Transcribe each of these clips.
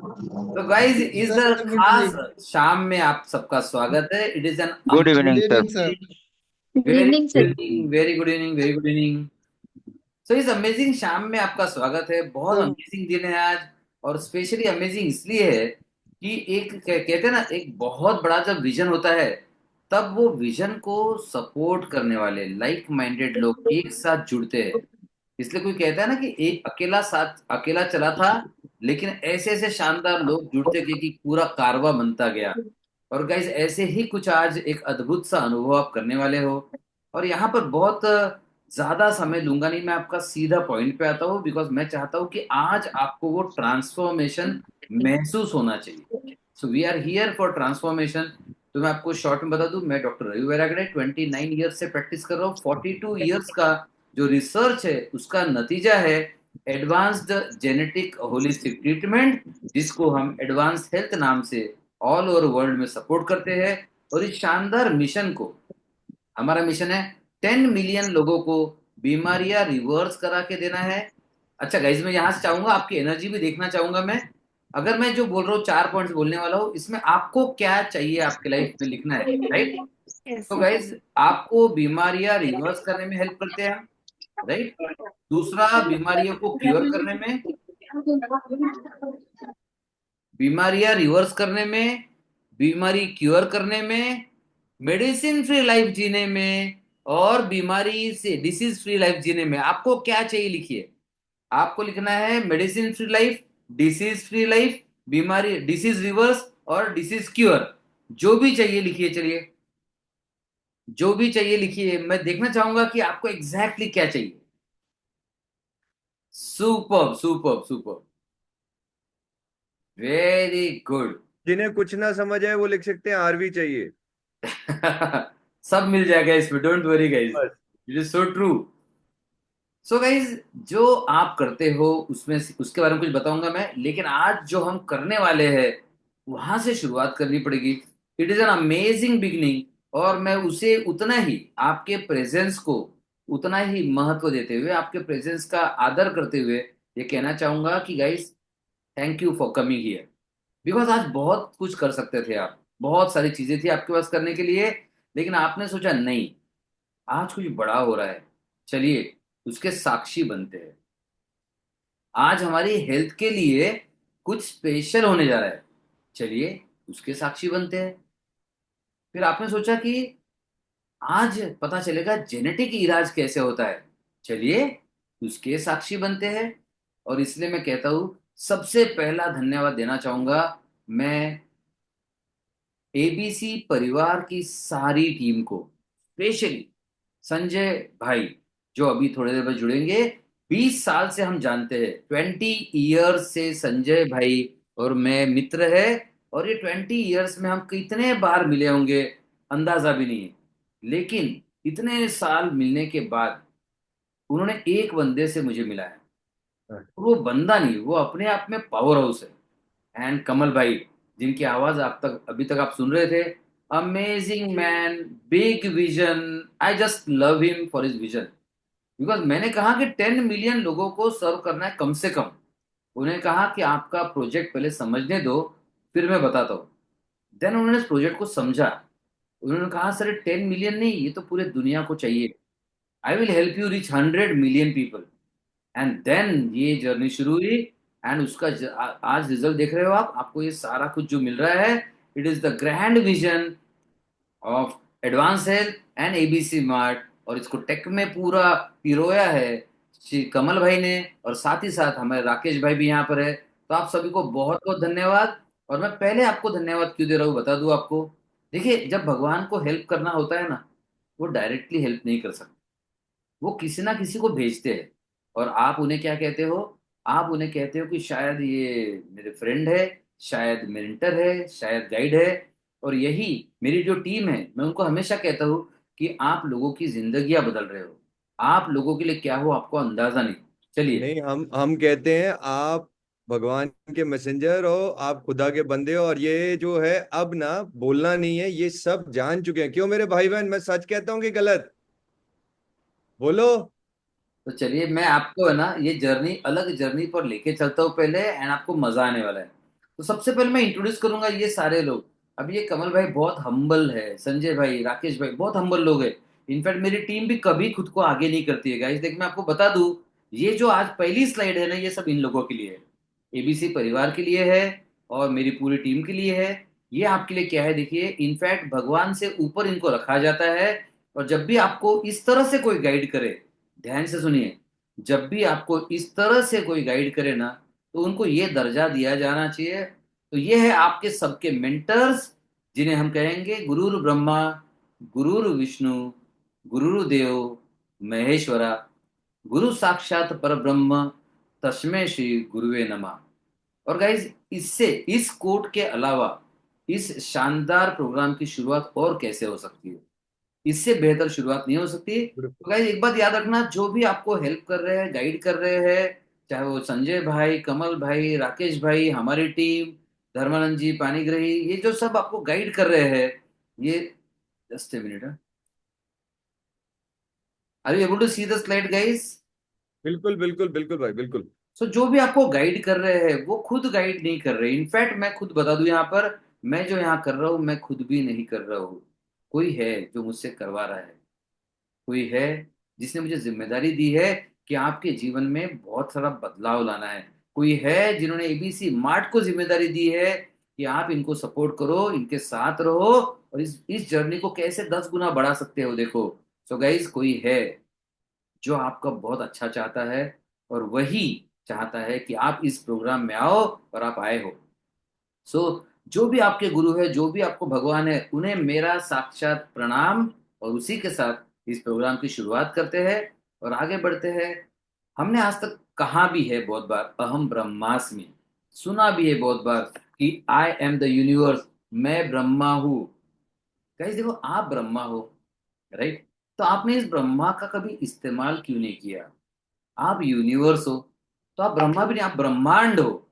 तो गाइस इस sir good खास इवनिंग। शाम में आप सबका स्वागत है। It is an good evening good sir. Evening sir. Good very evening good sir. Evening, very good evening, very good evening. So इस अमेजिंग शाम में आपका स्वागत है। बहुत तो अमेजिंग दिन है आज। और स्पेशली अमेजिंग इसलिए है कि एक कहते हैं ना, एक बहुत बड़ा जब विजन होता है तब वो विजन को सपोर्ट करने वाले लाइक माइंडेड लोग एक साथ जुड़ते हैं। इसलिए कोई कहता है ना कि एक अकेला चला था, लेकिन ऐसे ऐसे शानदार लोग जुड़ते गए कि पूरा कारवां बनता गया। और गाइस ऐसे ही कुछ आज एक अद्भुत सा अनुभव आप करने वाले हो। और यहाँ पर बहुत ज्यादा समय लूंगा नहीं, मैं आपका सीधा पॉइंट पे आता हूँ, बिकॉज मैं चाहता हूँ कि आज आपको वो ट्रांसफॉर्मेशन महसूस होना चाहिए। So we are here for transformation. तो मैं आपको शॉर्ट में बता दूं, मैं डॉक्टर रवि वैरागड़े 29 ईयर्स से प्रैक्टिस कर रहा हूँ। 42 ईयर्स का जो रिसर्च है उसका नतीजा है एडवांस्ड जेनेटिक होलिस्टिक ट्रीटमेंट, जिसको हम एडवांस हेल्थ नाम से ऑल ओवर वर्ल्ड में सपोर्ट करते हैं। और इस शानदार मिशन को, हमारा मिशन है 10 मिलियन लोगों को बीमारियां रिवर्स करा के देना है। अच्छा गाइज, मैं यहां से चाहूंगा आपकी एनर्जी भी देखना चाहूंगा। मैं अगर मैं जो बोल रहा हूँ 4 पॉइंट्स बोलने वाला हूँ, इसमें आपको क्या चाहिए आपके लाइफ में लिखना है, राइट? तो गाइज आपको बीमारियां रिवर्स करने में हेल्प करते हैं, राइट? दूसरा, बीमारियों को क्योर करने में, बीमारियां रिवर्स करने में, बीमारी क्योर करने में, मेडिसिन फ्री लाइफ जीने में, और बीमारी से डिसीज फ्री लाइफ जीने में आपको क्या चाहिए लिखिए। आपको लिखना है medicine free life, disease free life, बीमारी डिसीज रिवर्स और डिसीज क्योर। जो भी चाहिए लिखिए। चलिए, जो भी चाहिए लिखिए। मैं देखना चाहूंगा कि आपको एग्जैक्टली क्या चाहिए। Super super super, very good. जिन्हें कुछ ना समझ आए वो लिख सकते हैं आरवी चाहिए। सब मिल जाएगा इसमें, डोंट वरी गाइस, बस। It is so true. So guys जो आप करते हो उसमें उसके बारे में कुछ बताऊंगा मैं, लेकिन आज जो हम करने वाले हैं वहां से शुरुआत करनी पड़ेगी। It is an amazing beginning. और मैं उसे उतना ही, आपके प्रेजेंस को उतना ही महत्व देते हुए, आपके प्रेजेंस का आदर करते हुए ये कहना चाहूंगा कि guys, thank you for coming here. Because आज बहुत कुछ कर सकते थे आप, बहुत सारी चीजें थी आपके पास करने के लिए, लेकिन आपने सोचा नहीं, आज कुछ बड़ा हो रहा है, चलिए उसके साक्षी बनते हैं। आज हमारी हेल्थ के लिए कुछ स्पेशल होने जा रहा है, चलिए उसके साक्षी बनते हैं। फिर आपने सोचा कि आज पता चलेगा जेनेटिक इलाज कैसे होता है, चलिए उसके साक्षी बनते हैं। और इसलिए मैं कहता हूं, सबसे पहला धन्यवाद देना चाहूंगा मैं एबीसी परिवार की सारी टीम को, स्पेशली संजय भाई, जो अभी थोड़ी देर बाद जुड़ेंगे। 20 साल से हम जानते हैं, 20 ईयर्स से संजय भाई और मैं मित्र है। और ये 20 ईयर्स में हम कितने बार मिले होंगे अंदाजा भी नहीं है। लेकिन इतने साल मिलने के बाद उन्होंने एक बंदे से मुझे मिलाया। वो बंदा नहीं, वो अपने आप में पावर हाउस है। एंड कमल भाई, जिनकी आवाज आप तक अभी तक आप सुन रहे थे, amazing man, big vision. I just love him for his vision. Because मैंने कहा कि 10 मिलियन लोगों को सर्व करना है कम से कम। उन्हें कहा कि आपका प्रोजेक्ट पहले समझने दो, फिर मैं बताता हूँ। देन उन्होंने इस प्रोजेक्ट को समझा। उन्होंने कहा सर 10 मिलियन नहीं, ये तो पूरे दुनिया को चाहिए। I will help you reach 100 million people. And then ये जर्नी शुरू हुई। एंड उसका आज रिजल्ट देख रहे हो आप, आपको ये सारा कुछ जो मिल रहा है, it is the grand vision of advance health and ABC mart. और इसको टेक में पूरा पिरोया है श्री कमल भाई ने, और साथ ही साथ हमारे राकेश भाई भी यहाँ पर है। तो आप सभी को बहुत बहुत धन्यवाद। और मैं पहले आपको धन्यवाद क्यों दे रहा हूँ बता दूं आपको। देखिए, जब भगवान को हेल्प करना होता है ना, वो डायरेक्टली हेल्प नहीं कर सकते, वो किसी ना किसी को भेजते हैं। और आप उन्हें क्या कहते हो? आप उन्हें कहते हो कि शायद ये मेरे फ्रेंड है, शायद मेंटर है, शायद गाइड है। और यही मेरी जो टीम है, मैं उनको हमेशा कहता हूँ कि आप लोगों की जिंदगियां बदल रहे हो। आप लोगों के लिए क्या हो आपको अंदाजा नहीं। चलिए, नहीं, हम कहते हैं आप भगवान के मैसेंजर हो, आप खुदा के बंदे हो। और ये जो है अब ना बोलना नहीं है, ये सब जान चुके हैं। क्यों मेरे भाई बहन, मैं सच कहता हूँ कि गलत? बोलो। तो चलिए मैं आपको है ना ये जर्नी, अलग जर्नी पर लेके चलता हूँ पहले, एंड आपको मजा आने वाला है। तो सबसे पहले मैं इंट्रोड्यूस करूंगा ये सारे लोग। अब ये कमल भाई बहुत हम्बल है, संजय भाई, राकेश भाई बहुत हम्बल लोग है। इनफैक्ट मेरी टीम भी कभी खुद को आगे नहीं करती है गाइस। देख मैं आपको बता दूं, ये जो आज पहली स्लाइड है ना, ये सब इन लोगों के लिए है, एबीसी परिवार के लिए है और मेरी पूरी टीम के लिए है। ये आपके लिए क्या है देखिए, इनफैक्ट भगवान से ऊपर इनको रखा जाता है। और जब भी आपको इस तरह से कोई गाइड करे, ध्यान से सुनिए, जब भी आपको इस तरह से कोई गाइड करे ना, तो उनको ये दर्जा दिया जाना चाहिए। तो ये है आपके सबके मेंटर्स, जिन्हें हम कहेंगे गुरुर ब्रह्मा, गुरुर विष्णु, गुरुर्देव महेश्वरा, गुरु साक्षात परब्रह्म, तस्मै श्री गुरुवे नमः। और गाइज इससे, इस कोट के अलावा इस शानदार प्रोग्राम की शुरुआत और कैसे हो सकती है? इससे बेहतर शुरुआत नहीं हो सकती। तो गाइज एक बात याद रखना, जो भी आपको हेल्प कर रहे हैं, गाइड कर रहे हैं, चाहे वो संजय भाई, कमल भाई, राकेश भाई, हमारी टीम, धर्मानंद जी, पानीग्रही, ये जो सब आपको गाइड कर रहे हैं, ये just a minute, are you able to see the slide guys? बिल्कुल बिल्कुल बिल्कुल भाई, बिल्कुल। सो जो भी आपको गाइड कर रहे हैं वो खुद गाइड नहीं कर रहे। इनफैक्ट मैं खुद बता दूं यहाँ पर, मैं जो यहाँ कर रहा हूँ मैं खुद भी नहीं कर रहा हूँ। कोई है जो मुझसे करवा रहा है, कोई है जिसने मुझे जिम्मेदारी दी है कि आपके जीवन में बहुत सारा बदलाव लाना है। कोई है जिन्होंने एबीसी मार्ट को जिम्मेदारी दी है कि आप इनको सपोर्ट करो, इनके साथ रहो और इस जर्नी को कैसे 10 गुना बढ़ा सकते हो देखो। सो गाइज कोई है जो आपका बहुत अच्छा चाहता है, और वही चाहता है कि आप इस प्रोग्राम में आओ और आप आए हो। सो जो भी आपके गुरु है, जो भी आपको भगवान है, उन्हें मेरा साक्षात प्रणाम। और उसी के साथ इस प्रोग्राम की शुरुआत करते हैं और आगे बढ़ते हैं। हमने आज तक कहा भी है बहुत बार, अहम ब्रह्मास्मि, सुना भी है बहुत बार कि आई एम द यूनिवर्स, मैं ब्रह्मा हूं। गाइस देखो, आप ब्रह्मा हो, राइट? तो आपने इस ब्रह्मा का कभी इस्तेमाल क्यों नहीं किया? आप यूनिवर्स हो, तो आप ब्रह्मा भी नहीं, आप ब्रह्मांड हो,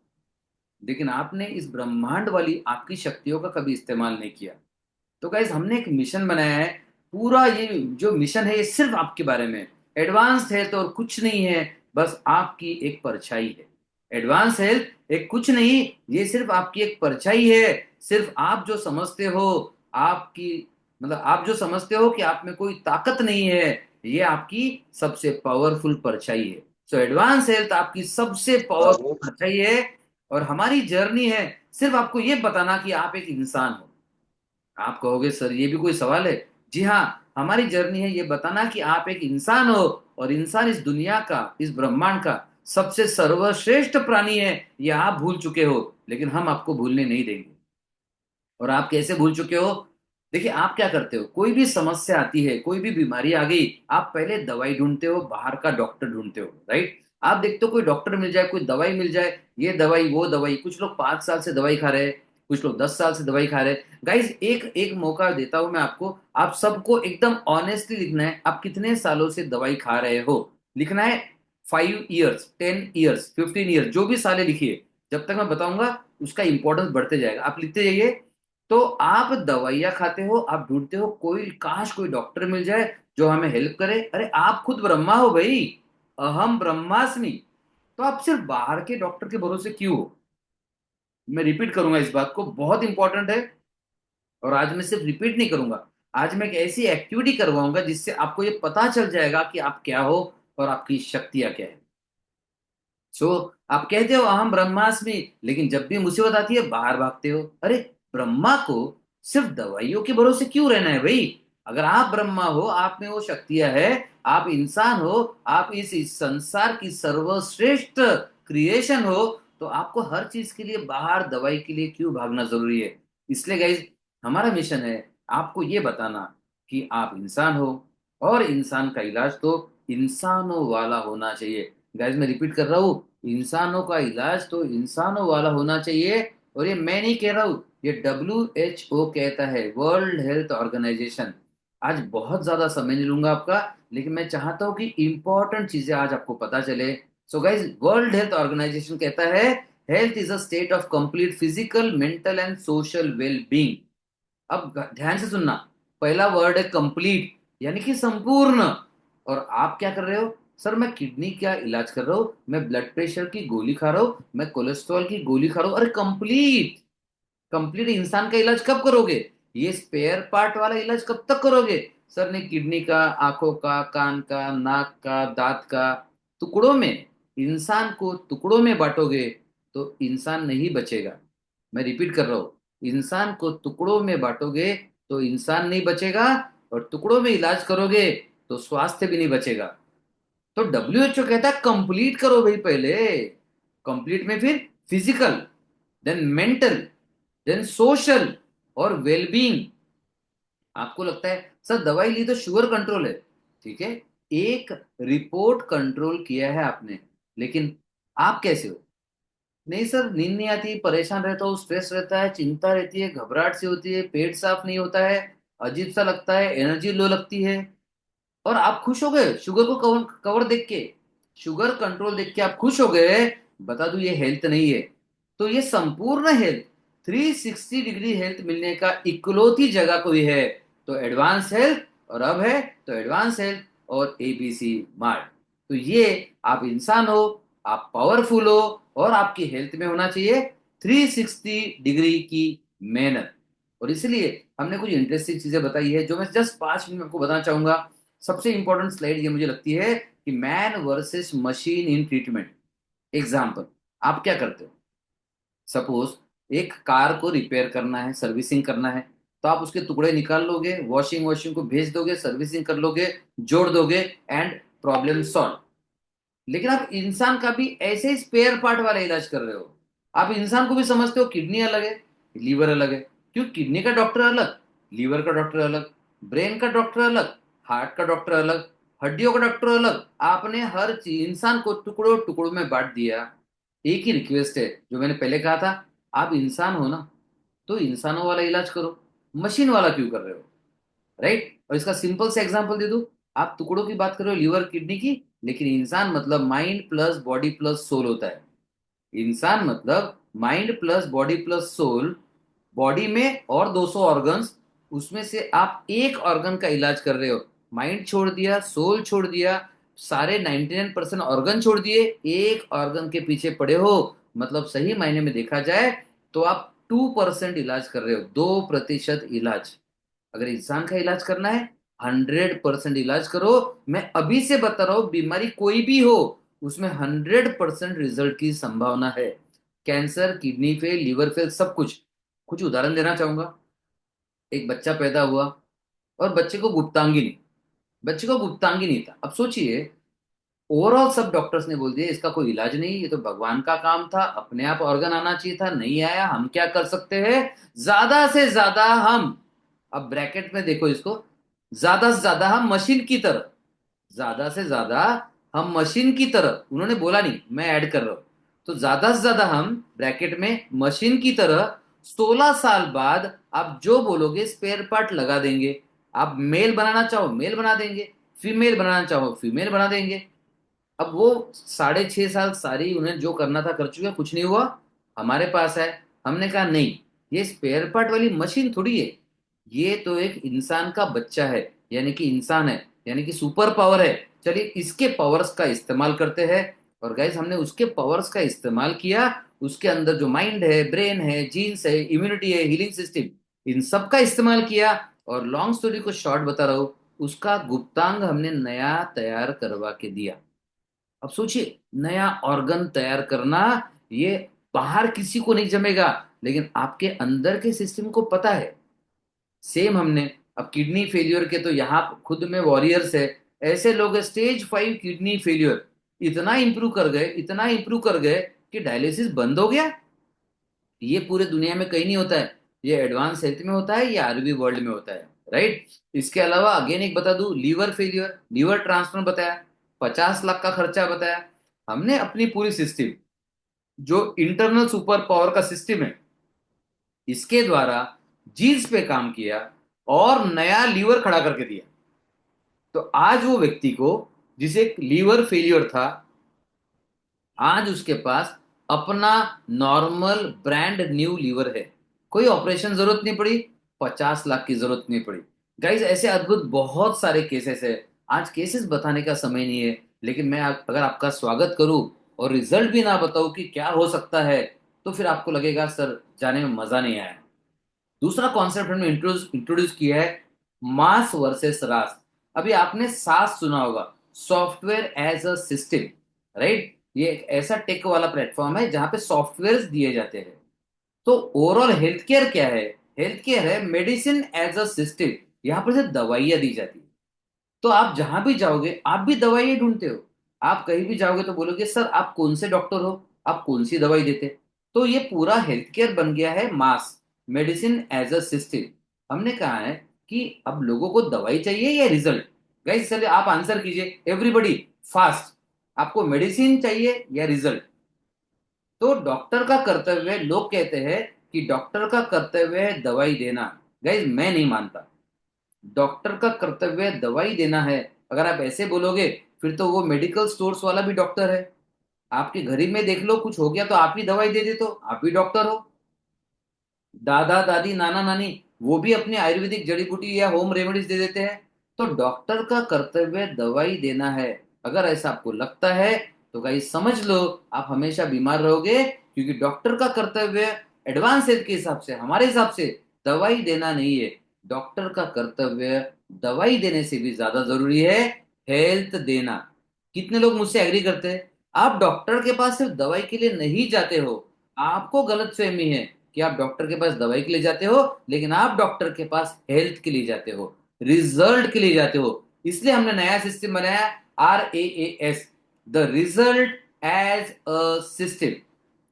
लेकिन आपने इस ब्रह्मांड वाली आपकी शक्तियों का कभी इस्तेमाल नहीं किया। तो गाइज हमने एक मिशन बनाया है, पूरा ये जो मिशन है ये सिर्फ आपके बारे में। एडवांस हेल्थ और कुछ नहीं है, बस आपकी एक परछाई है। एडवांस हेल्थ एक कुछ नहीं, ये सिर्फ आपकी एक परछाई है। सिर्फ आप जो समझते हो, आपकी मतलब आप जो समझते हो कि आप में कोई ताकत नहीं है, ये आपकी सबसे पावरफुल परछाई है। सो एडवांस हेल्थ आपकी सबसे पावरफुल परछाई है। और हमारी जर्नी है सिर्फ आपको ये बताना कि आप एक इंसान हो। आप कहोगे सर ये भी कोई सवाल है? जी हाँ, हमारी जर्नी है ये बताना कि आप एक इंसान हो, और इंसान इस दुनिया का, इस ब्रह्मांड का सबसे सर्वश्रेष्ठ प्राणी है। ये आप भूल चुके हो, लेकिन हम आपको भूलने नहीं देंगे। और आप कैसे भूल चुके हो? देखिए, आप क्या करते हो, कोई भी समस्या आती है, कोई भी बीमारी आ गई, आप पहले दवाई ढूंढते हो, बाहर का डॉक्टर ढूंढते हो, राइट? आप देखते हो कोई डॉक्टर मिल जाए, कोई दवाई मिल जाए, ये दवाई वो दवाई। कुछ लोग 5 साल से दवाई खा रहे हैं, कुछ लोग 10 साल से दवाई खा रहे हैं। गाइज एक एक मौका देता हूं मैं आपको, आप सबको एकदम ऑनेस्टली लिखना है, आप कितने सालों से दवाई खा रहे हो। लिखना है 5 ईयर्स, 10 ईयर्स, 15 ईयर्स, जो भी साले लिखिए, जब तक मैं बताऊंगा उसका इंपॉर्टेंस बढ़ते जाएगा, आप लिखते जाइए। तो आप दवाइयां खाते हो, आप ढूंढते हो कोई, काश कोई डॉक्टर मिल जाए जो हमें हेल्प करे। अरे आप खुद ब्रह्मा हो भाई, अहम ब्रह्मास्मि। तो आप सिर्फ बाहर के डॉक्टर के भरोसे क्यों हो? मैं रिपीट करूंगा इस बात को, बहुत इंपॉर्टेंट है। और आज मैं सिर्फ रिपीट नहीं करूंगा, आज मैं एक ऐसी एक्टिविटी करवाऊंगा जिससे आपको ये पता चल जाएगा कि आप क्या हो और आपकी शक्तियां क्या है। सो आप कहते हो अहम ब्रह्मास्मि, लेकिन जब भी मुसीबत आती है बाहर भागते हो। अरे ब्रह्मा को सिर्फ दवाइयों के भरोसे क्यों रहना है भाई? अगर आप ब्रह्मा हो, आप में वो शक्तियां है, आप इंसान हो, आप इस संसार की सर्वश्रेष्ठ क्रिएशन हो, तो आपको हर चीज के लिए बाहर दवाई के लिए क्यों भागना जरूरी है? इसलिए गाइज हमारा मिशन है आपको ये बताना कि आप इंसान हो, और इंसान का इलाज तो इंसानों वाला होना चाहिए। गाइज मैं रिपीट कर रहा हूँ, इंसानों का इलाज तो इंसानों वाला होना चाहिए। और ये मैं नहीं कह रहा हूँ, ये WHO कहता है, वर्ल्ड हेल्थ ऑर्गेनाइजेशन। आज बहुत ज्यादा समय नहीं लूंगा आपका, लेकिन मैं चाहता हूँ कि इंपॉर्टेंट चीजें आज आपको पता चले। So guys World Health Organization कहता है, health is a state of complete physical, mental and social well being. अब ध्यान से सुनना, पहला वर्ड है कंप्लीट, यानी कि संपूर्ण। और आप क्या कर रहे हो? सर मैं किडनी का इलाज कर रहा हूँ, मैं ब्लड प्रेशर की गोली खा रहा हूँ, मैं कोलेस्ट्रॉल की गोली खा रहा हूँ। अरे कंप्लीट कंप्लीट इंसान का इलाज कब करोगे? ये स्पेयर पार्ट वाला इलाज कब तक करोगे? सर ने किडनी का, आंखों का, कान का, नाक का, दांत का, टुकड़ों में, इंसान को टुकड़ों में बांटोगे तो इंसान नहीं बचेगा। मैं रिपीट कर रहा हूँ, इंसान को टुकड़ों में बांटोगे तो इंसान नहीं बचेगा, और टुकड़ों में इलाज करोगे तो स्वास्थ्य भी नहीं बचेगा। तो डब्ल्यूएचओ कहता है कंप्लीट करो भाई पहले। कंप्लीट में फिर physical, then mental, then social और वेलबींग। आपको लगता है सर दवाई ली तो शुगर कंट्रोल है, ठीक है, एक रिपोर्ट कंट्रोल किया है आपने, लेकिन आप कैसे हो? नहीं सर, नींद नहीं आती, परेशान रहता हूँ, स्ट्रेस रहता है, चिंता रहती है, घबराहट सी होती है, पेट साफ नहीं होता है, अजीब सा लगता है, एनर्जी लो लगती है। और आप खुश हो गए शुगर को कवर कवर देख के, शुगर कंट्रोल देख के आप खुश हो गए। बता दूं ये हेल्थ नहीं है। तो ये संपूर्ण हेल्थ, 360 डिग्री हेल्थ मिलने का इकलौती जगह कोई है तो एडवांस हेल्थ, और अब है तो एडवांस हेल्थ और एबीसी मार्ट। तो ये आप इंसान हो, आप पावरफुल हो, और आपकी हेल्थ में होना चाहिए 360 डिग्री की मेहनत। और इसलिए हमने कुछ इंटरेस्टिंग चीजें बताई है जो मैं जस्ट 5 मिनट में आपको बताना चाहूंगा। सबसे इंपॉर्टेंट स्लाइड ये मुझे लगती है कि man versus machine in treatment. Example, आप क्या करते हो? सपोज एक कार को रिपेयर करना है, सर्विसिंग करना है, तो आप उसके टुकड़े निकाल लोगे, वॉशिंग वॉशिंग को भेज दोगे, सर्विसिंग कर लोगे, जोड़ दोगे, एंड प्रॉब्लम सॉल्व। लेकिन आप इंसान का भी ऐसे ही स्पेयर पार्ट वाला इलाज कर रहे हो। आप इंसान को भी समझते हो किडनी अलग है, लीवर अलग है। क्यों? किडनी का डॉक्टर अलग, लीवर का डॉक्टर अलग, ब्रेन का डॉक्टर अलग, हार्ट का डॉक्टर अलग, हड्डियों का डॉक्टर अलग। आपने हर चीज इंसान को टुकड़ों टुकड़ों में बांट दिया। एक ही रिक्वेस्ट है जो मैंने पहले कहा था, आप इंसान हो ना, तो इंसानों वाला इलाज करो, मशीन वाला क्यों कर रहे हो? राइट? और इसका सिंपल से एग्जांपल दे दूं, आप टुकड़ों की बात कर रहे हो लीवर किडनी की, लेकिन इंसान मतलब mind plus body plus soul होता है। इंसान मतलब mind plus body plus soul. Body में और 200 ऑर्गन्स, उसमें से आप एक ऑर्गन का इलाज कर रहे हो। माइंड छोड़ दिया, सोल छोड़ दिया, सारे 99% ऑर्गन छोड़ दिए, एक ऑर्गन के पीछे पड़े हो। मतलब सही मायने में देखा जाए तो आप 2% इलाज कर रहे हो, 2% इलाज। अगर इंसान का इलाज करना है, 100% इलाज करो। मैं अभी से बता रहा हूं, बीमारी कोई भी हो उसमें 100% रिजल्ट की संभावना है। Cancer, kidney fail, liver fail, सब कुछ। कुछ उदाहरण देना चाहूंगा। एक बच्चा पैदा हुआ और बच्चे को गुप्तांगी नहीं था। अब सोचिए, ओवरऑल सब डॉक्टर्स ने बोल दिया इसका कोई इलाज नहीं, ये तो भगवान का काम था, अपने आप ऑर्गन आना चाहिए था, नहीं आया, हम क्या कर सकते हैं? ज्यादा से ज्यादा हम, अब ब्रैकेट में देखो इसको, ज्यादा से ज्यादा हम मशीन की तरह, ज्यादा से ज्यादा हम मशीन की तरह, उन्होंने बोला नहीं, मैं ऐड कर रहा हूं। तो ज्यादा से ज्यादा हम ब्रैकेट में मशीन की तरह 16 साल बाद आप जो बोलोगे स्पेयर पार्ट लगा देंगे। आप मेल बनाना चाहो मेल बना देंगे, फीमेल बनाना चाहो फीमेल बना देंगे। अब वो 6.5 साल सारी उन्हें जो करना था कर चुके, कुछ नहीं हुआ, हमारे पास है। हमने कहा नहीं, ये स्पेयर पार्ट वाली मशीन थोड़ी है, ये तो एक इंसान का बच्चा है, यानी कि इंसान है, यानी कि सुपर पावर है। चलिए इसके पावर्स का इस्तेमाल करते हैं। और गाइस हमने उसके पावर्स का इस्तेमाल किया, उसके अंदर जो माइंड है, ब्रेन है, जीन्स है, इम्यूनिटी है, हीलिंग सिस्टम, इन सब का इस्तेमाल किया। और लॉन्ग स्टोरी को शॉर्ट बता रहा हूं, उसका गुप्तांग हमने नया तैयार करवा के दिया। अब सोचिए, नया ऑर्गन तैयार करना, ये बाहर किसी को नहीं जमेगा, लेकिन आपके अंदर के सिस्टम को पता है। सेम हमने, अब किडनी फेलियर के तो यहाँ खुद में वॉरियर्स है। ऐसे लोग स्टेज 5 किडनी फेलियर, इतना इंप्रूव कर गए, इतना इंप्रूव कर गए कि डायलिसिस बंद हो गया। ये पूरे दुनिया में कहीं नहीं होता है, ये एडवांस हेल्थ में होता है, ये आरबी वर्ल्ड में होता है। राइट? इसके अलावा अगेन एक बता दूं, लीवर फेलियर, लीवर ट्रांसप्लांट बताया, 50 लाख का खर्चा बताया। हमने अपनी पूरी सिस्टम, जो इंटरनल सुपर पावर का सिस्टम है, इसके द्वारा जीन्स पे काम किया और नया लीवर खड़ा करके दिया। तो आज वो व्यक्ति को, जिसे एक लीवर फेलियर था, आज उसके पास अपना नॉर्मल ब्रांड न्यू लीवर है। कोई ऑपरेशन जरूरत नहीं पड़ी, 50 लाख की जरूरत नहीं पड़ी। गाइज ऐसे अद्भुत बहुत सारे केसेस है। आज केसेस बताने का समय नहीं है, लेकिन मैं अगर आपका स्वागत करूं और रिजल्ट भी ना बताऊं कि क्या हो सकता है, तो फिर आपको लगेगा सर जाने में मजा नहीं आया। दूसरा कॉन्सेप्ट हमने इंट्रोड्यूस किया है, मास वर्सेस रास। अभी आपने सास सुना होगा, software as a system, right? ये एक ऐसा टेक वाला प्लेटफॉर्म है जहां पे सॉफ्टवेयर दिए जाते हैं। तो ओवरऑल हेल्थ केयर क्या है? हेल्थ केयर है मेडिसिन एज अ सिस्टम। यहाँ पर सिर्फ दवाइयाँ दी जाती है। तो आप जहां भी जाओगे आप भी दवाइयाँ ढूंढते हो। आप कहीं भी जाओगे तो बोलोगे सर आप कौन से डॉक्टर हो, आप कौन सी दवाई देते? तो ये पूरा हेल्थ केयर बन गया है मास मेडिसिन एज अ सिस्टम। हमने कहा है कि अब लोगों को दवाई चाहिए या रिजल्ट? गाइस चलिए आप आंसर कीजिए, एवरीबडी फास्ट। आपको मेडिसिन चाहिए या रिजल्ट? तो डॉक्टर का कर्तव्य है, लोग कहते हैं कि डॉक्टर का कर्तव्य है दवाई देना। गाइस मैं नहीं मानता। डॉक्टर का कर्तव्य दवाई देना है। अगर आप ऐसे बोलोगे फिर तो वो मेडिकल स्टोर्स वाला भी डॉक्टर है। आपके घर ही में देख लो, कुछ हो गया तो आप ही दवाई दे दे तो आप भी डॉक्टर हो। दादा दादी नाना नानी वो भी अपनी आयुर्वेदिक जड़ी बूटी या होम रेमेडीज दे देते हैं। तो डॉक्टर का कर्तव्य दवाई देना है। अगर ऐसा आपको लगता है तो गाइस समझ लो आप हमेशा बीमार रहोगे, क्योंकि डॉक्टर का कर्तव्य एडवांस हेल्थ के हिसाब से, हमारे हिसाब से, दवाई देना नहीं है। डॉक्टर का कर्तव्य दवाई देने से भी ज्यादा जरूरी है हेल्थ देना। कितने लोग मुझसे एग्री करते हैं? आप डॉक्टर के पास सिर्फ दवाई के लिए नहीं जाते हो। आपको गलतफहमी है कि आप डॉक्टर के पास दवाई के लिए जाते हो, लेकिन आप डॉक्टर के पास हेल्थ के लिए जाते हो, रिजल्ट के लिए जाते हो। इसलिए हमने नया सिस्टम बनाया, RAAS, the result as a system.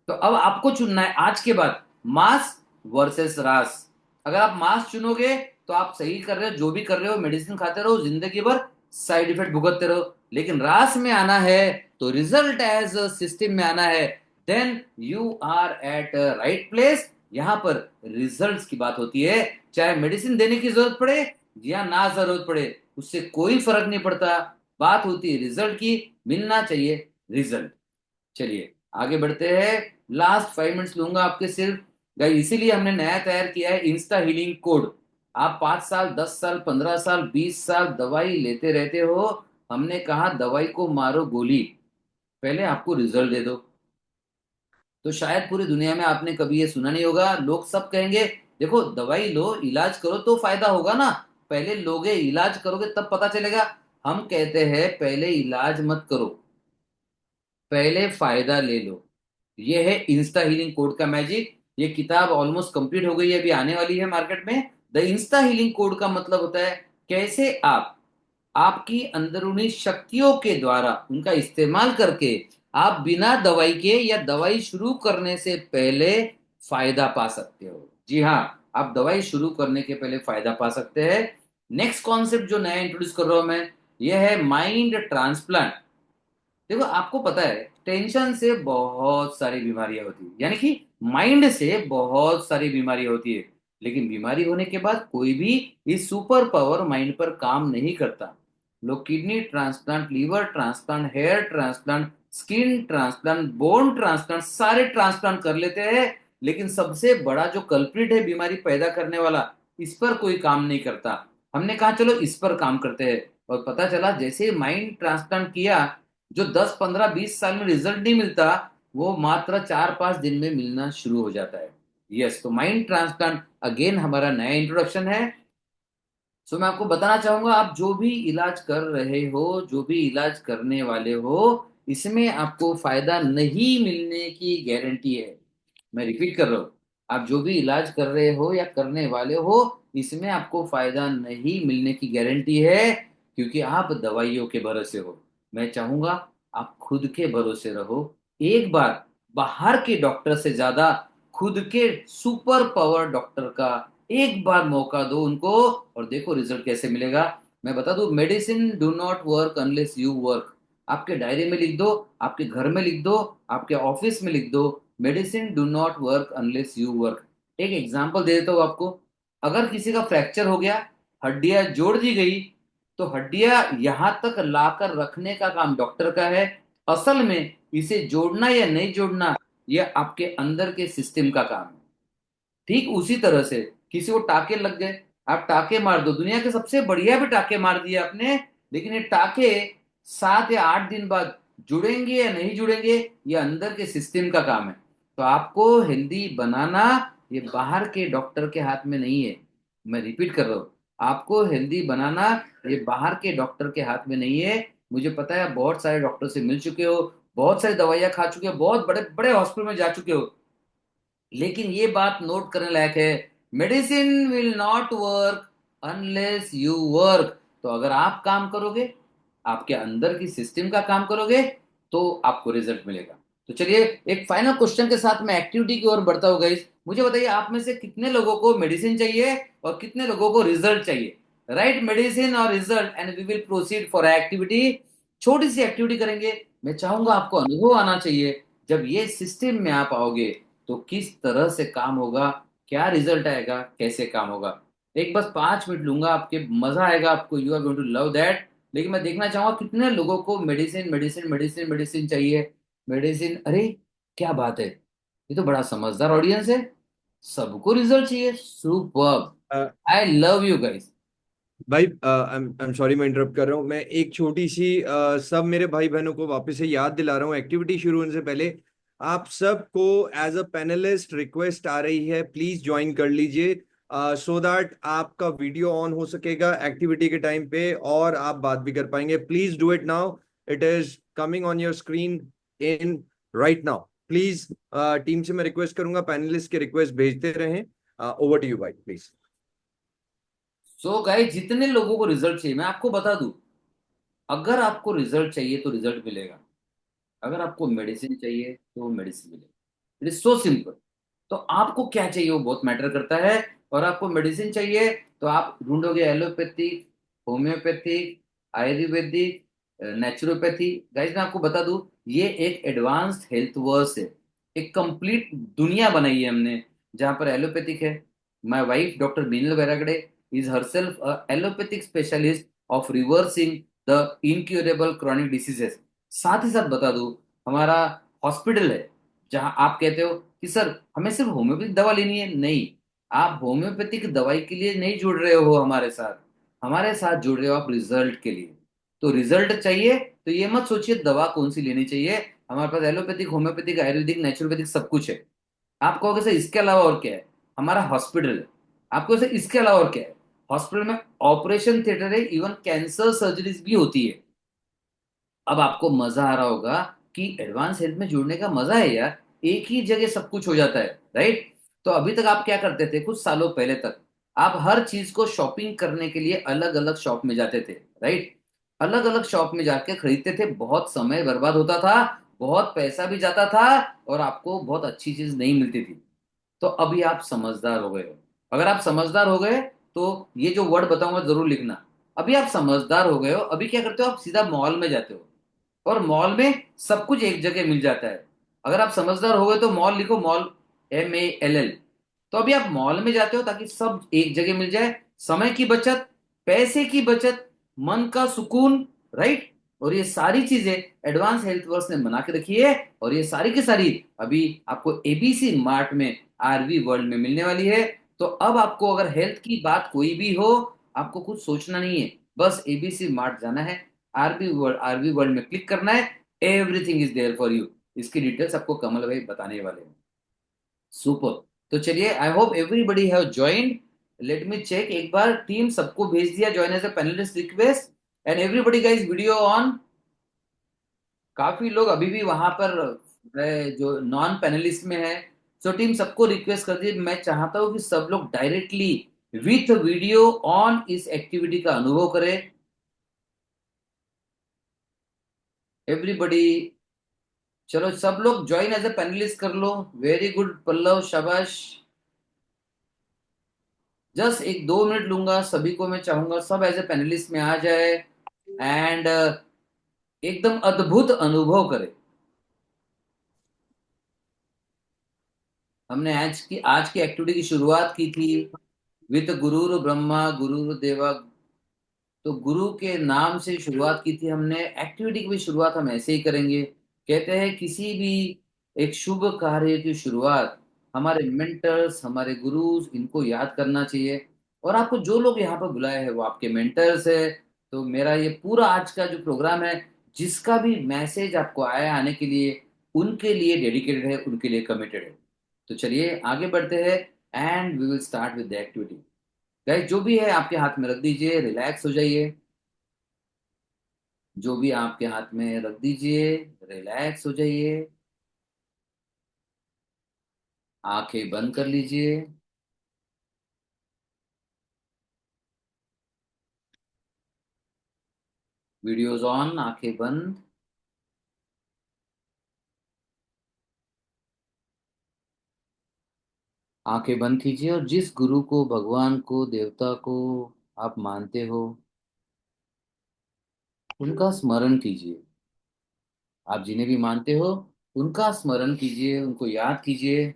तो अब आपको चुनना है आज के बाद मास वर्सेस रास। अगर आप मास चुनोगे तो आप सही कर रहे हो, जो भी कर रहे हो मेडिसिन खाते रहो जिंदगी भर, साइड इफेक्ट भुगतते रहो। लेकिन रास में आना है तो रिजल्ट एज अ सिस्टम में आना है, then you are at right place. यहां पर रिजल्ट्स की बात होती है, चाहे मेडिसिन देने की जरूरत पड़े या ना जरूरत पड़े, उससे कोई फर्क नहीं पड़ता। बात होती है रिजल्ट की, मिलना चाहिए रिजल्ट। चलिए आगे बढ़ते हैं। लास्ट 5 मिनट्स लूंगा आपके सिर्फ। गाइस इसीलिए हमने नया तैयार किया है इंस्टा हीलिंग कोड। आप 5 साल 10 साल 15 साल 20 साल दवाई लेते रहते हो, हमने कहा दवाई को मारो गोली, पहले आपको रिजल्ट दे दो। तो शायद पूरी दुनिया में आपने कभी ये सुना नहीं होगा, लोग सब कहेंगे देखो दवाई लो इलाज करो तो फायदा होगा ना, पहले लोगे इलाज करोगे तब पता चलेगा। हम कहते हैं पहले इलाज मत करो, पहले फायदा ले लो। ये है इंस्टा हीलिंग कोड का मैजिक। ये किताब ऑलमोस्ट कंप्लीट हो गई है, अभी आने वाली है मार्केट में। द इंस्टा हीलिंग कोड का मतलब होता है कैसे आप आपकी अंदरूनी शक्तियों के द्वारा उनका इस्तेमाल करके आप बिना दवाई के या दवाई शुरू करने से पहले फायदा पा सकते हो। जी हाँ, आप दवाई शुरू करने के पहले फायदा पा सकते हैं। नेक्स्ट कॉन्सेप्ट जो नया इंट्रोड्यूस कर रहा हूं मैं, यह है माइंड ट्रांसप्लांट। देखो आपको पता है टेंशन से बहुत सारी बीमारियां होती है, यानी कि माइंड से बहुत सारी बीमारियां होती है। लेकिन बीमारी होने के बाद कोई भी इस सुपर पावर माइंड पर काम नहीं करता। लोग kidney transplant, liver transplant, hair transplant, skin transplant, bone transplant, सारे ट्रांसप्लांट कर लेते हैं। लेकिन सबसे बड़ा जो कल्प्रिट है बीमारी पैदा करने वाला, इस पर कोई काम नहीं करता। हमने कहा चलो इस पर काम करते हैं, और पता चला जैसे माइंड ट्रांसप्लांट किया, जो 10 15 20 साल में रिजल्ट नहीं मिलता, वो मात्र 4 5 दिन में मिलना शुरू हो जाता है। यस, तो माइंड ट्रांसप्लांट अगेन हमारा नया इंट्रोडक्शन है। सो मैं आपको बताना चाहूंगा, आप जो भी इलाज कर रहे हो, जो भी इलाज करने वाले हो, इसमें आपको फायदा नहीं मिलने की गारंटी है। मैं रिपीट कर रहा हूँ, आप जो भी इलाज कर रहे हो या करने वाले हो, इसमें आपको फायदा नहीं मिलने की गारंटी है, क्योंकि आप दवाइयों के भरोसे हो। मैं चाहूंगा आप खुद के भरोसे रहो। एक बार बाहर के डॉक्टर से ज्यादा खुद के सुपर पावर डॉक्टर का एक बार मौका दो उनको, और देखो रिजल्ट कैसे मिलेगा। मैं बता दूं, medicine do not work unless you work. आपके डायरी में लिख दो, आपके घर में लिख दो, आपके ऑफिस में लिख दो, medicine do not work unless you work. एक एग्जांपल दे देता हूँ आपको। अगर किसी का फ्रैक्चर हो गया, हड्डियां जोड़ दी गई, तो हड्डियां यहां तक लाकर रखने का काम डॉक्टर का है। असल में इसे जोड़ना या नहीं जोड़ना, यह आपके अंदर के सिस्टम का काम है। ठीक उसी तरह से किसी को टाके लग गए, आप टाके मार दो, दुनिया के सबसे बढ़िया भी टाके मार दिए आपने, लेकिन ये टाके 7 या 8 दिन बाद जुड़ेंगे या नहीं जुड़ेंगे, ये अंदर के सिस्टम का काम है। तो आपको हेल्दी बनाना ये बाहर के डॉक्टर के हाथ में नहीं है। मैं रिपीट कर रहा हूँ, आपको हेल्दी बनाना ये बाहर के डॉक्टर के हाथ में नहीं है। मुझे पता है आप बहुत सारे डॉक्टर से मिल चुके हो, बहुत सारी दवाइयां खा चुके हो, बहुत बड़े बड़े हॉस्पिटल में जा चुके हो, लेकिन ये बात नोट करने लायक है, medicine will not work unless you work. तो अगर आप काम करोगे, आपके अंदर की सिस्टम का काम करोगे, तो आपको रिजल्ट मिलेगा। तो चलिए एक फाइनल क्वेश्चन के साथ मैं एक्टिविटी की ओर बढ़ता हूँ गाइस। मुझे बताइए आप में से कितने लोगों को मेडिसिन चाहिए और कितने लोगों को रिजल्ट चाहिए। राइट मेडिसिन और result and we will proceed for activity. छोटी सी एक्टिविटी करेंगे। मैं चाहूंगा आपको अनुभव आना चाहिए, जब ये सिस्टम में आप आओगे तो किस तरह से काम होगा, क्या रिजल्ट आएगा, कैसे काम होगा। एक बस 5 मिनट लूंगा आपके, मजा आएगा आपको, you are going to love that. लेकिन मैं देखना चाहूंगा कितने लोगों को मेडिसिन मेडिसिन मेडिसिन मेडिसिन चाहिए। मेडिसिन, अरे क्या बात है, ये तो बड़ा समझदार ऑडियंस है, सबको रिजल्ट चाहिए। Superb, a, I love you guys. भाई आई एम सॉरी मैं इंटरप्ट कर रहा हूँ। मैं एक छोटी सी सब मेरे भाई बहनों को वापस से याद दिला रहा हूँ, एक्टिविटी शुरू होने से पहले आप सबको एज अ पैनलिस्ट रिक्वेस्ट आ रही है, प्लीज ज्वाइन कर लीजिए सो दैट आपका वीडियो ऑन हो सकेगा एक्टिविटी के टाइम पे और आप बात भी कर पाएंगे। Please do it now, it is coming on your screen in right now. Please team से मैं रिक्वेस्ट करूंगा पैनलिस्ट के रिक्वेस्ट भेजते रहें। ओवर टू यू भाई प्लीज। सो गाइस जितने लोगों को रिजल्ट चाहिए मैं आपको बता दूं, अगर आपको रिजल्ट चाहिए तो रिजल्ट मिलेगा, अगर आपको मेडिसिन चाहिए तो मेडिसिन मिलेगी। It is so simple. तो आपको क्या चाहिए वो बहुत मैटर करता है। और आपको मेडिसिन चाहिए तो आप ढूंढोगे allopathic, homeopathic, ayurvedic, naturopathy. Guys मैं आपको बता दूं, ये एक एडवांस्ड हेल्थ वर्स है, एक कंप्लीट दुनिया बनाई है हमने, जहां पर एलोपैथिक है। My wife doctor Binal Vairagade is herself a allopathic specialist of reversing the incurable chronic diseases. साथ ही साथ बता दूं, हमारा हॉस्पिटल है जहां आप कहते हो कि सर हमें सिर्फ होम्योपैथिक दवा लेनी है। नहीं, आप होम्योपैथिक दवाई के लिए नहीं जुड़ रहे हो हमारे साथ जुड़ रहे हो आप रिजल्ट के लिए। तो रिजल्ट चाहिए तो ये मत सोचिए दवा कौन सी लेनी चाहिए, हमारे पास एलोपैथिक, होम्योपैथिक, आयुर्वेदिक, नेचुरोपैथिक सब कुछ है। आप कहोगे सर इसके अलावा और क्या है, हमारा हॉस्पिटल है। आपको सर इसके अलावा और क्या है, हॉस्पिटल में ऑपरेशन थिएटर है, इवन कैंसर सर्जरीज भी होती है। अब आपको मजा आ रहा होगा कि एडवांस हेल्थ में जुड़ने का मजा है यार, एक ही जगह सब कुछ हो जाता है। राइट। तो अभी तक आप क्या करते थे, कुछ सालों पहले तक आप हर चीज को शॉपिंग करने के लिए अलग अलग शॉप में जाते थे। राइट। अलग अलग शॉप में जाके खरीदते थे, बहुत समय बर्बाद होता था, बहुत पैसा भी जाता था, और आपको बहुत अच्छी चीज नहीं मिलती थी। तो अभी आप समझदार हो गए हो। अगर आप समझदार हो गए तो ये जो वर्ड बताऊंगा जरूर लिखना। अभी आप समझदार हो गए हो, अभी क्या करते हो, आप सीधा मॉल में जाते हो, और मॉल में सब कुछ एक जगह मिल जाता है। अगर आप समझदार हो गए तो मॉल लिखो, मॉल, MALL। तो अभी आप मॉल में जाते हो ताकि सब एक जगह मिल जाए, समय की बचत, पैसे की बचत, मन का सुकून। राइट। और ये सारी चीजें एडवांस हेल्थ वर्क्स ने बना के रखी है, और ये सारी की सारी अभी आपको ABC मार्ट में, RV वर्ल्ड में मिलने वाली है। तो अब आपको अगर हेल्थ की बात कोई भी हो, आपको कुछ सोचना नहीं है, बस ABC मार्ट जाना है, RV वर्ल्ड में क्लिक करना है, everything is there for you. इसकी डिटेल्स आपको कमल भाई बताने वाले हैं। सुपर। तो चलिए I hope everybody have joined. Let me check एक बार, टीम सबको भेज दिया join as a panellist request, and everybody का इज वीडियो ऑन। काफी लोग अभी भी वहां पर जो नॉन पैनलिस्ट में है। सो टीम सबको रिक्वेस्ट कर दी, मैं चाहता हूं कि सब लोग डायरेक्टली विथ वीडियो ऑन इस एक्टिविटी का अनुभव करें। एवरीबडी, चलो सब लोग ज्वाइन एज ए पैनलिस्ट कर लो। वेरी गुड पल्लव, शाबाश। जस्ट एक 2 मिनट लूंगा, सभी को मैं चाहूंगा सब एज ए पैनलिस्ट में आ जाए, एंड एकदम अद्भुत अनुभव करें। हमने आज की एक्टिविटी की शुरुआत की थी विद गुरुर ब्रह्मा गुरुर देवा। तो गुरु के नाम से शुरुआत की थी हमने, एक्टिविटी की भी शुरुआत हम ऐसे ही करेंगे। कहते हैं किसी भी एक शुभ कार्य की शुरुआत हमारे मेंटर्स, हमारे गुरुज, इनको याद करना चाहिए। और आपको जो लोग यहाँ पर बुलाए हैं वो आपके मेंटर्स है। तो मेरा ये पूरा आज का जो प्रोग्राम है जिसका भी मैसेज आपको आया आने के लिए, उनके लिए डेडिकेटेड है, उनके लिए कमिटेड है। तो चलिए आगे बढ़ते हैं and we will start with the activity. Guys, जो भी है आपके हाथ में रख दीजिए, रिलैक्स हो जाइए। जो भी आपके हाथ में रख दीजिए, रिलैक्स हो जाइए। आंखें बंद कर लीजिए। वीडियोस ऑन, आंखें बंद। आंखें बंद कीजिए और जिस गुरु को, भगवान को, देवता को आप मानते हो, उनका स्मरण कीजिए। आप जिन्हें भी मानते हो, उनका स्मरण कीजिए, उनको याद कीजिए।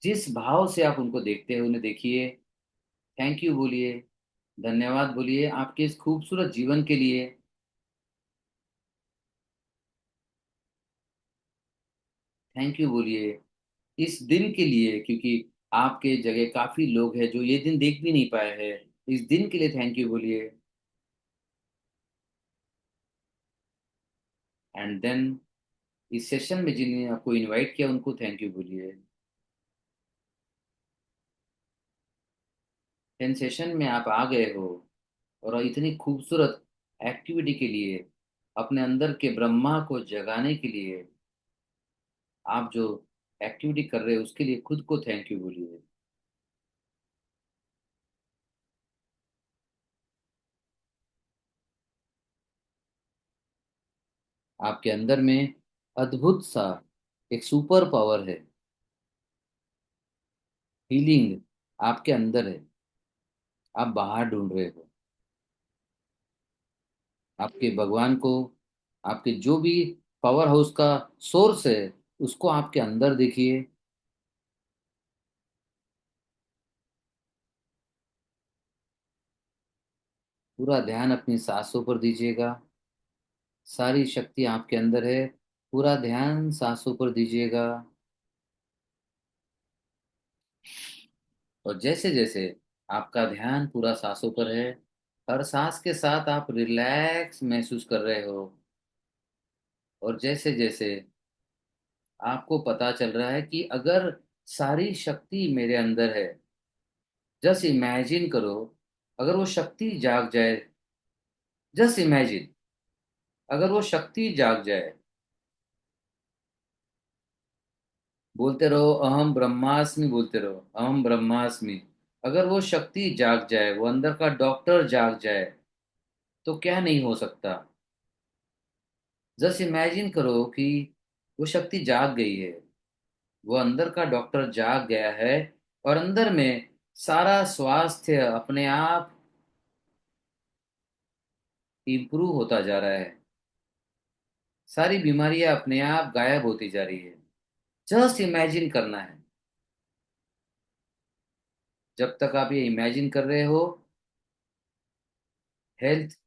जिस भाव से आप उनको देखते हैं, उन्हें देखिए। थैंक यू बोलिए, धन्यवाद बोलिए आपके इस खूबसूरत जीवन के लिए। थैंक यू बोलिए इस दिन के लिए, क्योंकि आपके जगह काफी लोग हैं जो ये दिन देख भी नहीं पाए हैं। इस दिन के लिए थैंक यू बोलिए। एंड देन इस सेशन में जिन्हें आपको इनवाइट किया, उनको थैंक यू बोलिए। देन सेशन में आप आ गए हो और इतनी खूबसूरत एक्टिविटी के लिए, अपने अंदर के ब्रह्मा को जगाने के लिए, आप जो एक्टिविटी कर रहे हो उसके लिए खुद को थैंक यू बोलिए। आपके अंदर में अद्भुत सा एक सुपर पावर है, हीलिंग आपके अंदर है। आप बाहर ढूंढ रहे हो आपके भगवान को, आपके जो भी पावर हाउस का सोर्स है, उसको आपके अंदर देखिए। पूरा ध्यान अपनी सांसों पर दीजिएगा। सारी शक्ति आपके अंदर है। पूरा ध्यान सांसों पर दीजिएगा। और जैसे जैसे आपका ध्यान पूरा सांसों पर है, हर सांस के साथ आप रिलैक्स महसूस कर रहे हो। और जैसे जैसे आपको पता चल रहा है कि अगर सारी शक्ति मेरे अंदर है, जस्ट इमेजिन करो, अगर वो शक्ति जाग जाए। जस्ट इमेजिन, अगर वो शक्ति जाग जाए। बोलते रहो अहम ब्रह्मास्मि, बोलते रहो अहम ब्रह्मास्मि। अगर वो शक्ति जाग जाए, वो अंदर का डॉक्टर जाग जाए, तो क्या नहीं हो सकता। जस्ट इमेजिन करो कि वो शक्ति जाग गई है, वो अंदर का डॉक्टर जाग गया है, और अंदर में सारा स्वास्थ्य अपने आप इम्प्रूव होता जा रहा है। सारी बीमारियां अपने आप गायब होती जा रही है। जस्ट इमेजिन करना है। जब तक आप ये इमेजिन कर रहे हो, हेल्थ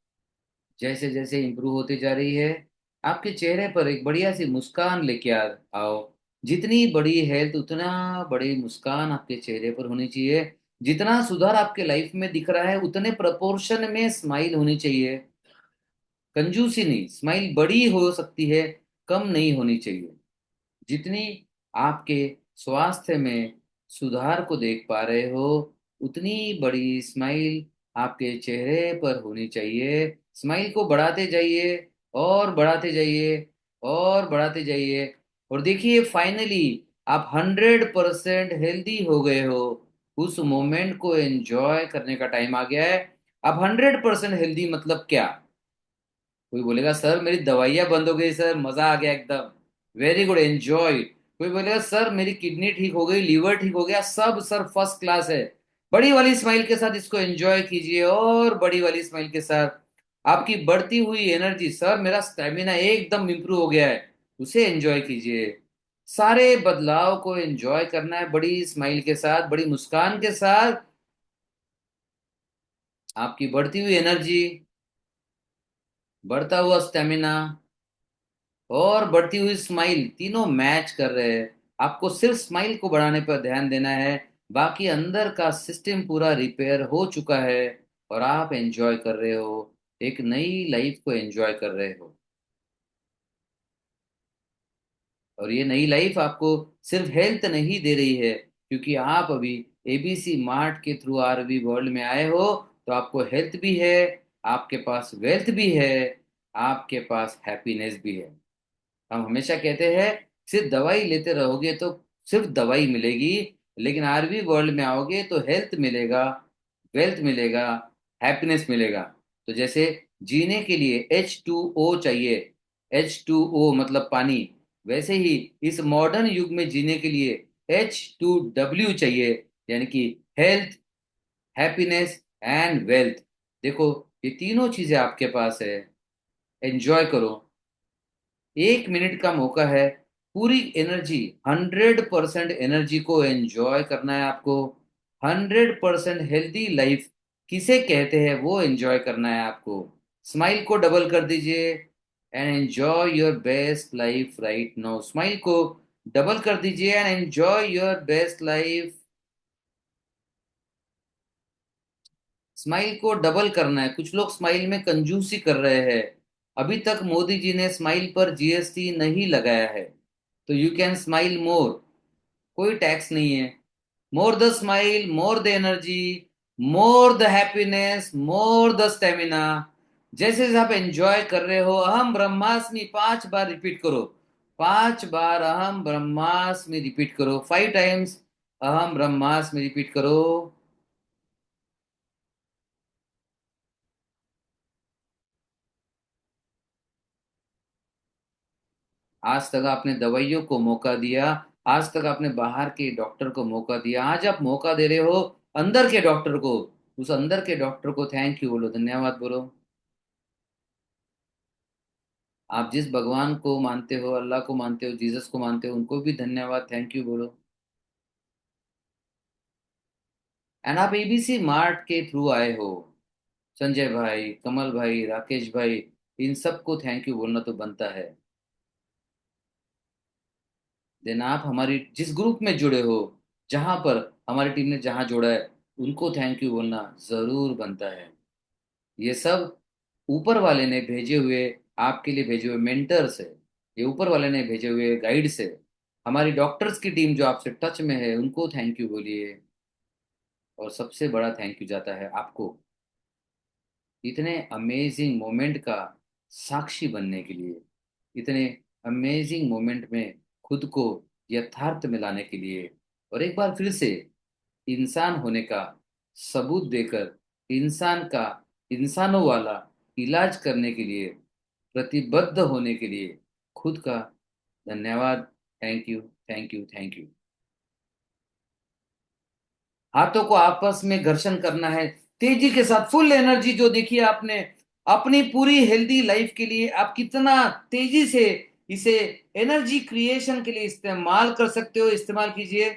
जैसे जैसे इम्प्रूव होती जा रही है, आपके चेहरे पर एक बढ़िया सी मुस्कान लेके आओ। जितनी बड़ी हेल्थ, उतना बड़ी मुस्कान आपके चेहरे पर होनी चाहिए। जितना सुधार आपके लाइफ में दिख रहा है, उतने प्रपोर्शन में स्माइल होनी चाहिए। कंजूसी नहीं, स्माइल बड़ी हो सकती है, कम नहीं होनी चाहिए। जितनी आपके स्वास्थ्य में सुधार को देख पा रहे हो, उतनी बड़ी स्माइल आपके चेहरे पर होनी चाहिए। स्माइल को बढ़ाते जाइए, और बढ़ाते जाइए, और बढ़ाते जाइए। और देखिए फाइनली आप 100% हेल्दी हो गए हो। उस मोमेंट को एंजॉय करने का टाइम आ गया है। अब 100% हेल्दी मतलब क्या? कोई बोलेगा सर मेरी दवाइयां बंद हो गई, सर मजा आ गया एकदम, वेरी गुड एंजॉय। कोई बोलेगा सर मेरी किडनी ठीक हो गई, लीवर ठीक हो गया, सब सर फर्स्ट क्लास है। बड़ी वाली स्माइल के साथ इसको एंजॉय कीजिए, और बड़ी वाली स्माइल के साथ आपकी बढ़ती हुई एनर्जी, सर मेरा स्टेमिना एकदम इंप्रूव हो गया है, उसे एंजॉय कीजिए। सारे बदलाव को एंजॉय करना है बड़ी स्माइल के साथ, बड़ी मुस्कान के साथ। आपकी बढ़ती हुई एनर्जी, बढ़ता हुआ स्टेमिना और बढ़ती हुई स्माइल तीनों मैच कर रहे हैं। आपको सिर्फ स्माइल को बढ़ाने पर ध्यान देना है। बाकी अंदर का सिस्टम पूरा रिपेयर हो चुका है। और आप एंजॉय कर रहे हो, एक नई लाइफ को एंजॉय कर रहे हो। और ये नई लाइफ आपको सिर्फ हेल्थ नहीं दे रही है, क्योंकि आप अभी एबीसी मार्ट के थ्रू आरवी वर्ल्ड में आए हो, तो आपको हेल्थ भी है, आपके पास वेल्थ भी है, आपके पास हैप्पीनेस भी है। हम हमेशा कहते हैं सिर्फ दवाई लेते रहोगे तो सिर्फ दवाई मिलेगी, लेकिन आरवी वर्ल्ड में आओगे तो हेल्थ मिलेगा, वेल्थ मिलेगा, हैप्पीनेस मिलेगा। तो जैसे जीने के लिए H2O चाहिए, H2O मतलब पानी, वैसे ही इस मॉडर्न युग में जीने के लिए H2W चाहिए, यानी कि हेल्थ, हैप्पीनेस एंड वेल्थ। देखो, ये तीनों चीजें आपके पास है, एंजॉय करो। 1 मिनट का मौका है, पूरी एनर्जी, 100% एनर्जी को एंजॉय करना है आपको। 100% हेल्दी लाइफ किसे कहते हैं वो एंजॉय करना है आपको। स्माइल को डबल कर दीजिए and enjoy your best life right now. Smile को डबल कर दीजिए and enjoy your best life. Smile को डबल करना है। कुछ लोग स्माइल में कंजूसी कर रहे हैं। अभी तक मोदी जी ने स्माइल पर जीएसटी नहीं लगाया है, तो यू कैन स्माइल मोर। कोई टैक्स नहीं है। More the smile, more the energy, more the happiness, more the stamina. जैसे जैसे आप एंजॉय कर रहे हो, अहम ब्रह्मास्मि 5 बार रिपीट करो। 5 बार अहम ब्रह्मास्मि रिपीट करो। 5 टाइम्स अहम ब्रह्मास्मि रिपीट करो। आज तक आपने दवाइयों को मौका दिया, आज तक आपने बाहर के डॉक्टर को मौका दिया, आज आप मौका दे रहे हो अंदर के डॉक्टर को। उस अंदर के डॉक्टर को थैंक यू बोलो, धन्यवाद बोलो। आप जिस भगवान को मानते हो, अल्लाह को मानते हो, जीसस को मानते हो, उनको भी धन्यवाद, थैंक यू बोलो। एंड आप एबीसी मार्ट के थ्रू आए हो। संजय भाई, कमल भाई, राकेश भाई, इन सबको थैंक यू बोलना तो बनता है। देन आप हमारी जिस ग्रुप में जुड़े हो, जहां पर हमारी टीम ने जहां जोड़ा है, उनको थैंक यू बोलना जरूर बनता है। ये सब ऊपर वाले ने भेजे हुए, आपके लिए भेजे हुए मेंटर्स है। ये ऊपर वाले ने भेजे हुए गाइड्स है। हमारी डॉक्टर्स की टीम जो आपसे टच में है, उनको थैंक यू बोलिए। और सबसे बड़ा थैंक यू जाता है आपको, इतने अमेजिंग मोमेंट का साक्षी बनने के लिए, इतने अमेजिंग मोमेंट में खुद को यथार्थ में लाने के लिए, और एक बार फिर से इंसान होने का सबूत देकर इंसान का, इंसानों वाला इलाज करने के लिए प्रतिबद्ध होने के लिए खुद का धन्यवाद। Thank you, thank you, thank you. हाथों को आपस में घर्षण करना है तेजी के साथ, फुल एनर्जी। जो देखिए आपने अपनी पूरी हेल्दी लाइफ के लिए आप कितना तेजी से इसे एनर्जी क्रिएशन के लिए इस्तेमाल कर सकते हो, इस्तेमाल कीजिए।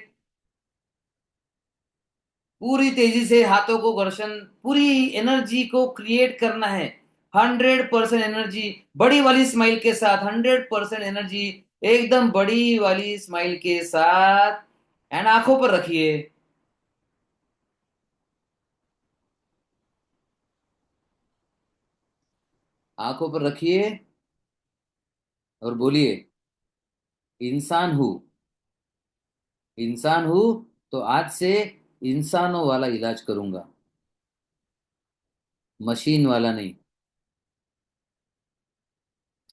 पूरी तेजी से हाथों को घर्षण, पूरी एनर्जी को क्रिएट करना है। 100% एनर्जी, बड़ी वाली स्माइल के साथ, 100% एनर्जी, एकदम बड़ी वाली स्माइल के साथ। एंड आंखों पर रखिए। आंखों पर रखिए और बोलिए, इंसान हूं, इंसान हूं, तो आज से इंसानों वाला इलाज करूंगा, मशीन वाला नहीं।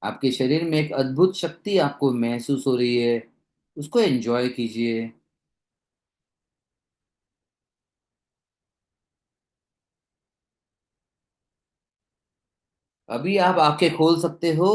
आपके शरीर में एक अद्भुत शक्ति आपको महसूस हो रही है, उसको एंजॉय कीजिए। अभी आप आंखें खोल सकते हो।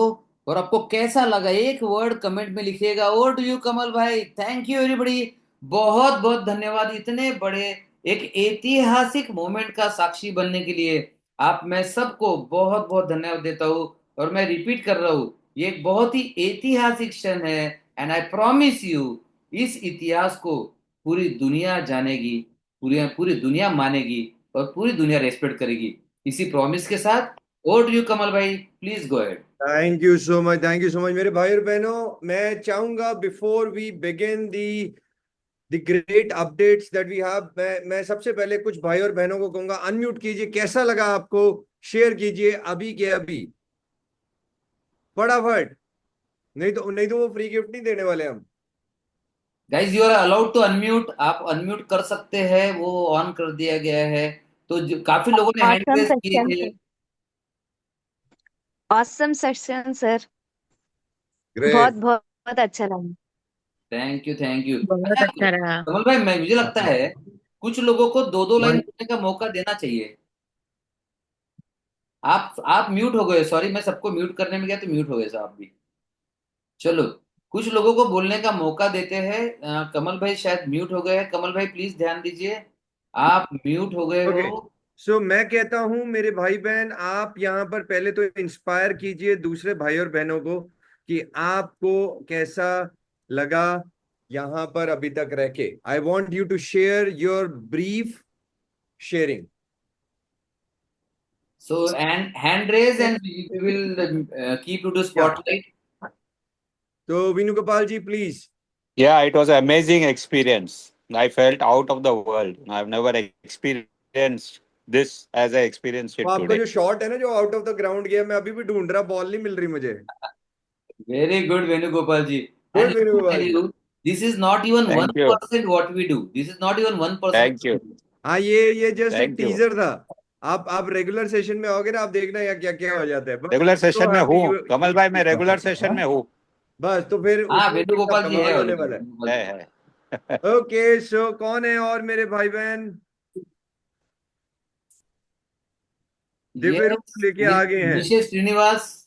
और आपको कैसा लगा, एक वर्ड कमेंट में लिखिएगा। ओवर टू यू कमल भाई। Thank you everybody. बहुत बहुत धन्यवाद, इतने बड़े एक ऐतिहासिक मोमेंट का साक्षी बनने के लिए आप, मैं सबको बहुत बहुत धन्यवाद देता हूँ। और मैं रिपीट कर रहा हूँ, ये एक बहुत ही ऐतिहासिक क्षण है। एंड आई प्रॉमिस यू, इस इतिहास को पूरी दुनिया जानेगी, पूरी पूरी दुनिया मानेगी, और पूरी दुनिया रेस्पेक्ट करेगी। इसी प्रॉमिस के साथ, ओवर टू यू कमल भाई, please go ahead. Thank you so much, thank you so much मेरे भाई और बहनों। मैं चाहूंगा before we begin the the great updates that we have. मैं सबसे पहले कुछ भाई और बहनों को कहूंगा, अनम्यूट कीजिए, कैसा लगा आपको, शेयर कीजिए अभी के अभी फटाफट, नहीं तो वो फ्री गिफ्ट नहीं देने वाले हम। Guys you are allowed to unmute, आप अनम्यूट कर सकते हैं, वो ऑन कर दिया गया है। तो काफी लोगों ने हैंड ऑसम रेज किए सेक्शन थे। सर, ऑसम सेक्शन सर, बहुत ग्रेट। बहुत अच्छा लगा। Thank you, thank you. बहुत अच्छा अच्छा रहा। कमल भाई, मैं मुझे लगता है कुछ लोगों को दो दो लाइन वन बोलने का मौका देना चाहिए। आप म्यूट हो गए, सॉरी, मैं सबको म्यूट करने में गया तो म्यूट हो गए साहब भी। चलो, कुछ लोगों को बोलने का मौका देते हैं। कमल भाई शायद म्यूट हो गए हैं। कमल भाई प्लीज ध्यान दीजिए, आप म्यूट हो गए हो। ओके, सो मैं कहता हूं मेरे भाई बहन, आप यहाँ पर पहले तो इंस्पायर कीजिए दूसरे भाई और बहनों को कि आपको कैसा लगा यहाँ पर अभी तक रह के। I want you to share your brief sharing. So, and hand raise and we will keep you to spotlight. तो Veenu Gopal ji please. Yeah, it was an amazing experience. I felt out of the world. I've never experienced this as I experienced वो it आपका जो today. Shot है ना, जो out of the ground गया, मैं अभी भी ढूंढ रहा, बॉल नहीं मिल रही मुझे। Very good, Venugopal ji. Good And let Venu me Gopal tell ji. you, this is not even Thank you. 1% what we do. This is not even 1%. Thank you. हाँ, ये जस्ट एक Thank you. टीजर था। आप रेगुलर सेशन में आओगे ना, आप देखना यार क्या क्या हो जाता है। रेगुलर सेशन में हूँ हैप्पी कमल भाई, मैं रेगुलर सेशन में हूँ। बस, तो फिर हाँ, उसमें वेणुगोपाल जी कमाल है होने already, वाला है। वेणुगोपाल जी। है। ओके, सो कौन है और मेरे भाई बहन दिव्य Yes, रूप लेके आ गए हैं? विशेष श्रीनिवास,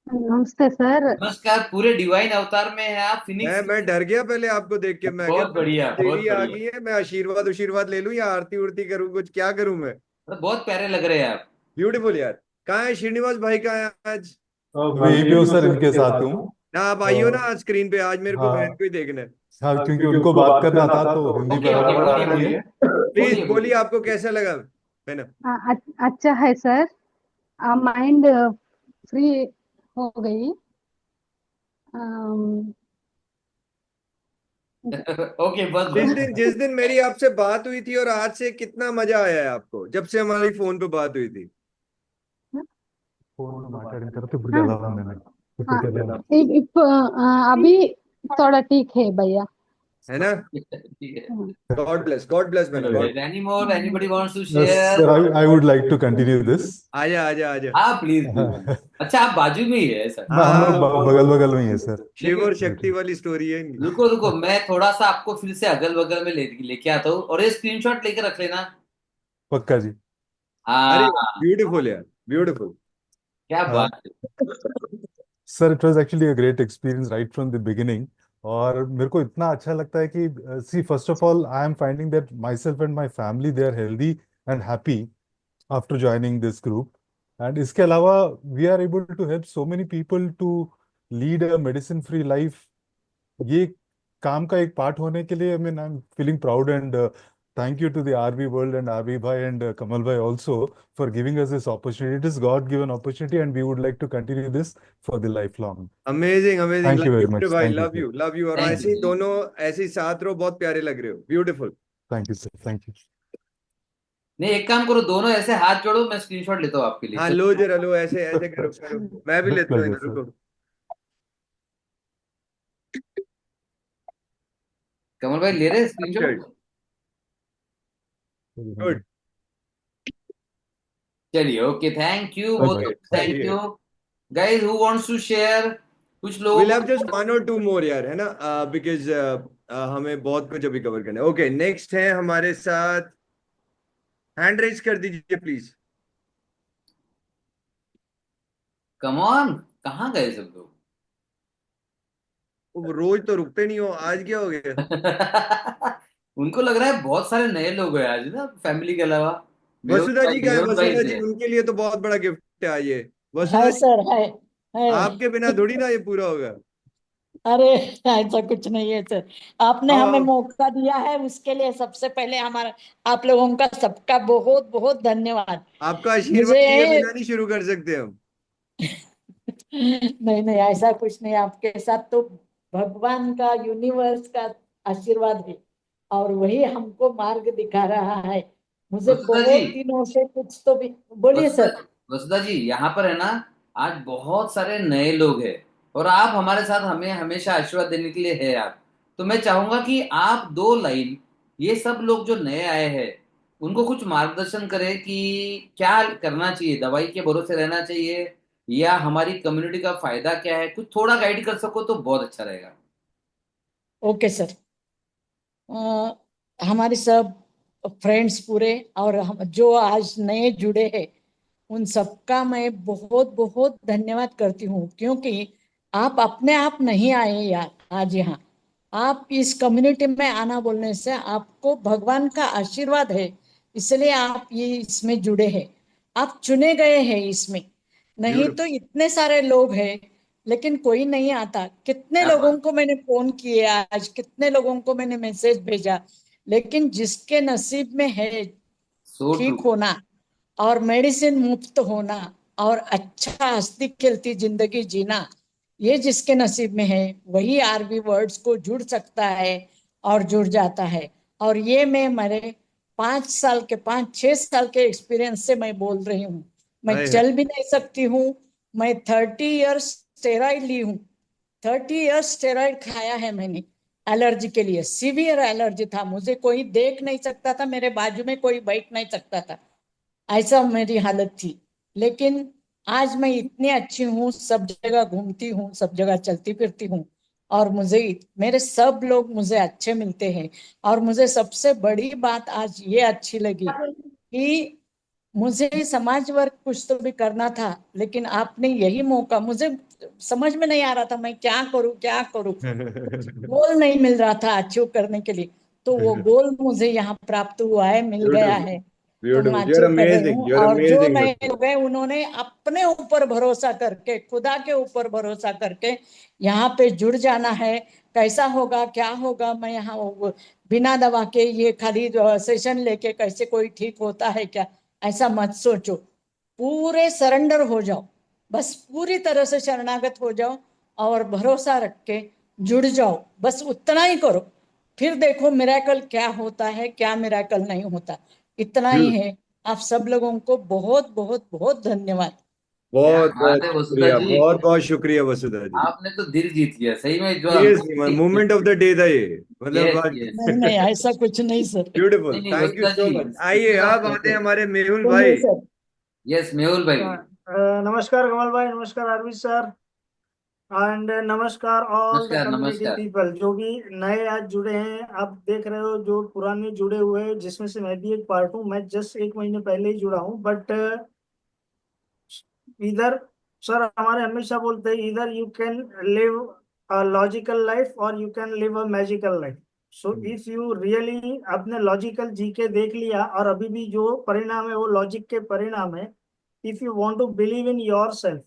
नमस्ते सर। नमस्कार। पूरे डिवाइन अवतार में है आप, फिनिक्स। मैं डर गया पहले आपको देख के। मैं क्या बहुत बढ़िया, बहुत देवी आ बढ़िया। गई है, मैं आशीर्वाद ले लूं या आरती उर्ती करूं, कुछ क्या करूं मैं? बहुत प्यारे लग रहे हैं आप। ब्यूटीफुल यार। कहाँ है श्रीनिवास भाई, कहाँ है आज? मैं यहीं पे हूँ सर, इनके साथ हूँ। ना आप आइयो ना आज स्क्रीन पे, आज मेरे को बहन को ही देखना है। हाँ, क्योंकि उनको बात करना था तो हिंदी ओके, ओके, बराबर बोलिए, आ रही बोलिए। है। प्लीज बोलिए, आपको कैसा लगा बहन? अच्छा है सर, माइंड फ्री हो गई। अम, ओके, बस बस। जिस दिन मेरी आपसे बात हुई थी और आज से कितना मजा आया है आपको, जब से हमारी फोन पे बात हुई थी? फोन मार्केटिंग करते ఇప్పుడు కదా मैंने अभी थोड़ा ठीक है भैया। है ना? ठीक है। गॉड ब्लेस मैंने। God Any more? Anybody wants to Yes, share? sir, I would like to continue this. आजा आजा आजा। हाँ, प्लीज प्लीज। अच्छा, आप बाजू में ही है सर? ना, हम लोग बगल बगल में ही है सर। शिव और शक्ति वाली स्टोरी है इनकी। रुको रुको, मैं थोड़ा सा आपको फिर से अगल बगल में लेके आता हूँ, और ये स्क्रीनशॉट लेके रख लेना। पक्का जी। अरे हाँ, ब्यूटीफुल यार, ब्यूटीफुल। क्या बात है। Sir, it was actually a great experience right from the beginning. और मेरे को इतना अच्छा लगता है कि see first of all I am finding that myself and my family they are healthy and happy after joining this group. And इसके अलावा we are able to help so many people to lead a medicine free life. ये काम का एक part होने के लिए I am feeling proud and thank you to the RV World and RV Bhai and Kamal Bhai also for giving us this opportunity. It is God-given opportunity and we would like to continue this for the lifelong. Amazing amazing. Thank you very much. भाई, Thank you, love sir. You love you. और Thank ऐसे ही you. दोनों ऐसे ही साथ रहो, बहुत प्यारे लग रहे हो, beautiful. Thank you, sir. Thank you. नहीं, एक काम करो, दोनों ऐसे हाथ जोड़ो, मैं स्क्रीनशॉट लेता हूँ आपके लिए। हाँ, लो जरा लो, ऐसे ऐसे करो करो। मैं भी लेता हूँ Pleasure, इधर, sir. रुको। कमल भाई ले रहे हैं स्क्रीनशॉट? गुड। चलिए, ओके, थैंक यू, Okay. बहुत थैंक चलिए। You. Guys, who wants to share? कुछ लोगों विल हैव को जस्ट वन और टू मोर यार, है ना? बिकॉज हमें बहुत कुछ अभी कवर करना है। ओके, नेक्स्ट है हमारे साथ, हैंड रेज कर दीजिए प्लीज। कम ऑन, कहाँ गए सब लोग? वो रोज तो रुकते नहीं हो, आज क्या हो गया? उनको लग रहा है बहुत सारे नए लोग हैं आज ना, फैमिली के अलावा। वसुधा जी का है, विनोद भाई वसुधा थे। जी, उनके लिए तो बहुत बड़ा गिफ्ट है ये। वसुधा है जी, सर, है। आपके बिना थोड़ी ना ये पूरा होगा। अरे, ऐसा कुछ नहीं है सर। आपने आओ हमें आओ। मौका दिया है, उसके लिए सबसे पहले हमारा, आप लोगों का सबका बहुत बहुत धन्यवाद। आपका आशीर्वाद मुझे लिए बिना नहीं शुरू कर सकते हम। नहीं नहीं, ऐसा कुछ नहीं। आपके साथ तो भगवान का, यूनिवर्स का आशीर्वाद है और वही हमको मार्ग दिखा रहा है। मुझे वसुधा बहुत जी, दिनों से कुछ तो भी बोलिए वसुधा सर। वसुधा जी, यहाँ पर है ना, आज बहुत सारे नए लोग हैं और आप हमारे साथ हमें हमेशा आशीर्वाद देने के लिए है आप। तो मैं चाहूंगा कि आप 2 लाइन ये सब लोग जो नए आए हैं उनको कुछ मार्गदर्शन करें कि क्या करना चाहिए, दवाई के भरोसे रहना चाहिए या हमारी कम्युनिटी का फायदा क्या है, कुछ थोड़ा गाइड कर सको तो बहुत अच्छा रहेगा। Okay sir. हमारे सब फ्रेंड्स पूरे और हम जो आज नए जुड़े हैं उन सबका मैं बहुत बहुत धन्यवाद करती हूँ, क्योंकि आप अपने आप नहीं आए यार आज यहाँ। आप इस कम्युनिटी में आना बोलने से आपको भगवान का आशीर्वाद है, इसलिए आप ये इसमें जुड़े हैं। आप चुने गए हैं इसमें, नहीं तो ब्यूटीफुल। इतने सारे लोग हैं लेकिन कोई नहीं आता। कितने क्या लोगों बात। को मैंने फोन किए आज, कितने लोगों को मैंने मैसेज भेजा, लेकिन जिसके नसीब में है सो ट्रू। ठीक होना और मेडिसिन मुफ्त होना और अच्छा हंसती खेलती जिंदगी जीना, ये जिसके नसीब में है वही आरबी वर्ड्स को जुड़ सकता है और जुड़ जाता है। और ये मैं मेरे 5 साल के 5-6 साल के एक्सपीरियंस से मैं बोल रही हूँ। मैं हाय हाय। चल भी नहीं सकती हूँ। मैं 30 इयर्स स्टेरॉइड ली हूँ। 30 इयर्स स्टेरॉइड खाया है मैंने एलर्जी के लिए। सीवियर एलर्जी था, मुझे कोई देख नहीं सकता था, मेरे बाजू में कोई बैठ नहीं सकता था, ऐसा मेरी हालत थी। लेकिन आज मैं इतनी अच्छी हूँ, सब जगह घूमती हूँ, सब जगह चलती फिरती हूँ और मुझे मेरे सब लोग मुझे अच्छे मिलते हैं। और मुझे सबसे बड़ी बात आज ये अच्छी लगी कि मुझे समाज वर्क कुछ तो भी करना था, लेकिन आपने यही मौका, मुझे समझ में नहीं आ रहा था मैं क्या करूं क्या करूं, गोल नहीं मिल रहा था अचीव करने के लिए। तो वो गोल मुझे यहाँ प्राप्त हुआ है, मिल गया ब्यूटीफुल। है, तो मैं ब्यूटीफुल, यू आर अचीव कर रही अमेजिंग, हूँ। यू आर और जो अमेजिंग नए वसुधा। लोग हैं उन्होंने अपने ऊपर भरोसा करके, खुदा के ऊपर भरोसा करके यहाँ पे जुड़ जाना है। कैसा होगा क्या होगा, मैं यहाँ बिना दवा के ये खाली सेशन लेके कैसे कोई ठीक होता है क्या, ऐसा मत सोचो। पूरे सरेंडर हो जाओ, बस पूरी तरह से शरणागत हो जाओ और भरोसा रख के जुड़ जाओ, बस उतना ही करो। फिर देखो मिरेकल क्या होता है, क्या मिरेकल नहीं होता। इतना ही ब्यूटीफुल। है। आप सब लोगों को बहुत बहुत बहुत धन्यवाद। क्या बहुत बात बहुत है वसुधा शुक्रिया, जी, बहुत बहुत शुक्रिया वसुधा जी। आपने तो दिल जीत लिया सही में, जो हम। Seriously moment of the day था ये, मतलब यस आज। यस। नहीं नहीं, ऐसा कुछ नहीं सर। ब्यूटीफुल, नहीं नहीं thank you Vasudha so ji, much. आइए दिल आप अब आते कहते हैं हैं। हमारे मेहुल बोलिए भाई। सर। यस मेहुल भाई। नमस्कार कमल भाई, नमस्कार अरविंद सर, एंड नमस्कार ऑल द नमस्कार कम्युनिटी नमस्कार। पीपल जो भी नए आज जुड़े हैं। आप देख रहे हो जो पुराने जुड़े हुए हैं, जिसमें से मैं भी एक पार्ट हूँ। मैं जस्ट 1 महीने पहले ही जुड़ा हूँ, बट इधर सर हमारे हमेशा बोलते हैं इधर you can live a logical life और you can live a magical life. So if you really अपने लॉजिकल जी के देख लिया और अभी भी जो परिणाम है वो लॉजिक के परिणाम है। If you want to believe in yourself,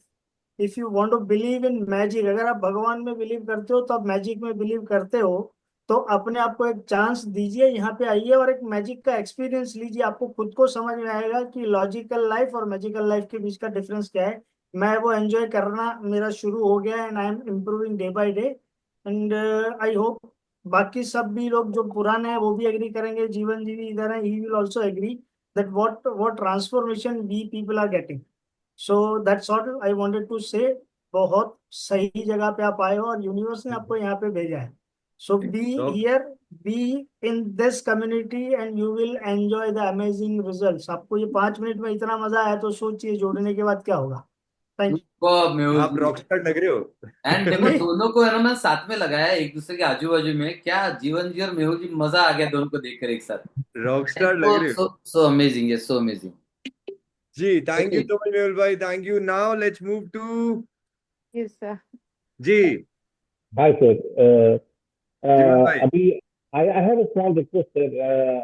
if you want to believe in magic, अगर आप भगवान में बिलीव करते हो तो आप मैजिक में बिलीव करते हो, तो अपने आप को एक चांस दीजिए, यहाँ पे आइए और एक मैजिक का एक्सपीरियंस लीजिए। आपको खुद को समझ में आएगा कि लॉजिकल लाइफ और मैजिकल लाइफ के बीच का डिफरेंस क्या है। मैं वो एंजॉय करना मेरा शुरू हो गया है and I am improving day by day. And I hope बाकी सब भी लोग जो पुराने हैं वो भी एग्री करेंगे, जीवन जी भी इधर है, he will also agree that what transformation we people are getting. So that's all I wanted to say. बहुत सही जगह पे आप आए हो और यूनिवर्स ने आपको यहाँ पे भेजा है। सो बी तो here, be in this community and you will enjoy the amazing results. आपको ये 5 मिनट में इतना मजा आया तो सोचिए जोड़ने के बाद क्या होगा। थैंक सुपर मेहुल आप जी। रॉकस्टार लग रहे एंड हो। देखो नहीं, दोनों को है ना मैं साथ में लगाया एक दूसरे के आजू बाजू में, क्या जीवन जी और मेहुल जी, मजा आ गया दोनों को देखकर एक साथ। रॉकस्टार लग रहे हो। So so amazing, yes so amazing. जी thank you okay. So much Mehul भाई, thank you. Now let's move to Yes, sir. जी Hi, sir. जीवन भाई। Abhi, I have a small request, sir.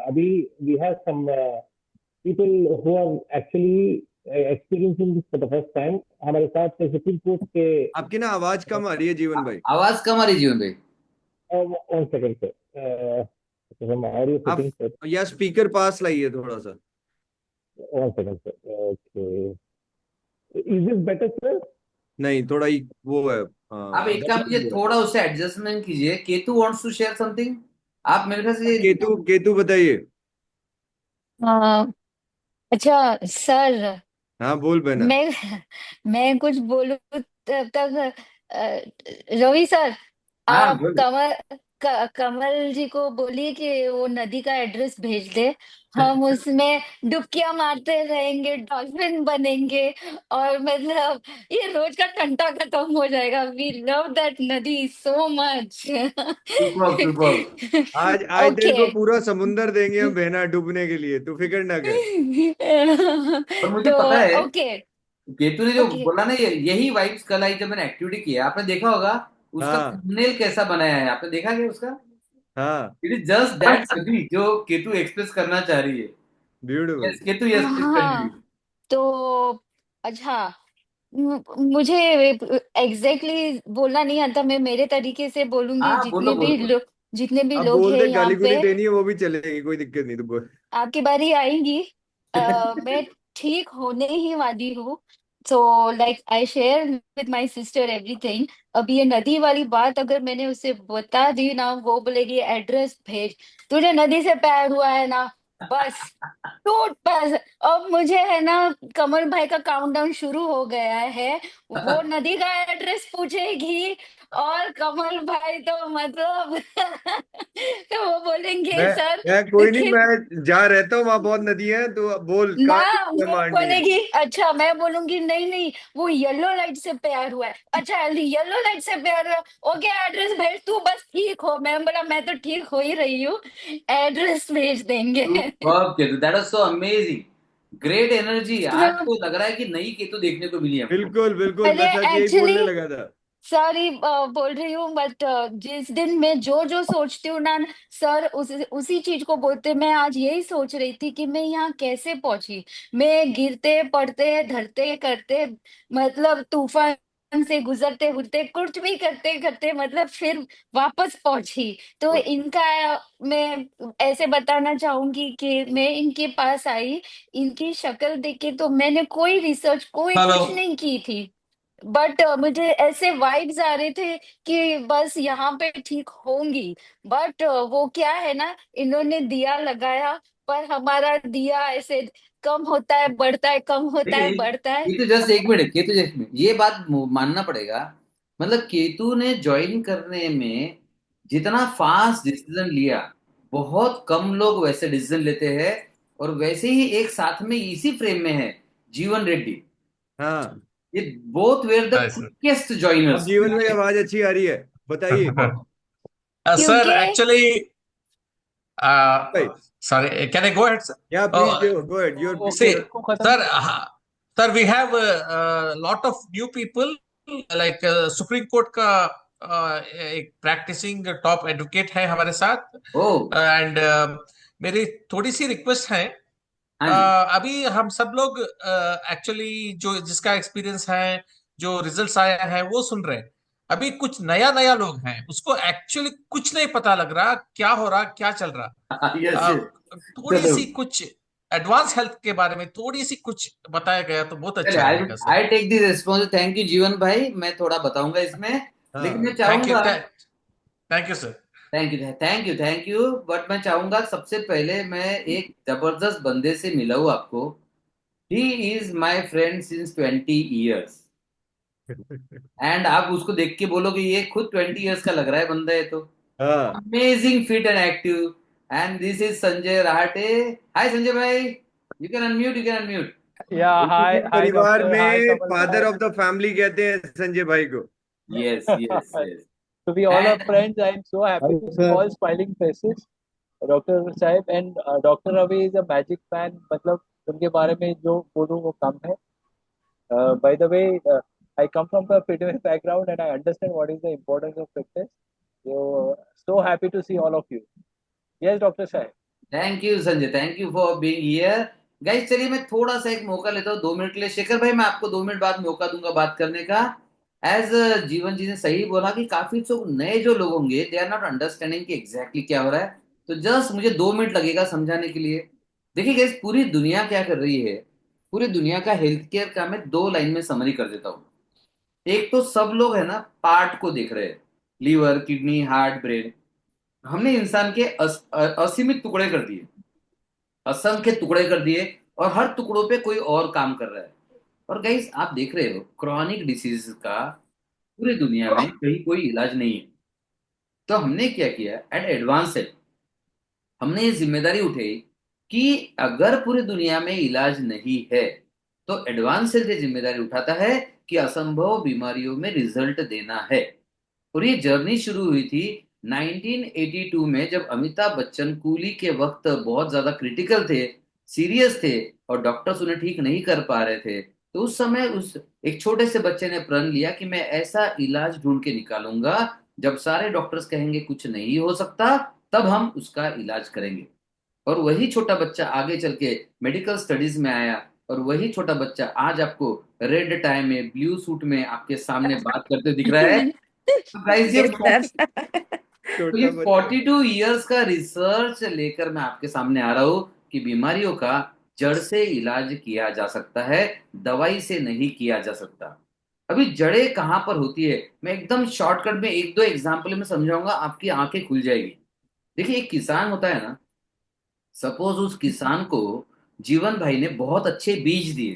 Abhi, we have some people who are actually experiencing this for the first time. हमारे साथ supreme court के आपकी ना आवाज कम आ रही है जीवन भाई। आवाज कम आ रही जीवन भाई। 1 second, sir. हम ऑडियो आप सेटिंग सर, या स्पीकर पास लाइए थोड़ा सा। 1 second, sir. Okay. Is this better, sir? नहीं, थोड़ा ही वो है। आप एक काम कीजिए, गड़बड़ है। थोड़ा उसे एडजस्टमेंट कीजिए। Ketu wants to share something. आप मेरे ख्याल से केतु केतु बताइए। अ, अच्छा सर, हाँ बोल बहना। मैं मैं कुछ बोलूं तब तक रवि सर, हाँ आप बोलो। कमल जी को बोलिए कि वो नदी का एड्रेस भेज दे। हम उसमें डुबकियां मारते रहेंगे, डॉल्फिन बनेंगे, और मतलब ये रोज का टंटा खत्म हो जाएगा। वी लव दैट नदी सो मच। Super super. आज आज तेरे ओके। को पूरा समुंदर देंगे हम बहना डूबने के लिए, तू फिक्र ना कर। और मुझे तो पता है ओके। केतु ने जो ओके। बोला ना, यही वाइब्स कल आई जब मैंने एक्टिविटी किया, आपने देखा होगा उसका हाँ थंबनेल कैसा बनाया है, आपने देखा क्या उसका? हाँ इट इज जस्ट दैट सभी जो केतु एक्सप्रेस करना चाह रही है। Beautiful. Yes Ketu, yes please continue. हाँ तो अच्छा, मुझे एग्जैक्टली बोलना नहीं आता, मैं मेरे तरीके से बोलूंगी। हाँ बोलो बोलो बोलो। जितने भी अब लोग बोल हैं दे, यहाँ गाली पे, गुली देनी है वो भी चलेगी, कोई दिक्कत नहीं, तू बोल। आपकी बारी आएगी। मैं ठीक होने ही वाली हूँ। So like I share with my sister everything. अब ये नदी वाली बात अगर मैंने उसे बता दी ना, वो बोलेगी एड्रेस भेज। तुझे नदी से प्यार हुआ है ना, बस टूट बस। अब मुझे है ना, कमल भाई का काउंटडाउन शुरू हो गया है। वो नदी का एड्रेस पूछेगी, और कमल भाई तो मतलब तो वो बोलेंगे मैं सर मैं कोई नहीं, कि मैं जहाँ रहता हूँ वहां बहुत नदियां हैं, तो बोल ना, कहाँ की वो मारनी है। बोलेगी अच्छा, मैं बोलूंगी नहीं नहीं, वो येलो लाइट से प्यार हुआ है। अच्छा येलो लाइट से प्यार हुआ, ओके एड्रेस भेज, तू बस ठीक हो। मैं बोला मैं तो ठीक हो ही रही हूँ, एड्रेस भेज देंगे। Superb Ketu, that was so amazing. Great energy. आज तो तो लग रहा है कि नई केतु देखने को मिली हमको। बिल्कुल बिल्कुल, अरे मैं सच यही एक्चुअली बोलने लगा था। सॉरी बोल रही हूँ, बट जिस दिन मैं जो जो सोचती हूँ ना सर, उसी चीज को बोलते। मैं आज यही सोच रही थी कि मैं यहाँ कैसे पहुंची। मैं गिरते पड़ते धरते करते, मतलब तूफान से गुजरते हुए कुछ भी करते करते, मतलब फिर वापस पहुंची। तो इनका मैं ऐसे बताना चाहूंगी कि मैं इनके पास आई, इनकी शक्ल देख के तो मैंने कोई रिसर्च कोई हेलो। कुछ नहीं की थी। बट मुझे ऐसे वाइब्स आ रहे थे कि बस यहाँ पे ठीक होंगी। बट वो क्या है ना, इन्होंने दिया लगाया, पर हमारा दिया ऐसे कम होता है बढ़ता है, कम होता देखिए है बढ़ता है। केतु जस्ट एक मिनट, केतु जस्ट मिनट, ये बात मानना पड़ेगा। मतलब केतु ने ज्वाइन करने में जितना फास्ट डिसीजन लिया, बहुत कम लोग वैसे डिसीजन लेते हैं। और वैसे ही एक साथ में इसी फ्रेम में है जीवन रेड्डी। हाँ ये both where the Yes, sir. Quickest अब जॉइनर्स। जीवन में आवाज अच्छी आ रही है, बताइए। Sir, क्योंकि actually, भाई, sorry, can I go ahead, sir? या please Oh, go ahead, your see, sir, sir, we have a lot of new people, like Supreme Court का एक practicing top advocate है हमारे साथ, ओ and मेरी थोड़ी सी रिक्वेस्ट है। हाँ जी। अभी हम सब लोग एक्चुअली जो जिसका एक्सपीरियंस है, जो रिजल्ट्स आया है वो सुन रहे हैं। अभी कुछ नया नया लोग हैं, उसको एक्चुअली कुछ नहीं पता लग रहा क्या हो रहा, क्या चल रहा। Yes yes. थोड़ी चलो सी कुछ एडवांस हेल्थ के बारे में थोड़ी सी कुछ बताया गया तो बहुत चले, अच्छा आई रहेगा sir. I take the response. Thank you Jeevan भाई, मैं थोड़ा बताऊंगा इसमें। लेकिन हाँ मैं थैंक यू, चाहूंगा, thank you sir. Thank you thank you thank you, but मैं चाहूंगा सबसे पहले मैं एक जबरदस्त बंदे से मिला हूं आपको। He is my friend since 20 years। And आप उसको देख के बोलोगे ये खुद 20 years का लग रहा है बंदा है तो। हाँ amazing fit and active. And this is Sanjay Rahate. Hi Sanjay भाई, you can unmute, you can unmute. Yeah, उसी hi, के hi, परिवार doctor. Hi, में Kamal father sir. Of the family कहते हैं संजय भाई को। Yes yes yes. So we all are and friends. I'm so happy Hello, to see sir. all smiling faces. Dr. Saib and Dr. Ravi is a magic fan. मतलब उनके बारे में जो बोलूँ वो कम है. By the way, I come from the fitness background and I understand what is the importance of fitness. So happy to see all of you. Yes, Dr. Saib. Thank you Sanjay, thank you for being here. Guys चलिए मैं थोड़ा सा एक मौका लेता हूँ 2 minute के लिए। शेखर भाई मैं आपको 2 मिनट बाद मौका दूंगा बात करने का। एज जीवन जी ने सही बोला कि काफी तो नए जो लोग होंगे दे आर नॉट अंडरस्टैंडिंग कि एग्जैक्टली क्या हो रहा है। तो जस्ट मुझे 2 मिनट लगेगा समझाने के लिए। देखिए गाइस पूरी दुनिया क्या कर रही है, पूरी दुनिया का हेल्थ केयर का मैं 2 लाइन में समरी कर देता हूँ। एक तो सब लोग है ना पार्ट को देख रहे हैं, लीवर किडनी हार्ट ब्रेन। हमने इंसान के असीमित टुकड़े कर दिए, असंख्य टुकड़े कर दिए, और हर टुकड़ों पे कोई और काम कर रहा है। और गाइस आप देख रहे हो क्रॉनिक डिसीज का पूरी दुनिया में कहीं कोई इलाज नहीं है। तो हमने क्या किया, एट एडवांस है हमने ये जिम्मेदारी उठाई कि अगर पूरी दुनिया में इलाज नहीं है तो एडवांस हेल्थ ये जिम्मेदारी उठाता है कि असंभव बीमारियों में रिजल्ट देना है। और ये जर्नी शुरू हुई थी 1982 में, जब अमिताभ बच्चन कूली के वक्त बहुत ज्यादा क्रिटिकल थे, सीरियस थे, और डॉक्टर्स उन्हें ठीक नहीं कर पा रहे थे। तो उस समय उस एक छोटे से बच्चे ने प्रण लिया कि मैं ऐसा इलाज ढूंढ के निकालूंगा, जब सारे डॉक्टर्स कहेंगे कुछ नहीं हो सकता, तब हम उसका इलाज करेंगे। और वही छोटा बच्चा आगे चल के मेडिकल स्टडीज में आया, और वही छोटा बच्चा आज आपको रेड टाई में ब्लू सूट में आपके सामने बात करते दिख रहा है। तो गाइस Yes, sir. तो ये छोटा बच्चा। 42 इयर्स का रिसर्च लेकर मैं आपके सामने आ रहा हूं कि बीमारियों का जड़ से इलाज किया जा सकता है, दवाई से नहीं किया जा सकता। अभी जड़ें कहाँ पर होती है, मैं एकदम शॉर्टकट में एक दो एग्जांपल में समझाऊंगा, आपकी आंखें खुल जाएगी। देखिए एक किसान होता है ना, सपोज उस किसान को जीवन भाई ने बहुत अच्छे बीज दिए,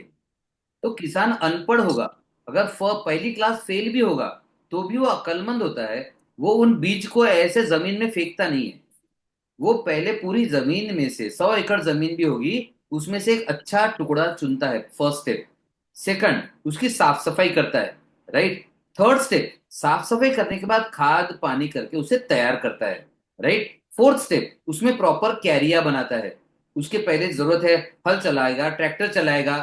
तो किसान अनपढ़ होगा, अगर पहली क्लास फेल भी होगा तो भी वो अक्लमंद होता है। वो उन बीज को ऐसे जमीन में फेंकता नहीं है, वो पहले पूरी जमीन में से 100 एकड़ जमीन भी होगी उसमें से एक अच्छा टुकड़ा चुनता है, फर्स्ट स्टेप। सेकंड, उसकी साफ सफाई करता है, राइट। थर्ड स्टेप, साफ सफाई करने के बाद खाद पानी करके उसे तैयार करता है, राइट। फोर्थ स्टेप, उसमें प्रॉपर कैरिया बनाता है। उसके पहले जरूरत है हल चलाएगा, ट्रैक्टर चलाएगा।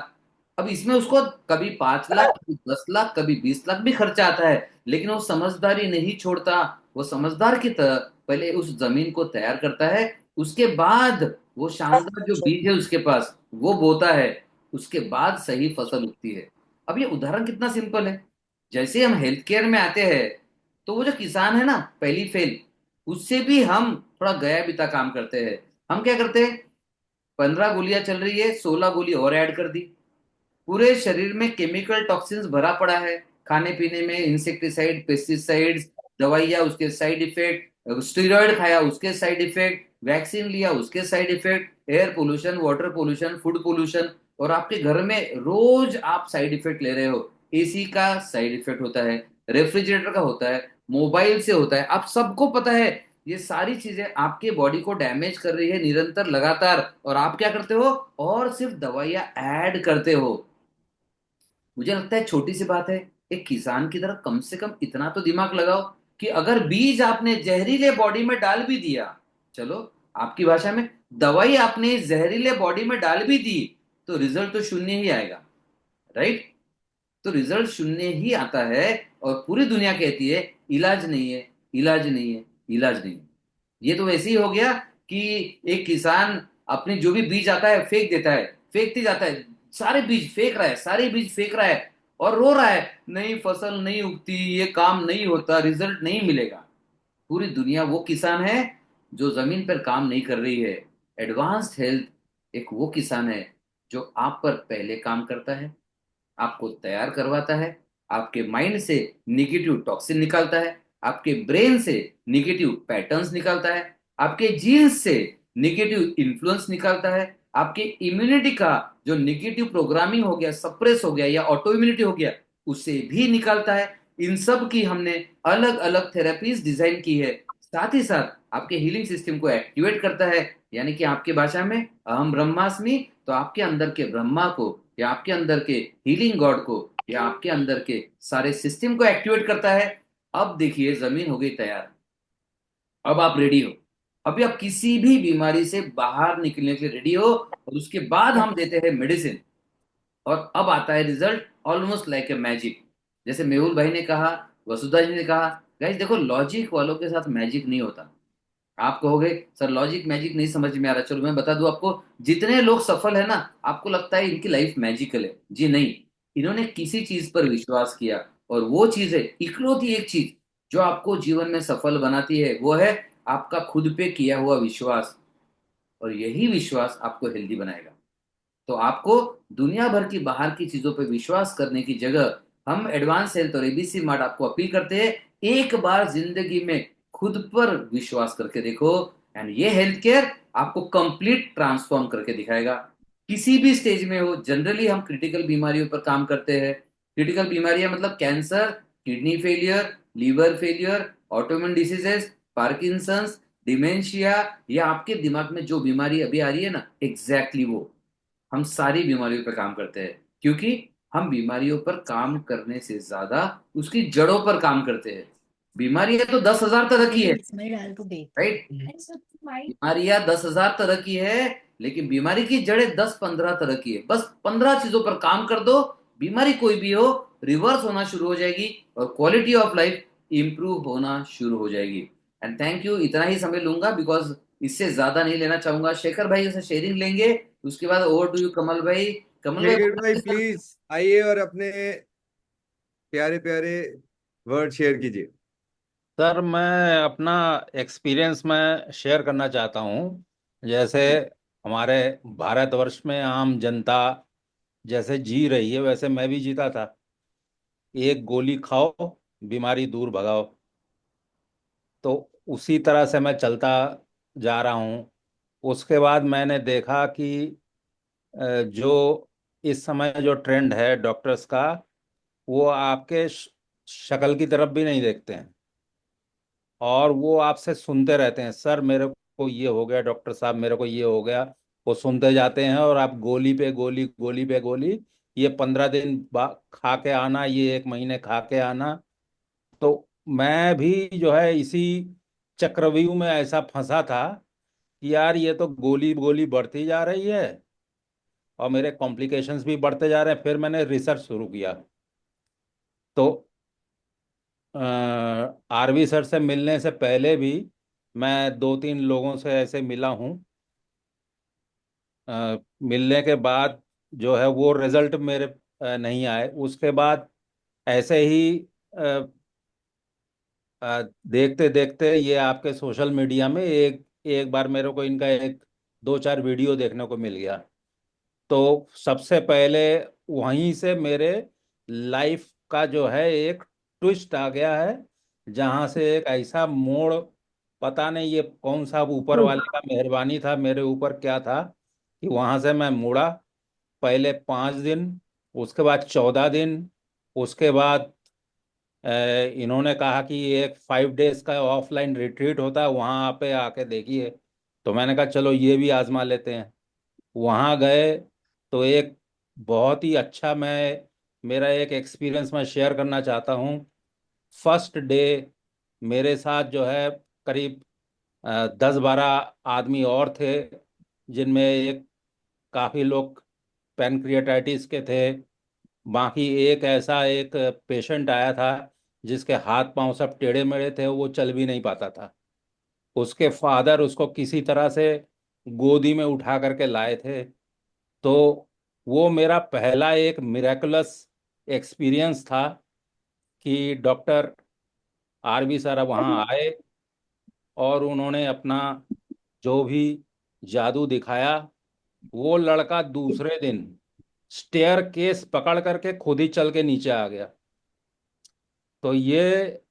अब इसमें उसको कभी 5 लाख, कभी 10 लाख, कभी 20 लाख भी खर्चा आता है, लेकिन वो समझदारी नहीं छोड़ता। वो समझदार की तरह पहले उस जमीन को तैयार करता है, उसके बाद वो शानदार जो बीज है उसके पास वो बोता है, उसके बाद सही फसल उगती है। अब ये उदाहरण कितना सिंपल है। जैसे हम हेल्थ केयर में आते हैं, तो वो जो किसान है ना पहली फेल, उससे भी हम थोड़ा गया बिता काम करते हैं। हम क्या करते हैं, 15 गोलियां चल रही है, 16 गोली और ऐड कर दी। पूरे शरीर में केमिकल टॉक्सिन्स भरा पड़ा है, खाने पीने में इंसेक्टिसाइड, पेस्टिसाइड्स, दवाइयाँ उसके साइड इफेक्ट, स्टेरॉइड खाया उसके साइड इफेक्ट, वैक्सीन लिया उसके side effect, air pollution, water pollution, food pollution. और आपके घर में रोज आप साइड इफेक्ट ले रहे हो। एसी का साइड इफेक्ट होता है, रेफ्रिजरेटर का होता है, मोबाइल से होता है, आप सबको पता है। ये सारी चीजें आपके बॉडी को डैमेज कर रही है निरंतर लगातार, और आप क्या करते हो, और सिर्फ दवाइयां ऐड करते हो। मुझे लगता है छोटी सी बात है, एक किसान की तरह कम से कम इतना तो दिमाग लगाओ कि अगर बीज आपने जहरीले बॉडी में डाल भी दिया, चलो आपकी भाषा में दवाई आपने जहरीले बॉडी में डाल भी दी, तो रिजल्ट तो शून्य ही आएगा, राइट। तो रिजल्ट शून्य ही आता है, और पूरी दुनिया कहती है इलाज नहीं है, इलाज नहीं है, इलाज नहीं है। ये तो वैसे ही हो गया कि एक किसान अपने जो भी बीज आता है फेंक देता है, फेंकते जाता है, सारे बीज फेंक रहा है, सारे बीज फेंक रहा है, और रो रहा है नहीं फसल नहीं उगती, ये काम नहीं होता, रिजल्ट नहीं मिलेगा। पूरी दुनिया वो किसान है जो जमीन पर काम नहीं कर रही है। एडवांस्ड हेल्थ एक वो किसान है जो आप पर पहले काम करता है, आपको तैयार करवाता है, आपके माइंड से निगेटिव टॉक्सिन निकालता है, आपके ब्रेन से निगेटिव पैटर्न्स निकालता है, आपके जीन्स से निगेटिव इन्फ्लुएंस निकालता है, आपके इम्यूनिटी का जो निगेटिव प्रोग्रामिंग हो गया, सप्रेस हो गया या ऑटो इम्यूनिटी हो गया, उसे भी निकालता है। इन सब की हमने अलग अलग थेरेपीज डिजाइन की है। साथ ही साथ आपके हीलिंग सिस्टम को एक्टिवेट करता है, यानी कि आपकी भाषा में अहम ब्रह्मास्मि, तो आपके अंदर के ब्रह्मा को या आपके अंदर के हीलिंग गॉड को या आपके अंदर के सारे सिस्टम को एक्टिवेट करता है। अब देखिए जमीन हो गई तैयार, अब आप रेडी हो, अभी आप किसी भी बीमारी से बाहर निकलने के लिए रेडी हो, और उसके बाद हम देते हैं मेडिसिन, और अब आता है result almost like a magic. जैसे मेहुल भाई ने कहा, वसुधा जी ने कहा, गाइस देखो लॉजिक वालों के साथ मैजिक नहीं होता। आप कहोगे सर लॉजिक मैजिक नहीं समझ में आ रहा, चलो मैं बता दूं आपको, जितने लोग सफल है ना, आपको लगता है इनकी लाइफ मैजिकल है, जी नहीं। इन्होंने किसी चीज पर विश्वास किया, और वो चीज है इकलौती एक चीज जो आपको जीवन में सफल बनाती है, वो है आपका खुद पे किया हुआ विश्वास। और यही विश्वास आपको हेल्दी बनाएगा। तो आपको दुनिया भर की बाहर की चीजों पर विश्वास करने की जगह हम एडवांस हेल्थ और एबीसी मार्ट आपको अपील करते हैं, एक बार जिंदगी में खुद पर विश्वास करके देखो, एंड ये हेल्थ केयर आपको कंप्लीट ट्रांसफॉर्म करके दिखाएगा। किसी भी स्टेज में हो, जनरली हम क्रिटिकल बीमारियों पर काम करते हैं। क्रिटिकल बीमारियां मतलब cancer, kidney failure, liver failure, autoimmune diseases, Parkinson's, dementia, या आपके दिमाग में जो बीमारी अभी आ रही है ना, एग्जैक्टली वो हम सारी बीमारियों पर काम करते हैं, क्योंकि हम बीमारियों पर काम करने से ज्यादा उसकी जड़ों पर काम करते हैं। बीमारियां तो 10,000 तरह की है, राइट? बीमारियां 10,000 तरह की है, लेकिन बीमारी की जड़ें 10-15 तरह की है। बस 15 चीजों पर काम कर दो, बीमारी कोई भी हो रिवर्स होना शुरू हो जाएगी और क्वालिटी ऑफ लाइफ इंप्रूव होना शुरू हो जाएगी। एंड थैंक यू, इतना ही समय लूंगा बिकॉज इससे ज्यादा नहीं लेना चाहूंगा। शेखर भाई से शेयरिंग लेंगे, उसके बाद ओवर टू यू कमल भाई। कमल शेखर भाई भाई प्लीज आइए और अपने प्यारे प्यारे वर्ड शेयर कीजिए। सर मैं अपना एक्सपीरियंस मैं शेयर करना चाहता हूँ। जैसे हमारे भारतवर्ष में आम जनता जैसे जी रही है वैसे मैं भी जीता था। एक गोली खाओ, बीमारी दूर भगाओ। तो उसी तरह से मैं चलता जा रहा हूँ। उसके बाद मैंने देखा कि जो इस समय जो ट्रेंड है डॉक्टर्स का, वो आपके शक्ल की तरफ भी नहीं देखते हैं और वो आपसे सुनते रहते हैं, सर मेरे को ये हो गया, डॉक्टर साहब मेरे को ये हो गया। वो सुनते जाते हैं और आप गोली पे गोली, गोली पे गोली, ये 15 दिन खा के आना, ये 1 महीने खा के आना। तो मैं भी जो है इसी चक्रव्यूह में ऐसा फंसा था कि यार ये तो गोली गोली बढ़ती जा रही है और मेरे कॉम्प्लिकेशंस भी बढ़ते जा रहे हैं। फिर मैंने रिसर्च शुरू किया। तो आरवी सर से मिलने से पहले भी मैं 2-3 लोगों से ऐसे मिला हूँ। मिलने के बाद जो है वो रिजल्ट मेरे नहीं आए। उसके बाद ऐसे ही देखते देखते ये आपके सोशल मीडिया में एक एक बार मेरे को इनका एक 2-4 वीडियो देखने को मिल गया। तो सबसे पहले वहीं से मेरे लाइफ का जो है एक ट्विस्ट आ गया है, जहां से एक ऐसा मोड़, पता नहीं ये कौन सा ऊपर वाले का मेहरबानी था मेरे ऊपर क्या था, कि वहां से मैं मुड़ा। पहले 5 दिन, उसके बाद 14 दिन, उसके बाद इन्होंने कहा कि एक 5 डेज का ऑफलाइन रिट्रीट होता है, वहां पे आके देखिए। तो मैंने कहा चलो ये भी आजमा लेते हैं। वहाँ गए तो एक बहुत ही अच्छा, मैं मेरा एक एक्सपीरियंस मैं शेयर करना चाहता हूँ। फर्स्ट डे मेरे साथ जो है करीब 10-12 आदमी और थे, जिनमें एक काफ़ी लोग पैनक्रियाटाइटिस के थे। बाकी एक ऐसा एक पेशेंट आया था जिसके हाथ पांव सब टेढ़े मेढ़े थे, वो चल भी नहीं पाता था। उसके फादर उसको किसी तरह से गोदी में उठा करके लाए थे। तो वो मेरा पहला एक मिराकुलस एक्सपीरियंस था कि डॉक्टर आरवी सर वहाँ आए और उन्होंने अपना जो भी जादू दिखाया। वो लड़का दूसरे दिन स्टेयर केस पकड़ करके खुद ही चल के नीचे आ गया। तो ये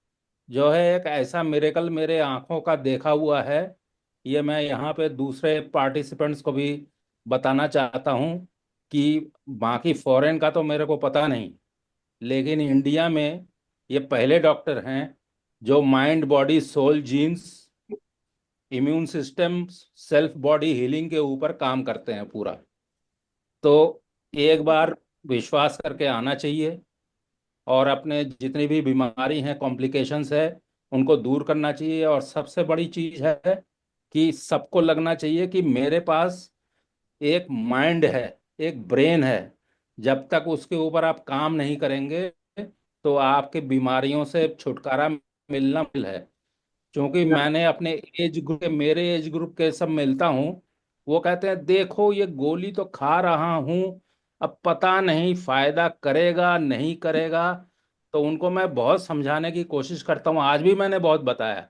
जो है एक ऐसा मिरेकल मेरे आंखों का देखा हुआ है। ये मैं यहाँ पे दूसरे पार्टिसिपेंट्स को भी बताना चाहता हूँ कि बाकी फॉरेन का तो मेरे को पता नहीं, लेकिन इंडिया में ये पहले डॉक्टर हैं जो mind body soul genes immune system self body healing के ऊपर काम करते हैं पूरा। तो एक बार विश्वास करके आना चाहिए और अपने जितनी भी बीमारी हैं, कॉम्प्लिकेशंस है, उनको दूर करना चाहिए। और सबसे बड़ी चीज है कि सबको लगना चाहिए कि मेरे पास एक माइंड है, एक ब्रेन है। जब तक उसके ऊपर आप काम नहीं करेंगे तो आपके बीमारियों से छुटकारा मिलना मुश्किल है। क्योंकि मैंने अपने एज ग्रुप के, मेरे एज ग्रुप के सब मिलता हूँ, वो कहते हैं देखो ये गोली तो खा रहा हूँ, अब पता नहीं फायदा करेगा नहीं करेगा। तो उनको मैं बहुत समझाने की कोशिश करता हूँ, आज भी मैंने बहुत बताया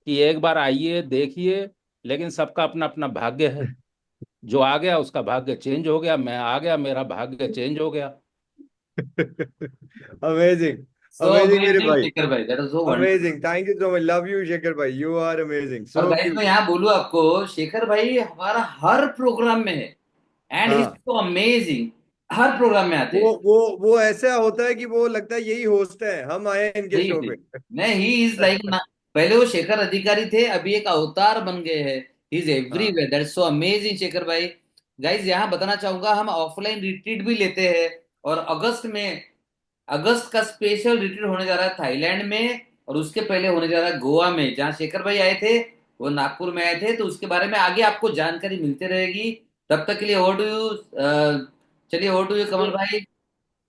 कि एक बार आइए देखिए। लेकिन सबका अपना अपना भाग्य है। जो आ गया उसका भाग्य चेंज हो गया, मैं आ गया मेरा भाग्य चेंज हो गया। अमेजिंग। So Amazing मेरे amazing, भाई, शेखर भाई, that was so wonderful. amazing. Thank you so much. Love you, Shekhar भाई. You are amazing. और So गाइस cute. मैं यहाँ बोलूँ आपको, शेखर भाई हमारा हर प्रोग्राम में है, एंड ही इज हाँ, सो अमेजिंग, हर प्रोग्राम में आते हैं. वो ऐसा होता है कि वो लगता है यही होस्ट है, हम आए हैं इनके सही शो सही. पे. नहीं, ही इज लाइक ना, पहले वो शेखर अधिकारी थे, अभी एक अवतार बन गए हैं. ही इज हाँ, everywhere, that's so amazing Shekhar भाई. गाइस यहाँ बताना चाहूंगा, हम ऑफलाइन रिट्रीट भी लेते हैं, और अगस्त का स्पेशल रिट्रीट होने जा रहा है थाईलैंड में, और उसके पहले होने जा रहा है गोवा में, जहाँ शेखर भाई आए थे, वो नागपुर में आए थे. तो उसके बारे में आगे आपको जानकारी मिलते रहेगी. तब तक के लिए ओवर टू यू, चलिए ओवर टू यू कमल भाई,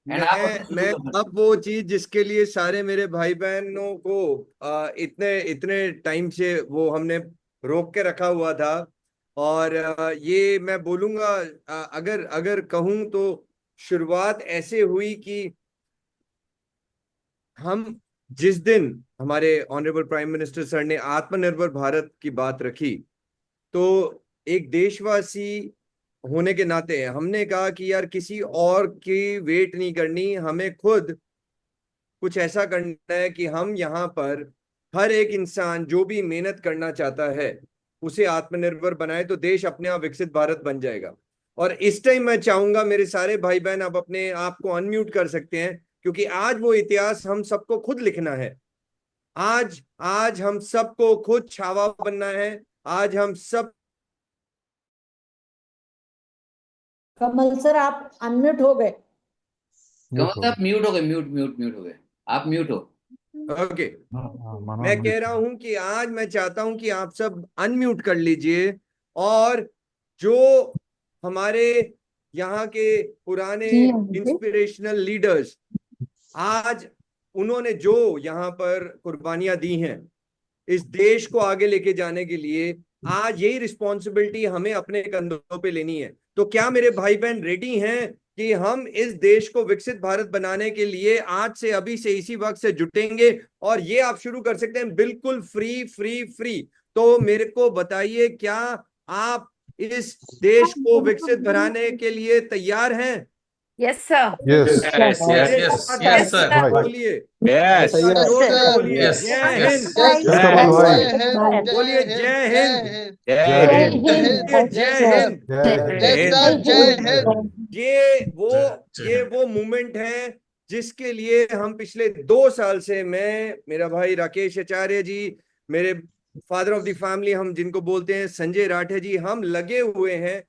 एंड आप अपने शुरू मैं कर सकते अब वो चीज जिसके लिए सारे मेरे भाई बहनों को इतने इतने टाइम से वो हमने रोक के रखा हुआ था. और ये मैं बोलूंगा, अगर अगर कहूं तो शुरुआत ऐसे हुई कि हम जिस दिन हमारे ऑनरेबल प्राइम मिनिस्टर सर ने आत्मनिर्भर भारत की बात रखी, तो एक देशवासी होने के नाते हमने कहा कि यार किसी और की वेट नहीं करनी, हमें खुद कुछ ऐसा करना है कि हम यहाँ पर हर एक इंसान जो भी मेहनत करना चाहता है उसे आत्मनिर्भर बनाए, तो देश अपने आप विकसित भारत बन जाएगा. और इस टाइम मैं चाहूंगा मेरे सारे भाई बहन आप अपने आप को अनम्यूट कर सकते हैं, क्योंकि आज वो इतिहास हम सबको खुद लिखना है. आज आज हम सबको खुद छावा बनना है. आज हम सब. कमल सर आप अनम्यूट हो गए. कमल साहब म्यूट हो गए, म्यूट हो गए, आप म्यूट हो. ओके, मैं कह रहा हूं कि आज मैं चाहता हूं कि आप सब अनम्यूट कर लीजिए, और जो हमारे यहाँ के पुराने इंस्पिरेशनल लीडर्स, आज उन्होंने जो यहाँ पर कुर्बानियां दी हैं इस देश को आगे लेके जाने के लिए, आज यही रिस्पॉन्सिबिलिटी हमें अपने कंधों पे लेनी है. तो क्या मेरे भाई बहन रेडी हैं कि हम इस देश को विकसित भारत बनाने के लिए आज से, अभी से, इसी वक्त से जुटेंगे? और ये आप शुरू कर सकते हैं बिल्कुल फ्री फ्री फ्री. तो मेरे को बताइए, क्या आप इस देश को विकसित बनाने के लिए तैयार हैं? Yes, sir. Yes. Yes, yes, yes, sir. Right. बोलिए, Yes. जोर से बोलिए. Yes, जय yes. Hind. Yes, Kamal bhai. बोलिए जय हिंद. Jai Hind. बोलिए जय हिंद. Jai Hind. ये वो मूवमेंट है जिसके लिए हम पिछले 2 साल से, मैं, मेरा भाई राकेश आचार्य जी, मेरे फादर ऑफ द फैमिली हम जिनको बोलते हैं संजय राठे जी, हम लगे हुए हैं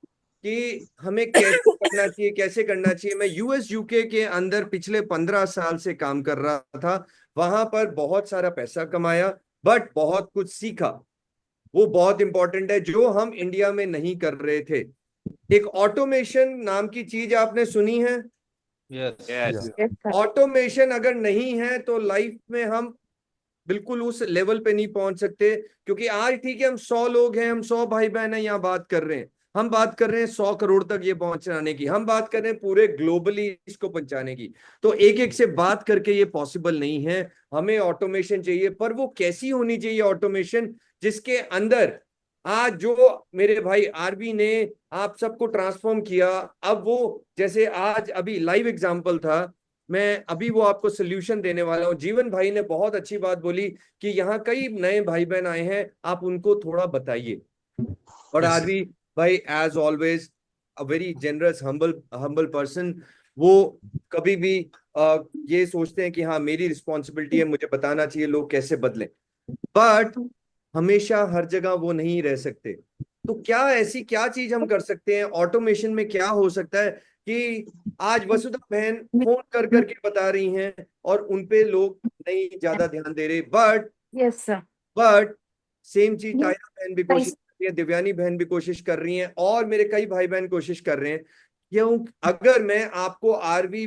कि हमें कैसे करना चाहिए, कैसे करना चाहिए. मैं यूएस यूके के अंदर पिछले 15 साल से काम कर रहा था. वहां पर बहुत सारा पैसा कमाया, बट बहुत कुछ सीखा. वो बहुत इंपॉर्टेंट है जो हम इंडिया में नहीं कर रहे थे. एक ऑटोमेशन नाम की चीज आपने सुनी है? Yes. Yes. Yes, sir. Automation अगर नहीं है तो लाइफ में हम बिल्कुल उस लेवल पे नहीं पहुंच सकते. क्योंकि आज ठीक है हम 100 लोग हैं, हम 100 भाई बहन हैं, यहाँ बात कर रहे हैं, हम बात कर रहे हैं 100 करोड़ तक ये पहुंचाने की, हम बात कर रहे हैं पूरे ग्लोबली इसको पहुंचाने की. तो एक एक से बात करके ये पॉसिबल नहीं है. हमें ऑटोमेशन चाहिए, पर वो कैसी होनी चाहिए ऑटोमेशन जिसके अंदर आज जो मेरे भाई आरबी ने आप सबको ट्रांसफॉर्म किया. अब वो जैसे आज अभी लाइव एग्जांपल था, मैं अभी वो आपको सोल्यूशन देने वाला हूँ. जीवन भाई ने बहुत अच्छी बात बोली कि यहाँ कई नए भाई बहन आए हैं, आप उनको थोड़ा बताइए. और Yes. आरबी भाई as always a very generous humble person. वो कभी भी ये सोचते हैं कि हाँ मेरी रिस्पॉन्सिबिलिटी है, मुझे बताना चाहिए लोग कैसे बदलें, बट हमेशा हर जगह वो नहीं रह सकते. तो क्या ऐसी क्या चीज हम कर सकते हैं? ऑटोमेशन में क्या हो सकता है कि आज वसुधा बहन फोन कर करके बता रही हैं और उनपे लोग नहीं ज्यादा ध्यान दे रहे, Yes, sir. बट सेम चीज तायरा बहन भी कोशिश कर रही है, दिव्यानी बहन भी कोशिश कर रही हैं, और मेरे कई भाई बहन कोशिश कर रहे हैं. क्यों? अगर मैं आपको आरवी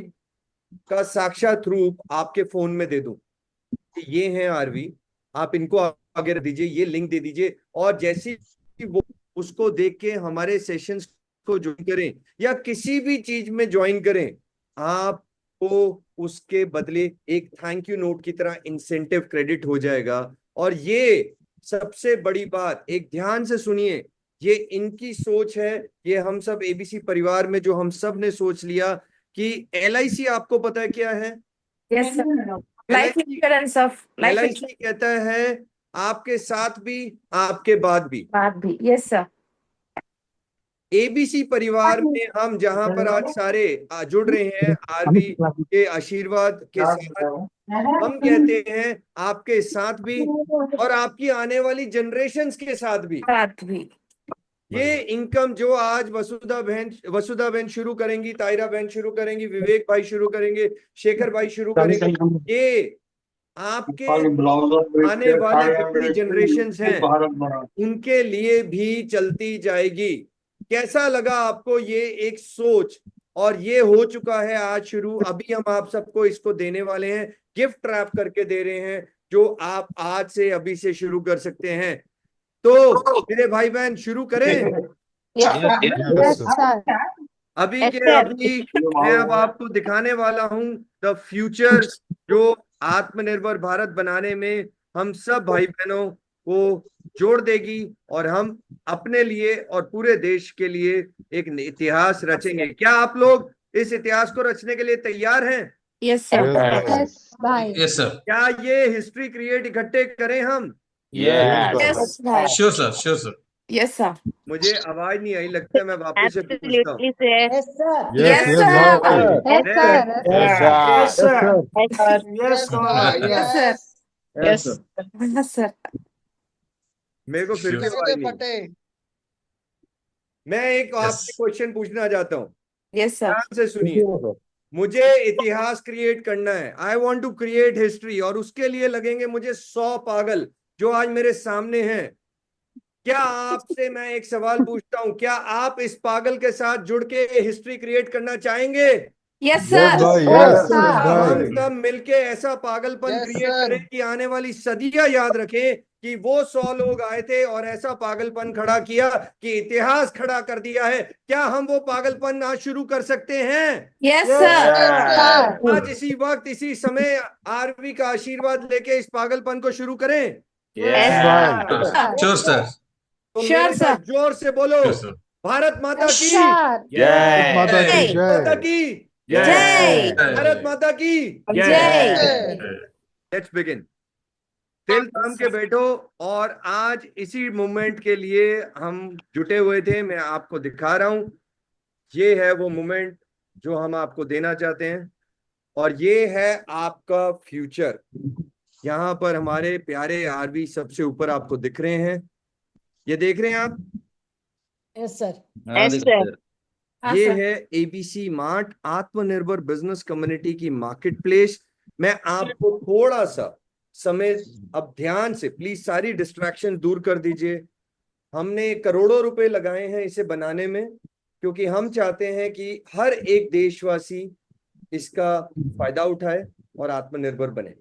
का साक्षात रूप आपके फोन में दे दूं कि ये है आरवी, आप इनको आगे रख दीजिए, ये लिंक दे दीजिए, और जैसे ही वो उसको देख के हमारे सेशंस को ज्वाइन करें या किसी भी चीज में ज्वाइन करें, आपको उसके बदले एक थैंक यू नोट की तरह इंसेंटिव क्रेडिट हो जाएगा. और ये सबसे बड़ी बात, एक ध्यान से सुनिए, ये इनकी सोच है, ये हम सब एबीसी परिवार में जो हम सब ने सोच लिया कि LIC आपको पता है क्या है? Yes, sir. Life insurance of life LIC कहता है आपके साथ भी आपके बाद भी। बात भी। Yes sir. ABC परिवार में हम जहां पर आज सारे जुड़ रहे हैं आरवी के आशीर्वाद के साथ, हम कहते हैं आपके साथ भी और आपकी आने वाली जनरेशन्स के साथ भी। बात भी। ये इनकम जो आज वसुधा बहन शुरू करेंगी, तायरा बहन शुरू करेंगी, विवेक भाई शुरू करेंगे, शेखर भाई शुरू करेंगे, ये आपके आने वाले जितनी जनरेशन्स हैं उनके लिए भी चलती जाएगी। कैसा लगा आपको ये एक सोच? और ये हो चुका है आज शुरू। अभी हम आप सबको इसको देने वाले हैं, गिफ्ट रैप करके दे रहे हैं, जो आप आज से अभी से शुरू कर सकते हैं। तो मेरे भाई बहन शुरू करें? अभी के अभी मैं अब आपको दिखाने वाला हूं द फ्यूचर, जो आत्मनिर्भर भारत बनाने में हम सब भाई बहनों को जोड़ देगी और हम अपने लिए और पूरे देश के लिए एक इतिहास रचेंगे। क्या आप लोग इस इतिहास को रचने के लिए तैयार हैं? Yes sir. यस सर, क्या ये हिस्ट्री क्रिएट इकट्ठे करें हम? Yes भाई। Sure sir, sure sir. Yes sir. मुझे आवाज नहीं आई, लगता है मैं वापस से पूछता हूँ। Yes sir. Yes, Yes, yes, sir. भाई। Yes sir. Yes Yes sir. Yes. Yes sir. मेरे को फिर भी आवाज नहीं। मैं एक आपसे क्वेश्चन पूछना चाहता हूँ, Yes sir. ध्यान से सुनिए। मुझे इतिहास क्रिएट करना है, I want to create history, और उसके लिए लगेंगे मुझे 100 पागल जो आज मेरे सामने हैं। क्या आपसे मैं एक सवाल पूछता हूं, क्या आप इस पागल के साथ जुड़ के हिस्ट्री क्रिएट करना चाहेंगे? Yes sir. Yes, भाई, yes, हम भाई। सब मिलके ऐसा पागलपन क्रिएट करें कि आने वाली सदियां याद रखें कि वो 100 लोग आए थे और ऐसा पागलपन खड़ा किया कि इतिहास खड़ा कर दिया है। क्या हम वो पागलपन आज शुरू कर सकते हैं? Yes sir. आज इसी वक्त इसी समय आरवी का आशीर्वाद लेके इस पागलपन को शुरू करें। श्योर सर, तो Sure, मेरे साथ sir. जोर से बोलो, श्योर सर। भारत माता की भारत माता की जय। माता जय। की जय। भारत माता की जय। Let's begin. दिल थाम के बैठो, और आज इसी मोमेंट के लिए हम जुटे हुए थे। मैं आपको दिखा रहा हूं, ये है वो मोमेंट जो हम आपको देना चाहते हैं, और ये है आपका फ्यूचर। यहाँ पर हमारे प्यारे आरवी सबसे ऊपर आपको दिख रहे हैं, ये देख रहे हैं आप? Yes sir. हाँ, ये sir. है ABC मार्ट, आत्मनिर्भर बिजनेस कम्युनिटी की मार्केट प्लेस। मैं आपको थोड़ा सा समय, अब ध्यान से प्लीज सारी डिस्ट्रैक्शन दूर कर दीजिए। हमने करोड़ों रुपए लगाए हैं इसे बनाने में, क्योंकि हम चाहते हैं कि हर एक देशवासी इसका फायदा उठाए और आत्मनिर्भर बने।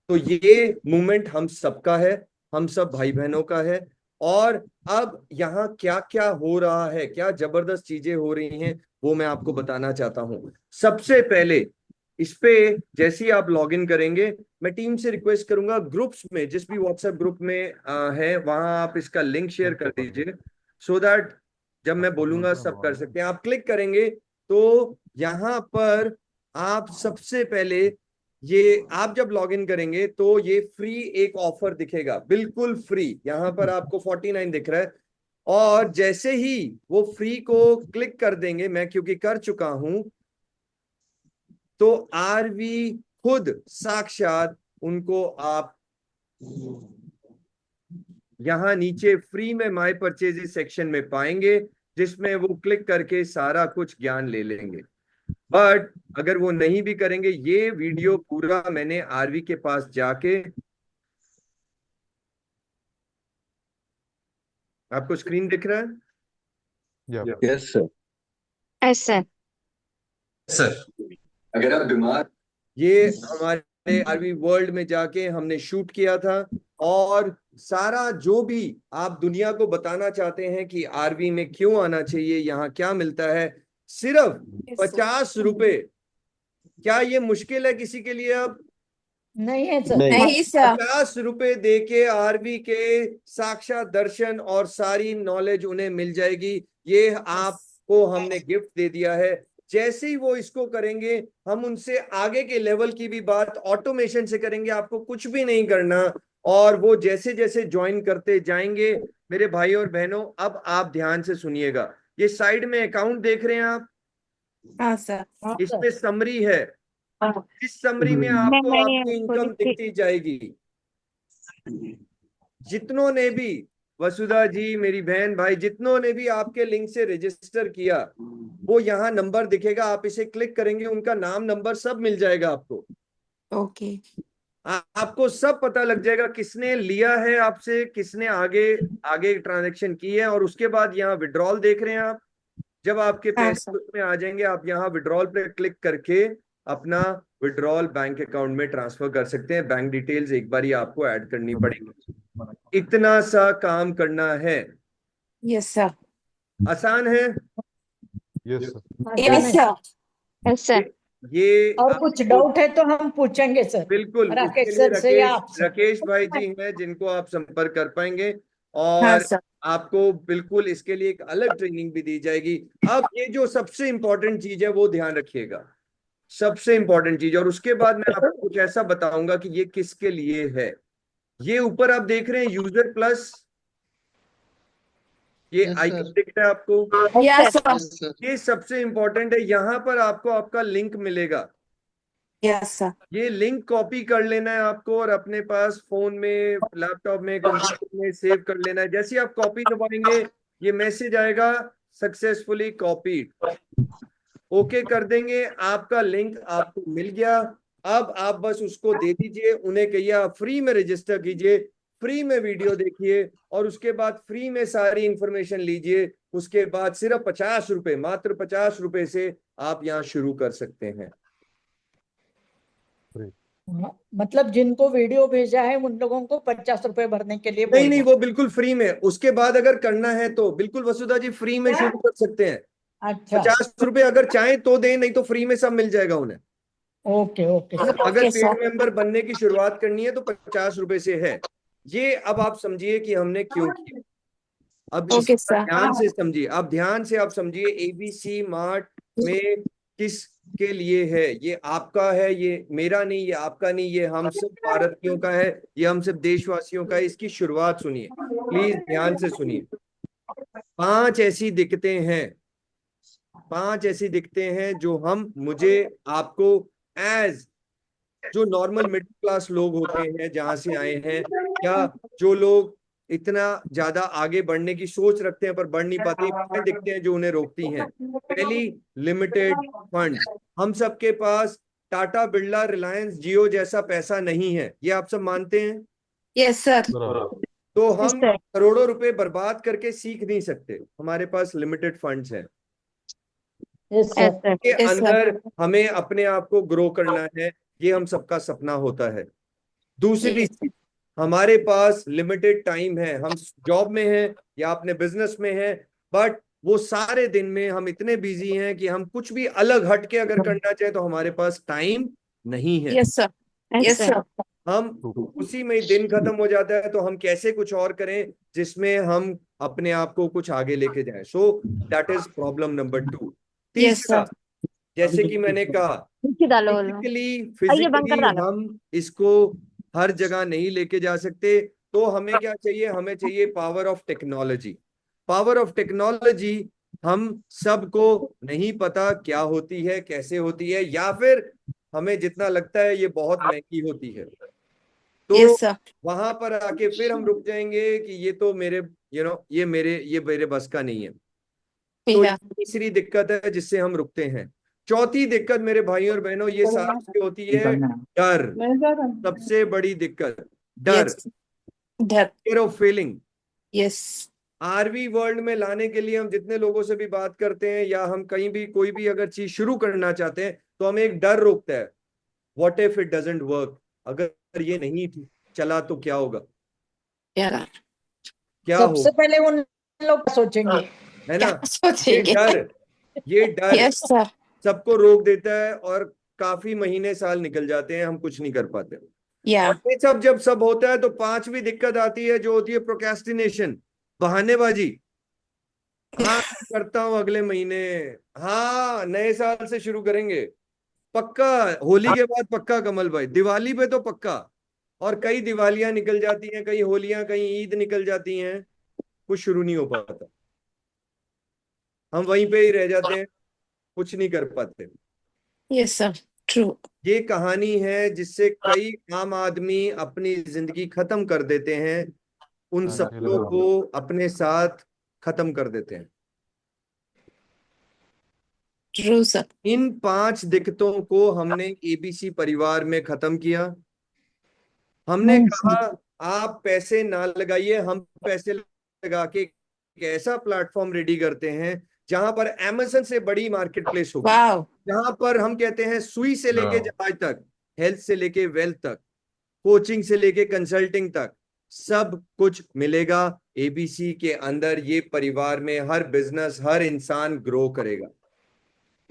तो ये मूवमेंट हम सबका है, हम सब भाई बहनों का है। और अब यहाँ क्या क्या हो रहा है, क्या जबरदस्त चीजें हो रही हैं, वो मैं आपको बताना चाहता हूं। सबसे पहले इस पे जैसे ही आप लॉग इन करेंगे, मैं टीम से रिक्वेस्ट करूंगा ग्रुप्स में, जिस भी व्हाट्सएप ग्रुप में है वहां आप इसका लिंक शेयर कर दीजिए, सो दैट जब मैं बोलूंगा सब कर सकते हैं। आप क्लिक करेंगे तो यहाँ पर आप सबसे पहले, ये आप जब लॉग इन करेंगे तो ये फ्री एक ऑफर दिखेगा, बिल्कुल फ्री। यहाँ पर आपको 49 दिख रहा है, और जैसे ही वो फ्री को क्लिक कर देंगे, मैं क्योंकि कर चुका हूं, तो आरवी खुद साक्षात उनको आप यहां नीचे फ्री में माय परचेजेस सेक्शन में पाएंगे, जिसमें वो क्लिक करके सारा कुछ ज्ञान ले लेंगे। बट अगर वो नहीं भी करेंगे, ये वीडियो पूरा मैंने आरवी के पास जाके, आपको स्क्रीन दिख रहा है? Yes, sir. Yes sir. Sir, अगर आप बीमार, ये हमारे आरवी वर्ल्ड में जाके हमने शूट किया था, और सारा जो भी आप दुनिया को बताना चाहते हैं कि आरवी में क्यों आना चाहिए, यहाँ क्या मिलता है, सिर्फ 50 रुपए। क्या ये मुश्किल है किसी के लिए? अब नहीं है सर। नहीं सर। 50 रुपए दे के आरवी के साक्षात दर्शन और सारी नॉलेज उन्हें मिल जाएगी। ये आपको हमने गिफ्ट दे दिया है। जैसे ही वो इसको करेंगे, हम उनसे आगे के लेवल की भी बात ऑटोमेशन से करेंगे, आपको कुछ भी नहीं करना। और वो जैसे जैसे ज्वाइन करते जाएंगे मेरे भाई और बहनों, अब आप ध्यान से सुनिएगा। ये साइड में अकाउंट देख रहे हैं आप, हाँ सर। इसमें समरी है। इस समरी में आपको आपकी इनकम दिखती जाएगी। जितनों ने भी, वसुधा जी, मेरी बहन भाई, जितनों ने भी आपके लिंक से रजिस्टर किया, वो यहाँ नंबर दिखेगा, आप इसे क्लिक करेंगे, उनका नाम नंबर सब मिल जाएगा आपको। ओके। आपको सब पता लग जाएगा किसने लिया है आपसे, किसने आगे आगे ट्रांजैक्शन की है। और उसके बाद यहाँ विड्रॉल देख रहे हैं आप, जब आपके हाँ पैसे सर। उसमें आ जाएंगे, आप यहाँ विड्रॉल पे क्लिक करके अपना विड्रॉल बैंक अकाउंट में ट्रांसफर कर सकते हैं। बैंक डिटेल्स एक बार ही आपको ऐड करनी पड़ेगी। इतना सा काम करना है। Yes sir. आसान है। Yes sir. Yes sir. Yes sir. ये और कुछ आपको डाउट है तो हम पूछेंगे सर, बिल्कुल, उसके राकेश लिए सर से या राकेश आपसे। राकेश भाई जी हैं जिनको आप संपर्क कर पाएंगे। हाँ और सर। आपको बिल्कुल इसके लिए एक अलग ट्रेनिंग भी दी जाएगी। अब ये जो सबसे इंपॉर्टेंट चीज है वो ध्यान रखिएगा, सबसे इंपॉर्टेंट चीज। और उसके बाद मैं आपको कुछ ऐसा बताऊंगा कि ये किसके लिए है। ये ऊपर आप देख रहे हैं यूजर प्लस, ये आइकन दिख रहा है आपको, यस सर। ये सबसे इंपॉर्टेंट है। यहाँ पर आपको आपका लिंक मिलेगा, यस सर। ये लिंक कॉपी कर लेना है आपको और अपने पास फोन में, लैपटॉप में, कंप्यूटर में सेव कर लेना है। जैसे ही आप कॉपी दबाएंगे, ये मैसेज आएगा, सक्सेसफुली कॉपीड। ओके कर देंगे, आपका लिंक आपको मिल गया। अब आप बस उसको दे दीजिए, उन्हें कहिए आप फ्री में रजिस्टर कीजिए, फ्री में वीडियो देखिए, और उसके बाद फ्री में सारी इंफॉर्मेशन लीजिए। उसके बाद सिर्फ 50 रुपए, मात्र 50 रुपए से आप यहाँ शुरू कर सकते हैं। मतलब जिनको वीडियो भेजा है उन लोगों को 50 रुपए भरने के लिए नहीं नहीं, बोलना। वो बिल्कुल फ्री में। उसके बाद अगर करना है तो बिल्कुल वसुधा जी फ्री में शुरू कर सकते हैं। अच्छा। 50 रुपए अगर चाहें तो दें, नहीं तो फ्री में सब मिल जाएगा उन्हें। ओके ओके अगर ओके पेड सर। मेंबर बनने की शुरुआत करनी है तो 50 रुपए से है। ये अब आप समझिए कि हमने क्यों किया। अब ओके इसका सर। ध्यान से समझिए, अब ध्यान से आप समझिए एबीसी मार्ट में किस के लिए है। ये आपका है, ये मेरा नहीं, ये आपका नहीं, ये हम सब भारतीयों का है, ये हम सब देशवासियों का है। इसकी शुरुआत सुनिए, प्लीज ध्यान से सुनिए। 5 ऐसी दिक्कतें हैं, 5 ऐसी दिक्कतें हैं जो हम, मुझे, आपको, एज जो नॉर्मल मिडिल क्लास लोग होते हैं जहां से आए हैं, या जो लोग इतना ज्यादा आगे बढ़ने की सोच रखते हैं पर बढ़ नहीं पाते, 5 दिक्कतें हैं जो उन्हें रोकती हैं। पहली, लिमिटेड फंड्स। हम सबके पास टाटा, बिरला, रिलायंस, जियो जैसा पैसा नहीं है, ये आप सब मानते हैं। Yes sir. बराबर। तो हम करोड़ों रुपए बर्बाद करके सीख नहीं सकते, हमारे पास लिमिटेड फंड्स हैं। Yes sir. के यस सर। अंदर हमें अपने आप को ग्रो करना है, ये हम सबका सपना होता है। दूसरी चीज, हमारे पास लिमिटेड टाइम है। हम जॉब में हैं या अपने बिजनेस में हैं, बट वो सारे दिन में हम इतने बिजी हैं कि हम कुछ भी अलग हट के अगर करना चाहें तो हमारे पास टाइम नहीं है। Yes sir. Yes sir. हम उसी में ही दिन खत्म हो जाता है, तो हम कैसे कुछ और करें जिसमें हम अपने आप को कुछ आगे लेके जाएं। So that is problem number 2। Yes तीसरा, सर। जैसे कि मैंने कहा, डालो फिजिकली हम इसको हर जगह नहीं लेके जा सकते। तो हमें क्या चाहिए, हमें चाहिए power of technology. Power of technology हम सबको नहीं पता क्या होती है, कैसे होती है, या फिर हमें जितना लगता है ये बहुत महंगी होती है। तो यस सर। वहां पर आके फिर हम रुक जाएंगे कि ये तो मेरे ये मेरे बस का नहीं है। तो ये तीसरी दिक्कत है जिससे हम रुकते हैं। चौथी दिक्कत मेरे भाई और बहनों, ये सारी होती है डर। सबसे बड़ी दिक्कत डर, fear of failing. Yes. Arvi world में लाने के लिए हम जितने लोगों से भी बात करते हैं, या हम कहीं भी कोई भी अगर चीज शुरू करना चाहते हैं, तो हमें एक डर रोकता है। What if it doesn't work, अगर ये नहीं चला तो क्या होगा, क्या सबसे होगा, पहले उन लोग सोचेंगे, है ना। ये डर सबको रोक देता है और काफी महीने साल निकल जाते हैं, हम कुछ नहीं कर पाते। और ये सब जब सब होता है तो 5वीं दिक्कत आती है जो होती है प्रोक्रेस्टिनेशन, बहानेबाजी। हाँ करता हूँ अगले महीने। हाँ नए साल से शुरू करेंगे पक्का। होली के बाद पक्का कमल भाई, दिवाली पे तो पक्का। और कई दिवालियां निकल जाती हैं, कई होलियां, कई ईद निकल जाती हैं, कुछ शुरू नहीं हो पाता। हम वहीं पे ही रह जाते हैं, कुछ नहीं कर पाते। Yes, sir. True. ये कहानी है जिससे कई आम आदमी अपनी जिंदगी खत्म कर देते हैं, उन सपनों को अपने साथ खत्म कर देते हैं। True, sir. इन 5 दिक्कतों को हमने एबीसी परिवार में खत्म किया। हमने कहा आप पैसे ना लगाइए, हम पैसे लगा के एक ऐसा प्लेटफॉर्म रेडी करते हैं जहां पर अमेज़न से बड़ी मार्केट प्लेस होगी, Wow. जहां पर हम कहते हैं सुई से लेके जहाज तक, हेल्थ से लेके वेल्थ तक, कोचिंग से लेके कंसल्टिंग तक, सब कुछ मिलेगा एबीसी के अंदर। ये परिवार में हर बिजनेस, हर इंसान ग्रो करेगा।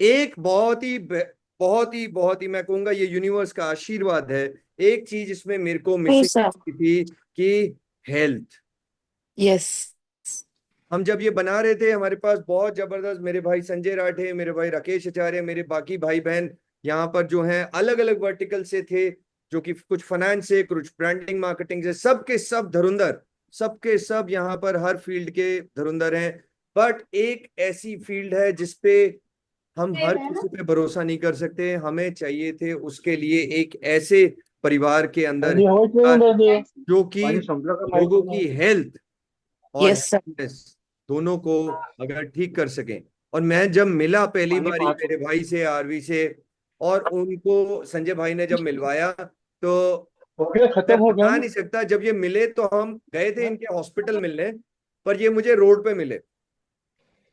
एक बहुत ही मैं कहूंगा ये यूनिवर्स का आशीर्वाद है। एक चीज इसमें मेरे को True, मिसिंग sir. थी कि हेल्थ। Yes. हम जब ये बना रहे थे, हमारे पास बहुत जबरदस्त मेरे भाई संजय राठे, मेरे भाई राकेश आचार्य, मेरे बाकी भाई बहन यहाँ पर जो हैं अलग अलग वर्टिकल से थे, जो कि कुछ फाइनेंस से, कुछ ब्रांडिंग मार्केटिंग से, सबके सब धुरंधर, सबके सब यहाँ पर हर फील्ड के धुरंधर हैं। बट एक ऐसी फील्ड है जिसपे हम हर किसी पे भरोसा नहीं कर सकते। हमें चाहिए थे उसके लिए एक ऐसे परिवार के अंदर जो कि लोगों की हेल्थ और Yes, sir. हैप्पीनेस दोनों को अगर ठीक कर सकें। और मैं जब मिला पहली बारी मेरे भाई से, आरवी से, और उनको संजय भाई ने जब मिलवाया, तो मैं बता नहीं सकता। जब ये मिले तो हम गए थे इनके हॉस्पिटल मिलने, पर ये मुझे रोड पे मिले।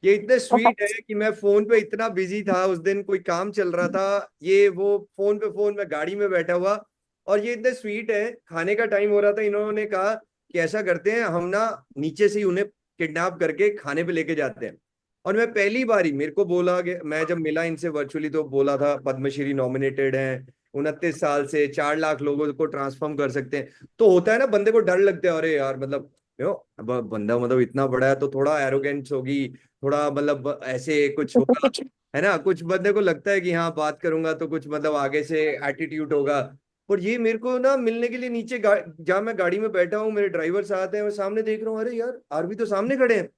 ये इतने स्वीट है कि मैं फोन पे इतना बिजी था उस दिन, कोई काम चल रहा था, ये वो फोन में गाड़ी में बैठा हुआ, और ये इतने स्वीट है। खाने का टाइम हो रहा था, इन्होंने कहा कि ऐसा करते हैं हम ना नीचे से ही उन्हें किडनैप करके खाने पे लेके जाते हैं। और मैं पहली बारी, मेरे को बोला कि मैं जब मिला इनसे वर्चुअली तो बोला था पद्मश्री नॉमिनेटेड हैं, 29 साल से 4 लाख लोगों को ट्रांसफॉर्म कर सकते हैं। तो होता है ना, बंदे को डर लगता है, अरे यार मतलब अब बंदा मतलब इतना बड़ा है तो थोड़ा एरोगेंस होगी, थोड़ा मतलब ऐसे कुछ होगा, है ना। कुछ बंदे को लगता है कि हाँ बात करूंगा तो कुछ मतलब आगे से एटीट्यूड होगा। और ये मेरे को ना मिलने के लिए नीचे जहाँ मैं गाड़ी में बैठा हूँ, मेरे ड्राइवर साथ हैं, मैं सामने देख रहा हूँ, अरे यार आरबी तो सामने खड़े हैं।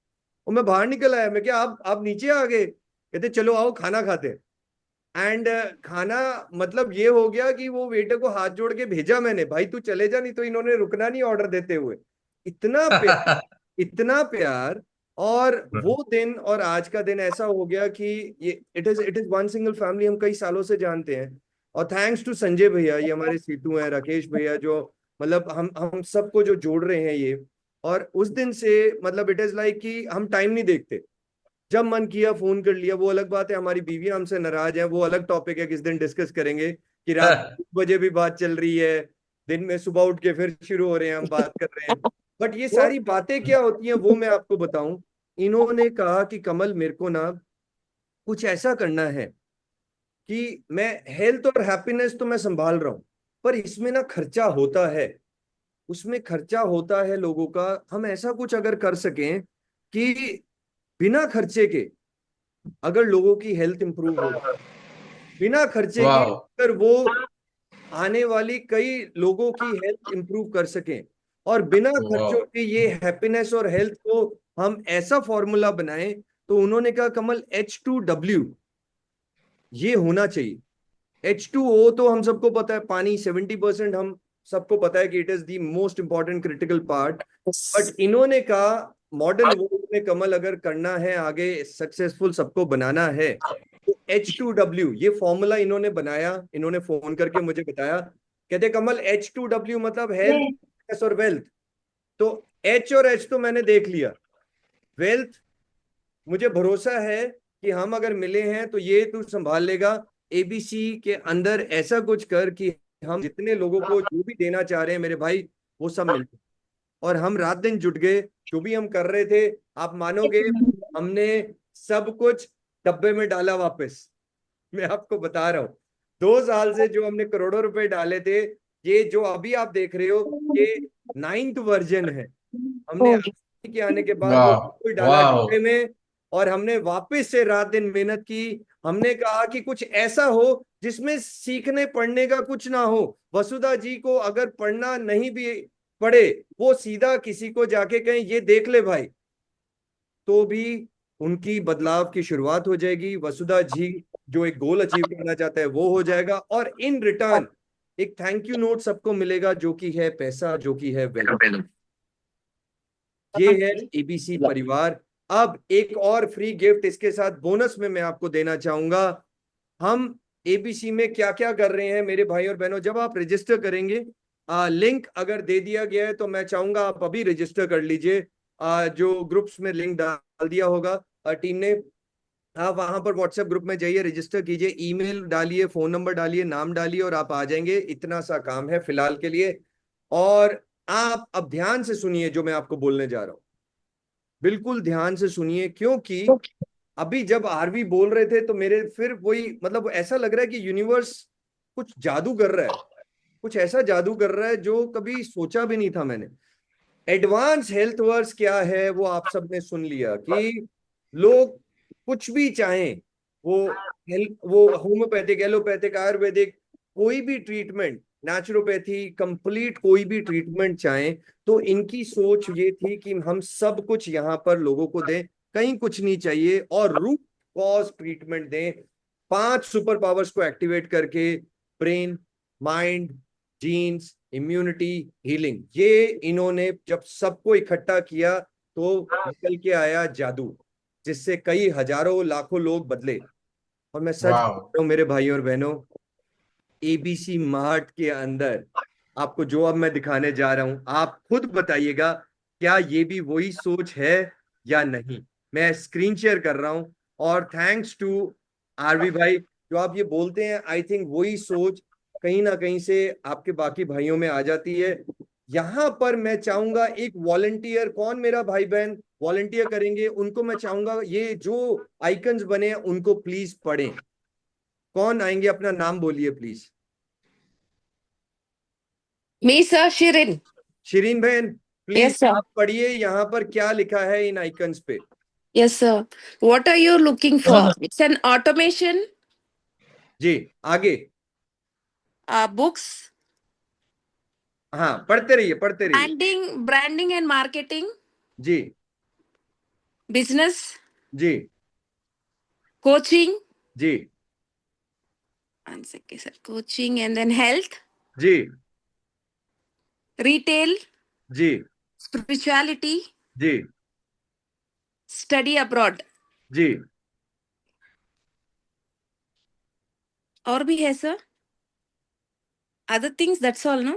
और मैं बाहर निकल आया, मैं क्या आप नीचे आ गए? कहते चलो आओ खाना खाते हैं। एंड खाना मतलब ये हो गया कि वो वेटर को हाथ जोड़ के भेजा मैंने, भाई तू चले जा, नहीं तो इन्होंने रुकना नहीं ऑर्डर देते हुए। इतना प्यार, इतना प्यार। और वो दिन और आज का दिन ऐसा हो गया कि ये it is one single family. हम कई सालों से जानते हैं, और थैंक्स टू संजय भैया, ये हमारे सीटू हैं, राकेश भैया, जो मतलब हम सबको जो जोड़ रहे हैं ये। और उस दिन से मतलब इट इज लाइक कि हम टाइम नहीं देखते, जब मन किया फोन कर लिया। वो अलग बात है, हमारी बीवी हमसे नाराज है, वो अलग टॉपिक है, किस दिन डिस्कस करेंगे, कि रात 2 बजे भी बात चल रही है, दिन में सुबह उठ के फिर शुरू हो रहे हैं, हम बात कर रहे हैं। बट ये सारी बातें क्या होती हैं वो मैं आपको बताऊं। इन्होंने कहा कि कमल मेरे को ना कुछ ऐसा करना है कि मैं हेल्थ और हैप्पीनेस तो मैं संभाल रहा हूं, पर इसमें ना खर्चा होता है, उसमें खर्चा होता है लोगों का। हम ऐसा कुछ अगर कर सकें कि बिना खर्चे के अगर लोगों की हेल्थ इंप्रूव हो, बिना खर्चे के वाह अगर वो आने वाली कई लोगों की हेल्थ इंप्रूव कर सकें, और बिना वाह खर्चों के ये हैप्पीनेस और हेल्थ को हम ऐसा फॉर्मूला बनाएं। तो उन्होंने कहा कमल H2W ये होना चाहिए। H2O तो हम सबको पता है, पानी 70%, हम सबको पता है कि it is the most important critical part. But इन्होंने कहा मॉडर्न वर्ल्ड में कमल अगर करना है आगे सक्सेसफुल सबको बनाना है, तो H2W ये फॉर्मूला इन्होंने बनाया। इन्होंने फोन करके मुझे बताया, कहते कमल H2W मतलब हेल्थ और वेल्थ। तो H और H तो मैंने देख लिया, वेल्थ मुझे भरोसा है कि हम अगर मिले हैं तो ये तू संभाल लेगा। एबीसी के अंदर ऐसा कुछ कर कि हम जितने लोगों को जो भी देना चाह रहे हैं मेरे भाई, वो सब मिलते। और हम रात दिन जुट गए, जो भी हम कर रहे थे, आप मानोगे हमने सब कुछ डब्बे में डाला वापस। मैं आपको बता रहा हूँ, 2 साल से जो हमने करोड़ों रुपए डाले थे, ये जो अभी आप देख रहे हो ये 9th वर्जन है। हमने के आने के बाद वो वाह सब कुछ डाला वाह डब्बे में, और हमने वापस से रात दिन मेहनत की। हमने कहा कि कुछ ऐसा हो जिसमें सीखने पढ़ने का कुछ ना हो। वसुधा जी को अगर पढ़ना नहीं भी पढ़े, वो सीधा किसी को जाके कहें ये देख ले भाई, तो भी उनकी बदलाव की शुरुआत हो जाएगी। वसुधा जी जो एक गोल अचीव करना चाहता है वो हो जाएगा, और इन रिटर्न एक थैंक यू नोट सबको मिलेगा, जो कि है पैसा, जो कि है वेल्थ। ये है एबीसी परिवार। अब एक और फ्री गिफ्ट इसके साथ बोनस में मैं आपको देना चाहूंगा। हम एबीसी में क्या क्या कर रहे हैं मेरे भाई और बहनों, जब आप रजिस्टर करेंगे, लिंक अगर दे दिया गया है तो मैं चाहूंगा आप अभी रजिस्टर कर लीजिए। जो ग्रुप्स में लिंक डाल दिया होगा टीम ने, आप वहां पर व्हाट्सएप ग्रुप में जाइए, रजिस्टर कीजिए, ईमेल डालिए, फोन नंबर डालिए, नाम डालिए, और आप आ जाएंगे। इतना सा काम है फिलहाल के लिए। और आप अब ध्यान से सुनिए जो मैं आपको बोलने जा रहा हूं, बिल्कुल ध्यान से सुनिए, क्योंकि अभी जब आरवी बोल रहे थे तो मेरे फिर वही मतलब ऐसा लग रहा है कि यूनिवर्स कुछ जादू कर रहा है, कुछ ऐसा जादू कर रहा है जो कभी सोचा भी नहीं था मैंने। एडवांस हेल्थ वर्स क्या है वो आप सबने सुन लिया कि लोग कुछ भी चाहें, वो हेल्थ, वो होम्योपैथिक, एलोपैथिक, आयुर्वेदिक, कोई भी ट्रीटमेंट, नेचुरोपैथी, कंप्लीट कोई भी ट्रीटमेंट चाहें, तो इनकी सोच ये थी कि हम सब कुछ यहाँ पर लोगों को दें, कहीं कुछ नहीं चाहिए, और रूट कॉज ट्रीटमेंट दें। 5 सुपर पावर्स को एक्टिवेट करके, brain, mind, genes, immunity, healing, ये इन्होंने जब सबको इकट्ठा किया तो निकल के आया जादू, जिससे कई हजारों लाखों लोग बदले। और मैं सच वाह। बोल रहा हूं मेरे भाई और बहनों, एबीसी मार्ट के अंदर आपको जो अब मैं दिखाने जा रहा हूं, आप खुद बताइएगा क्या ये भी वही सोच है या नहीं। मैं स्क्रीन शेयर कर रहा हूं, और थैंक्स टू आरवी भाई, जो आप ये बोलते हैं, आई थिंक वही सोच कहीं ना कहीं से आपके बाकी भाइयों में आ जाती है। यहां पर मैं चाहूंगा एक वॉलंटियर, कौन मेरा भाई बहन वॉलंटियर करेंगे, उनको मैं चाहूंगा ये जो आइकन्स बने हैं उनको प्लीज पढ़ें। कौन आएंगे, अपना नाम बोलिए please. Me, sir, Shirin. Shirin बहन, प्लीज Yes, sir. आप पढ़िए यहाँ पर क्या लिखा है इन आइकन्स पे। Yes, sir. What are you looking for? It's an automation, जी आगे। books, हाँ पढ़ते रहिए, पढ़ते रहिए। branding and marketing, ji business, ji coaching. Ji One second, sir. Coaching and then health, ji retail, ji spirituality, ji study abroad. जी। और भी है sir? Other things, that's all, no?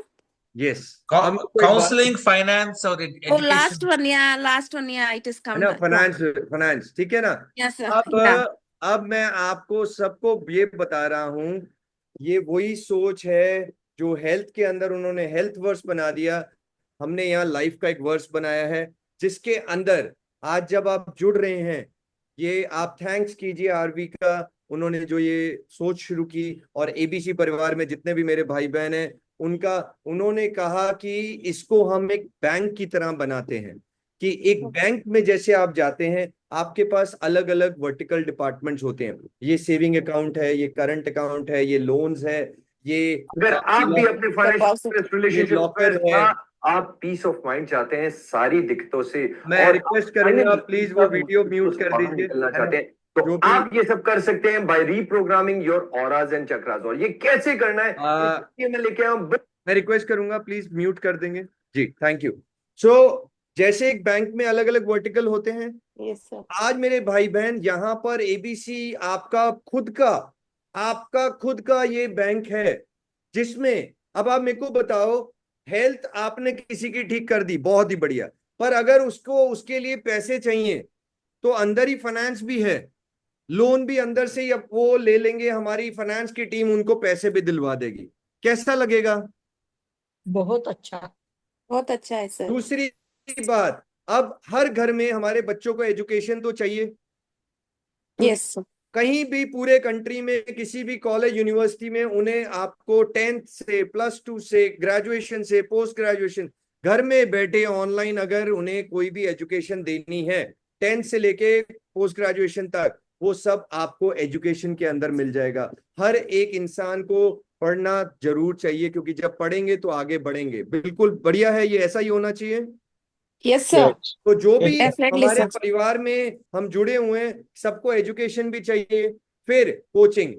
Yes. अब मेरे को एक बात, काउंसलिंग, फाइनेंस और Oh, education. last one, yeah, it is है come. ना, Yeah. फाइनेंस, फाइनेंस, ठीक है ना। Yes, sir. अब Yeah. अब मैं आपको सबको ये बता रहा हूं, ये वही सोच है जो हेल्थ के अंदर उन्होंने हेल्थ वर्स बना दिया, हमने यहाँ लाइफ का एक वर्स बनाया है, जिसके अंदर आज जब आप जुड़ रहे हैं, ये आप थैंक्स कीजिए आरवी का, उन्होंने जो ये सोच शुरू की, और एबीसी परिवार में जितने भी मेरे भाई बहन हैं उनका, उन्होंने कहा कि इसको हम एक बैंक की तरह बनाते हैं, कि एक बैंक में जैसे आप जाते हैं, आपके पास अलग अलग वर्टिकल डिपार्टमेंट्स होते हैं, ये सेविंग अकाउंट है, ये करंट अकाउंट है, ये लोन्स है, ये अगर आप भी अपने फाइनेंशियल रिलेशनशिप लॉकर में है। आप पीस ऑफ माइंड चाहते हैं सारी दिक्कतों से, मैं और रिक्वेस्ट करूंगा प्लीज वो वीडियो म्यूट कर बाहर दीजिए, निकलना है ना? चाहते हैं, तो जो भी आप ये सब कर सकते हैं by reprogramming your auras and chakras. और ये कैसे करना है ये मैं लेके आया हूं। मैं रिक्वेस्ट करूंगा प्लीज म्यूट कर देंगे जी, थैंक यू। सो जैसे एक बैंक में अलग अलग वर्टिकल होते हैं, Yes, sir. आज मेरे भाई बहन यहाँ पर एबीसी आपका खुद का ये बैंक है, जिसमें अब आप मेरे को बताओ, हेल्थ आपने किसी की ठीक कर दी, बहुत ही बढ़िया, पर अगर उसको उसके लिए पैसे चाहिए तो अंदर ही फाइनेंस भी है, लोन भी अंदर से ही अब वो ले लेंगे, हमारी फाइनेंस की टीम उनको पैसे भी दिलवा देगी। कैसा लगेगा? बहुत अच्छा। बहुत अच्छा है सर। दूसरी बात, अब हर घर में हमारे बच्चों को एजुकेशन तो चाहिए, तो Yes, sir. कहीं भी पूरे कंट्री में किसी भी कॉलेज यूनिवर्सिटी में उन्हें आपको 10th से +2 से ग्रेजुएशन से पोस्ट ग्रेजुएशन घर में बैठे ऑनलाइन अगर उन्हें कोई भी एजुकेशन देनी है, 10th से लेके पोस्ट ग्रेजुएशन तक, वो सब आपको एजुकेशन के अंदर मिल जाएगा। हर एक इंसान को पढ़ना जरूर चाहिए, क्योंकि जब पढ़ेंगे तो आगे बढ़ेंगे। बिल्कुल बढ़िया है, ये ऐसा ही होना चाहिए। Yes, sir. तो जो भी Definitely, हमारे sir. परिवार में हम जुड़े हुए हैं, सबको एजुकेशन भी चाहिए, फिर कोचिंग।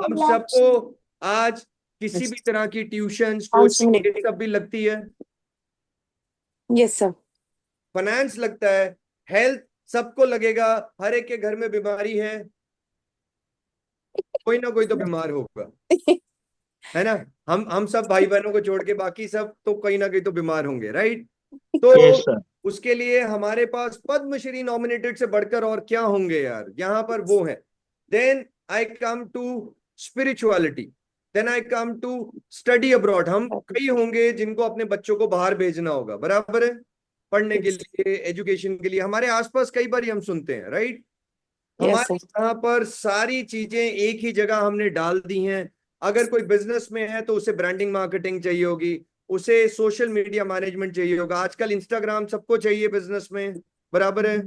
हम सबको आज किसी भी तरह की ट्यूशन, कोचिंग, ये सब भी लगती है। Yes, sir. फाइनेंस लगता है, हेल्थ सबको लगेगा। हर एक के घर में बीमारी है, कोई ना कोई तो बीमार होगा, है ना। हम सब भाई बहनों को छोड़ के बाकी सब तो कहीं ना कहीं तो बीमार होंगे, राइट। तो उसके लिए हमारे पास पद्मश्री नॉमिनेटेड से बढ़कर और क्या होंगे यार, यहाँ पर वो है। Then I come to spirituality, then I come to study abroad. हम कई होंगे जिनको अपने बच्चों को बाहर भेजना होगा, बराबर है, पढ़ने के लिए, एजुकेशन के लिए। हमारे आसपास कई बार हम सुनते हैं, राइट। हमारे यहाँ पर सारी चीजें एक ही जगह हमने डाल दी हैं। अगर कोई बिजनेस में है तो उसे ब्रांडिंग मार्केटिंग चाहिए होगी, उसे सोशल मीडिया मैनेजमेंट चाहिए होगा, आजकल इंस्टाग्राम सबको चाहिए बिजनेस में, बराबर है।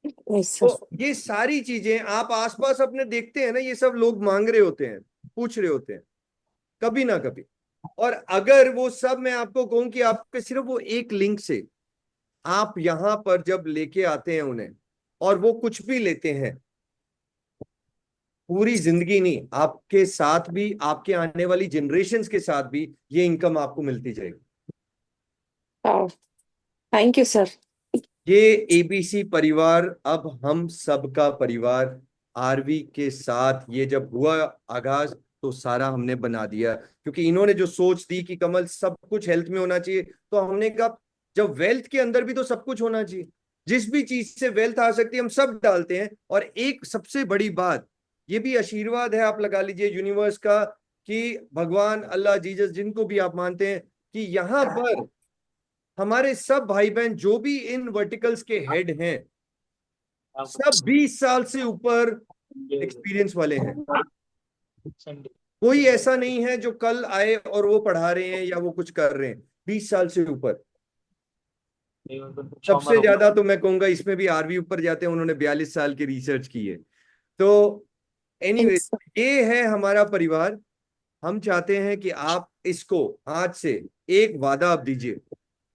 तो ये सारी चीजें आप आसपास अपने देखते हैं ना, ये सब लोग मांग रहे होते हैं, पूछ रहे होते हैं कभी ना कभी। और अगर वो सब मैं आपको कहूं कि आपके सिर्फ वो एक लिंक से आप यहां पर जब लेके आते हैं उन्हें, और वो कुछ भी लेते हैं, पूरी जिंदगी नहीं, आपके साथ भी, आपके आने वाली जनरेशन्स के साथ भी ये इनकम आपको मिलती जाएगी। Thank you sir. ये एबीसी परिवार अब हम सबका परिवार, आरवी के साथ ये जब हुआ आगाज तो सारा हमने बना दिया, क्योंकि इन्होंने जो सोच दी कि कमल सब कुछ हेल्थ में होना चाहिए, तो हमने कहा जब वेल्थ के अंदर भी तो सब कुछ होना चाहिए, जिस भी चीज से वेल्थ आ सकती है हम सब डालते हैं। और एक सबसे बड़ी बात, ये भी आशीर्वाद है, आप लगा लीजिए यूनिवर्स का, कि भगवान, अल्लाह, जीसस, जिनको भी आप मानते हैं, कि यहाँ पर हमारे सब भाई बहन जो भी इन वर्टिकल्स के हेड हैं, सब 20 साल से ऊपर एक्सपीरियंस वाले हैं। कोई ऐसा नहीं है जो कल आए और वो पढ़ा रहे हैं या वो कुछ कर रहे हैं, 20 साल से ऊपर। सबसे ज्यादा तो मैं कहूंगा इसमें भी आरवी ऊपर जाते हैं, उन्होंने 42 साल की रिसर्च की है। तो एनीवे, ये है हमारा परिवार। हम चाहते हैं कि आप इसको आज से एक वादा आप दीजिए।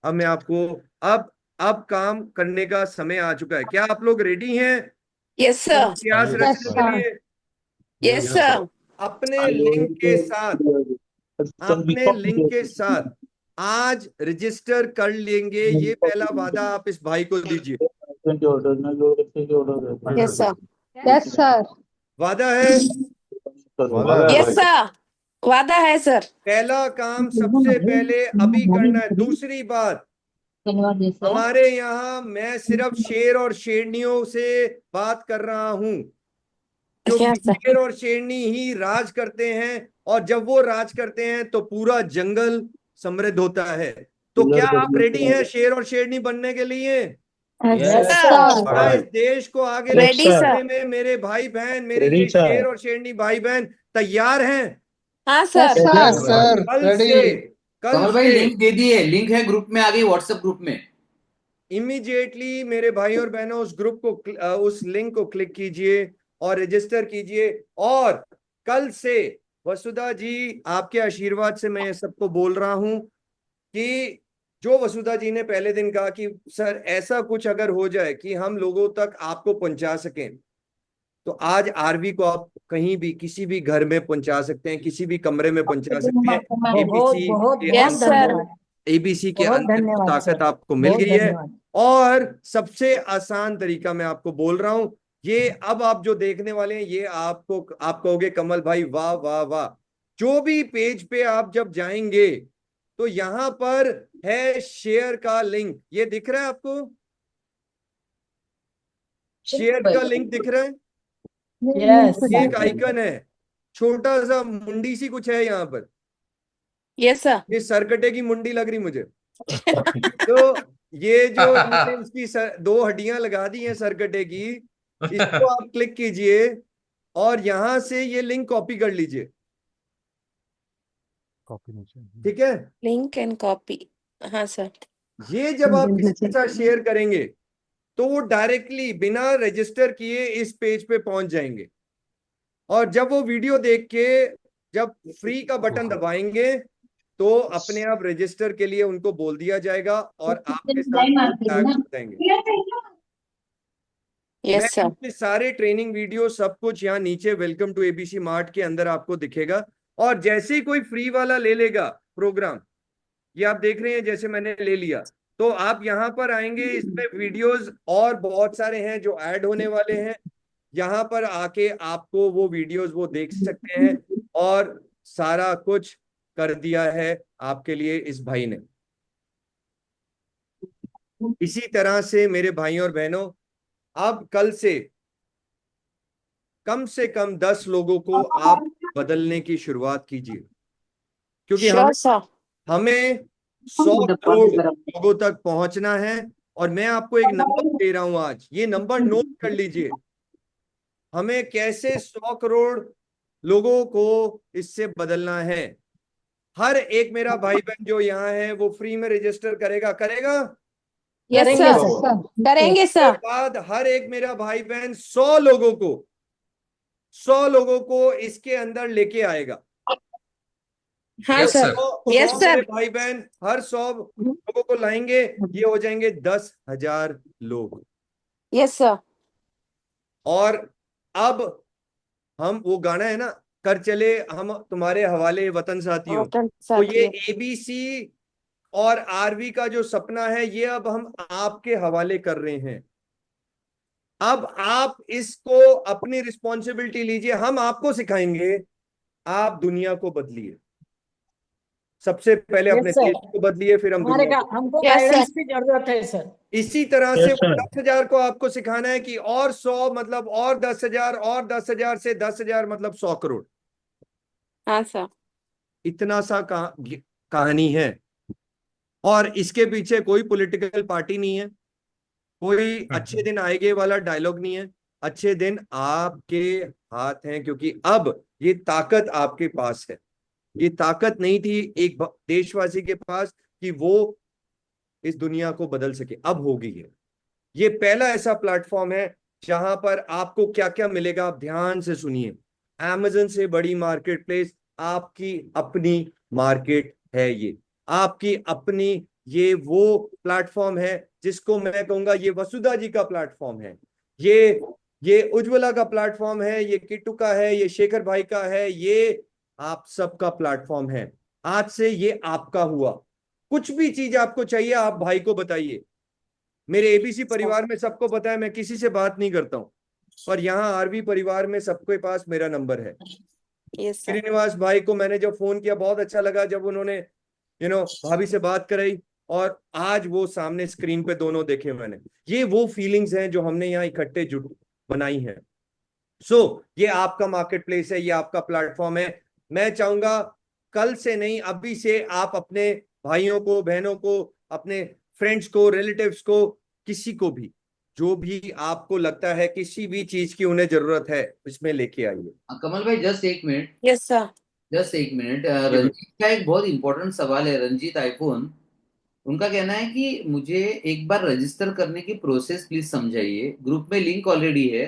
अब मैं आपको अब काम करने का समय आ चुका है। क्या आप लोग रेडी हैं? Yes sir. इतिहास रचने के लिए? Yes sir. अपने लिंक के साथ आज रजिस्टर कर लेंगे, ये पहला वादा आप इस भाई को दीजिए। Yes sir. Yes sir. वादा है? यस सर, वादा है सर। पहला काम सबसे पहले अभी करना है। दूसरी बात, हमारे यहाँ मैं सिर्फ शेर और शेरनियों से बात कर रहा हूं, क्योंकि शेर और शेरनी ही राज करते हैं, और जब वो राज करते हैं तो पूरा जंगल समृद्ध होता है। तो क्या आप रेडी हैं शेर और शेरनी बनने के लिए? क्या इस देश को आगे ले जाने में मेरे भाई बहन, मेरे ये शेर और शेरनी भाई बहन तैयार हैं? हाँ सर। कमल भाई लिंक दे दिए, लिंक है ग्रुप में, आ गई व्हाट्सएप ग्रुप में। इमीडिएटली मेरे भाई और बहनों उस ग्रुप को, उस लिंक को क्लिक कीजिए और रजिस्टर कीजिए। और कल से वसुधा जी, आपके आशीर्वाद से मैं सबको बोल रहा हूं कि जो वसुधा जी ने पहले दिन कहा कि सर ऐसा कुछ अगर हो जाए कि हम लोगों तक आपको पहुंचा सकें, तो आज आरवी को आप कहीं भी किसी भी घर में पहुंचा सकते हैं, किसी भी कमरे में पहुंचा सकते हैं। एबीसी के अंदर ताकत आपको मिल गई है। और सबसे आसान तरीका मैं आपको बोल रहा हूं, ये अब आप जो देखने वाले हैं, ये आप कहोगे कमल भाई वाह वाह वाह। जो भी पेज पे आप जब जाएंगे तो यहां पर है शेयर का लिंक, ये दिख रहा है आपको? शेयर का लिंक दिख रहा है? ये एक आइकन है, छोटा सा मुंडी सी कुछ है यहाँ पर। Yes sir. ये सरकटे की मुंडी लग रही मुझे। तो ये जो इसकी दो हड्डियां लगा दी हैं सरकटे की, इसको आप क्लिक कीजिए और यहां से ये लिंक कॉपी कर लीजिए। ठीक है, लिंक एंड कॉपी। हाँ सर। ये जब आप किसी के साथ शेयर करेंगे तो वो डायरेक्टली बिना रजिस्टर किए इस पेज पे पहुंच जाएंगे। और जब वो वीडियो देख के जब फ्री का बटन दबाएंगे तो अपने आप रजिस्टर के लिए उनको बोल दिया जाएगा और आपके साथ वो टैग हो जाएंगे। मैं Yes, sir. अपने सारे ट्रेनिंग वीडियो सब कुछ यहाँ नीचे वेलकम टू एबीसी मार्ट के अंदर आपको दिखेगा। और जैसे ही कोई फ्री वाला ले लेगा प्रोग्राम, ये आप देख रहे हैं जैसे मैंने ले लिया, तो आप यहाँ पर आएंगे, इसमें वीडियोस और बहुत सारे हैं जो ऐड होने वाले हैं। यहाँ पर आके आपको वो वीडियोस वो देख सकते हैं और सारा कुछ कर दिया है आपके लिए इस भाई ने। इसी तरह से मेरे भाइयों और बहनों, अब कल से कम 10 लोगों को आप बदलने की शुरुआत कीजिए, क्योंकि Sure, sir. हमें 100 करोड़ लोगों तक पहुंचना है। और मैं आपको एक नंबर दे रहा हूं आज, ये नंबर नोट कर लीजिए। हमें कैसे 100 करोड़ लोगों को इससे बदलना है। हर एक मेरा भाई बहन जो यहाँ है वो फ्री में रजिस्टर करेगा। Yes, करेंगे sir. सर। करेंगे उसके सर। बाद हर एक मेरा भाई बहन 100 लोगों को इसके अंदर लेके आएगा। हाँ Yes, sir. sir. Yes, 100 sir. मेरे भाई बहन हर 100 लोगों को लाएंगे, ये हो जाएंगे 10,000 लोग। Yes, sir. और अब हम वो गाना है ना, कर चले हम तुम्हारे हवाले वतन साथियों, वतन तो ये साथियों। एबीसी और आरवी का जो सपना है ये अब हम आपके हवाले कर रहे हैं। अब आप इसको अपनी रिस्पॉन्सिबिलिटी लीजिए, हम आपको सिखाएंगे, आप दुनिया को बदलिए। सबसे पहले अपने Yes, sir. देश को बदलिए, फिर हम हमारे दुनिया का को। हमको Yes, sir. गाइडेंस की जरूरत है सर। इसी तरह से Yes, वो sir. 10,000 को आपको सिखाना है कि और 100 मतलब और 10,000 और 10,000 से 10,000 मतलब 100 करोड़। हाँ सर। इतना सा कहानी है। और इसके पीछे कोई पॉलिटिकल पार्टी नहीं है, कोई अच्छे दिन आएंगे वाला डायलॉग नहीं है। अच्छे दिन आपके हाथ हैं, क्योंकि अब ये ताकत आपके पास है। ये ताकत नहीं थी एक देशवासी के पास कि वो इस दुनिया को बदल सके, अब हो गई है। ये पहला ऐसा प्लेटफॉर्म है जहां पर आपको क्या क्या मिलेगा, आप ध्यान से सुनिए। Amazon से बड़ी मार्केट प्लेस, आपकी अपनी मार्केट है ये, आपकी अपनी। ये वो प्लेटफॉर्म है जिसको मैं कहूंगा ये वसुधा जी का प्लेटफॉर्म है, ये उज्ज्वला का प्लेटफॉर्म है, ये किट्टू का है, ये शेखर भाई का है, ये आप सबका प्लेटफॉर्म है। आज से ये आपका हुआ। कुछ भी चीज आपको चाहिए आप भाई को बताइए। मेरे एबीसी परिवार में सबको पता है मैं किसी से बात नहीं करता हूं, पर यहाँ आरवी परिवार में सबके पास मेरा नंबर है। Yes, sir. श्रीनिवास भाई को मैंने जब फोन किया बहुत अच्छा लगा जब उन्होंने भाभी से बात कराई, और आज वो सामने स्क्रीन पे दोनों देखे मैंने। ये वो फीलिंग्स हैं जो हमने यहाँ इकट्ठे जुट बनाई हैं। ये आपका मार्केट प्लेस है, ये आपका प्लेटफॉर्म है। मैं चाहूंगा कल से नहीं, अभी से आप अपने भाइयों को, बहनों को, अपने फ्रेंड्स को, रिलेटिव्स को, किसी को भी जो भी आपको लगता है किसी भी चीज की उन्हें जरूरत है, इसमें लेके आइए। कमल भाई जस्ट एक मिनट, Yes, sir. जस्ट एक मिनट। रंजीत का एक बहुत इंपॉर्टेंट सवाल है। रंजीत आईफोन, उनका कहना है कि मुझे एक बार रजिस्टर करने की प्रोसेस प्लीज समझाइए। ग्रुप में लिंक ऑलरेडी है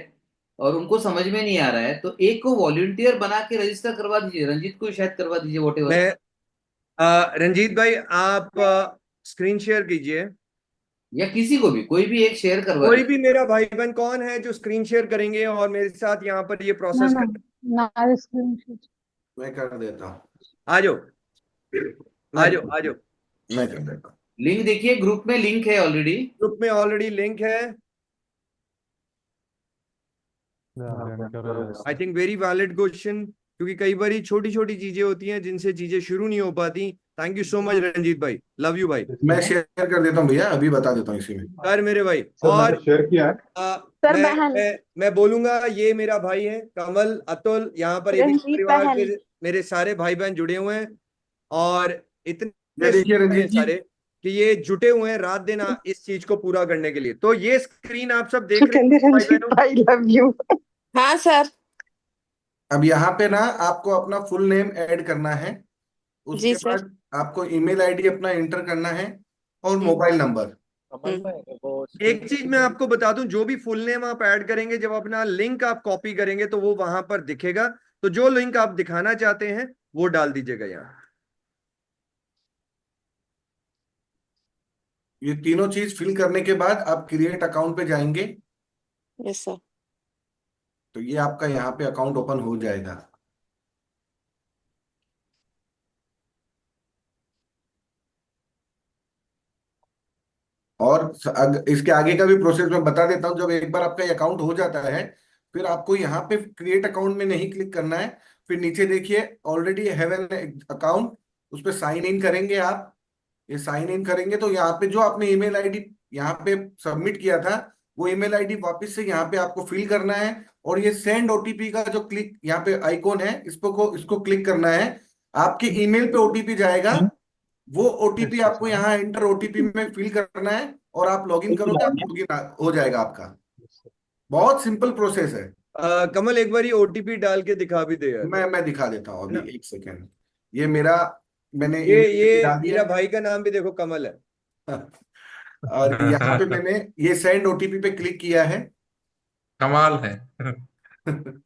और उनको समझ में नहीं आ रहा है, तो एक को वॉलंटियर बना के रजिस्टर करवा दीजिए। रंजीत को शायद करवा दीजिए, वॉट एवर। मैं रंजीत भाई आप स्क्रीन शेयर कीजिए, या किसी को भी, कोई भी एक शेयर करवा कोई दीजिए। भी मेरा भाई बहन कौन है जो स्क्रीन शेयर करेंगे और मेरे साथ यहाँ पर ये प्रोसेस कर। मैं कर देता हूँ। आ जाओ आ जाओ आ जाओ। मैं कर देता हूँ। लिंक देखिए, ग्रुप में लिंक है ऑलरेडी। ग्रुप में ऑलरेडी लिंक है। I think very valid question, क्योंकि कई बार छोटी छोटी चीजें होती हैं जिनसे चीजें शुरू नहीं हो पाती। Thank you so much Ranjit भाई, लव यू भाई। मैं शेयर कर देता हूँ भैया, अभी बता देता हूँ इसी में। कर मेरे भाई। सर और मैंने शेयर किया है। मैं बोलूंगा ये मेरा भाई है कमल, अतुल, यहाँ पर एबीसी परिवार के मेरे सारे भाई बहन जुड़े हुए हैं, और इतने देखिए रंजीत जी, सारे कि ये जुटे हुए हैं रात दिन इस चीज को पूरा करने के लिए। तो ये स्क्रीन आप सब देख रहे हैं भाई बहनों। हाँ सर। अब यहाँ पे ना आपको अपना फुल नेम ऐड करना है, जी उसके सर। बाद आपको ईमेल आईडी अपना एंटर करना है और जी। Mobile number. कमल भाई वो एक चीज मैं आपको बता दूं, जो भी फुल नेम आप ऐड करेंगे, जब अपना लिंक आप कॉपी करेंगे तो वो वहां पर दिखेगा। तो जो लिंक आप दिखाना चाहते हैं वो डाल दीजिएगा यहाँ। ये तीनों चीज फिल करने के बाद आप क्रिएट अकाउंट पे जाएंगे, यस सर। तो ये आपका यहाँ पे अकाउंट ओपन हो जाएगा। और इसके आगे का भी प्रोसेस मैं बता देता हूँ। जब एक बार आपका अकाउंट हो जाता है, फिर आपको यहाँ पे क्रिएट अकाउंट में नहीं क्लिक करना है। फिर नीचे देखिए ऑलरेडी हैव एन अकाउंट, उस पर साइन इन करेंगे आप। ये साइन इन करेंगे तो यहाँ पे जो आपने ईमेल आईडी यहाँ पे सबमिट किया था, वो ईमेल आईडी वापस से यहाँ पे आपको फिल करना है। और ये सेंड ओटीपी का जो क्लिक यहाँ पे आइकॉन है, इसको क्लिक करना है। आपके ईमेल पे ओटीपी जाएगा, वो ओटीपी आपको यहाँ एंटर ओटीपी में फिल करना है और आप लॉगिन करोगे, आप लॉगिन हो जाएगा आपका। बहुत सिंपल प्रोसेस है। कमल एक बार ये ओटीपी डाल के दिखा भी दे यार। मैं दिखा देता हूँ अभी, एक सेकेंड। ये मेरा, मैंने ये डाल दिया मेरा भाई का नाम भी देखो कमल है। और यहाँ पे मैंने ये सेंड ओटीपी पे क्लिक किया है। कमाल है।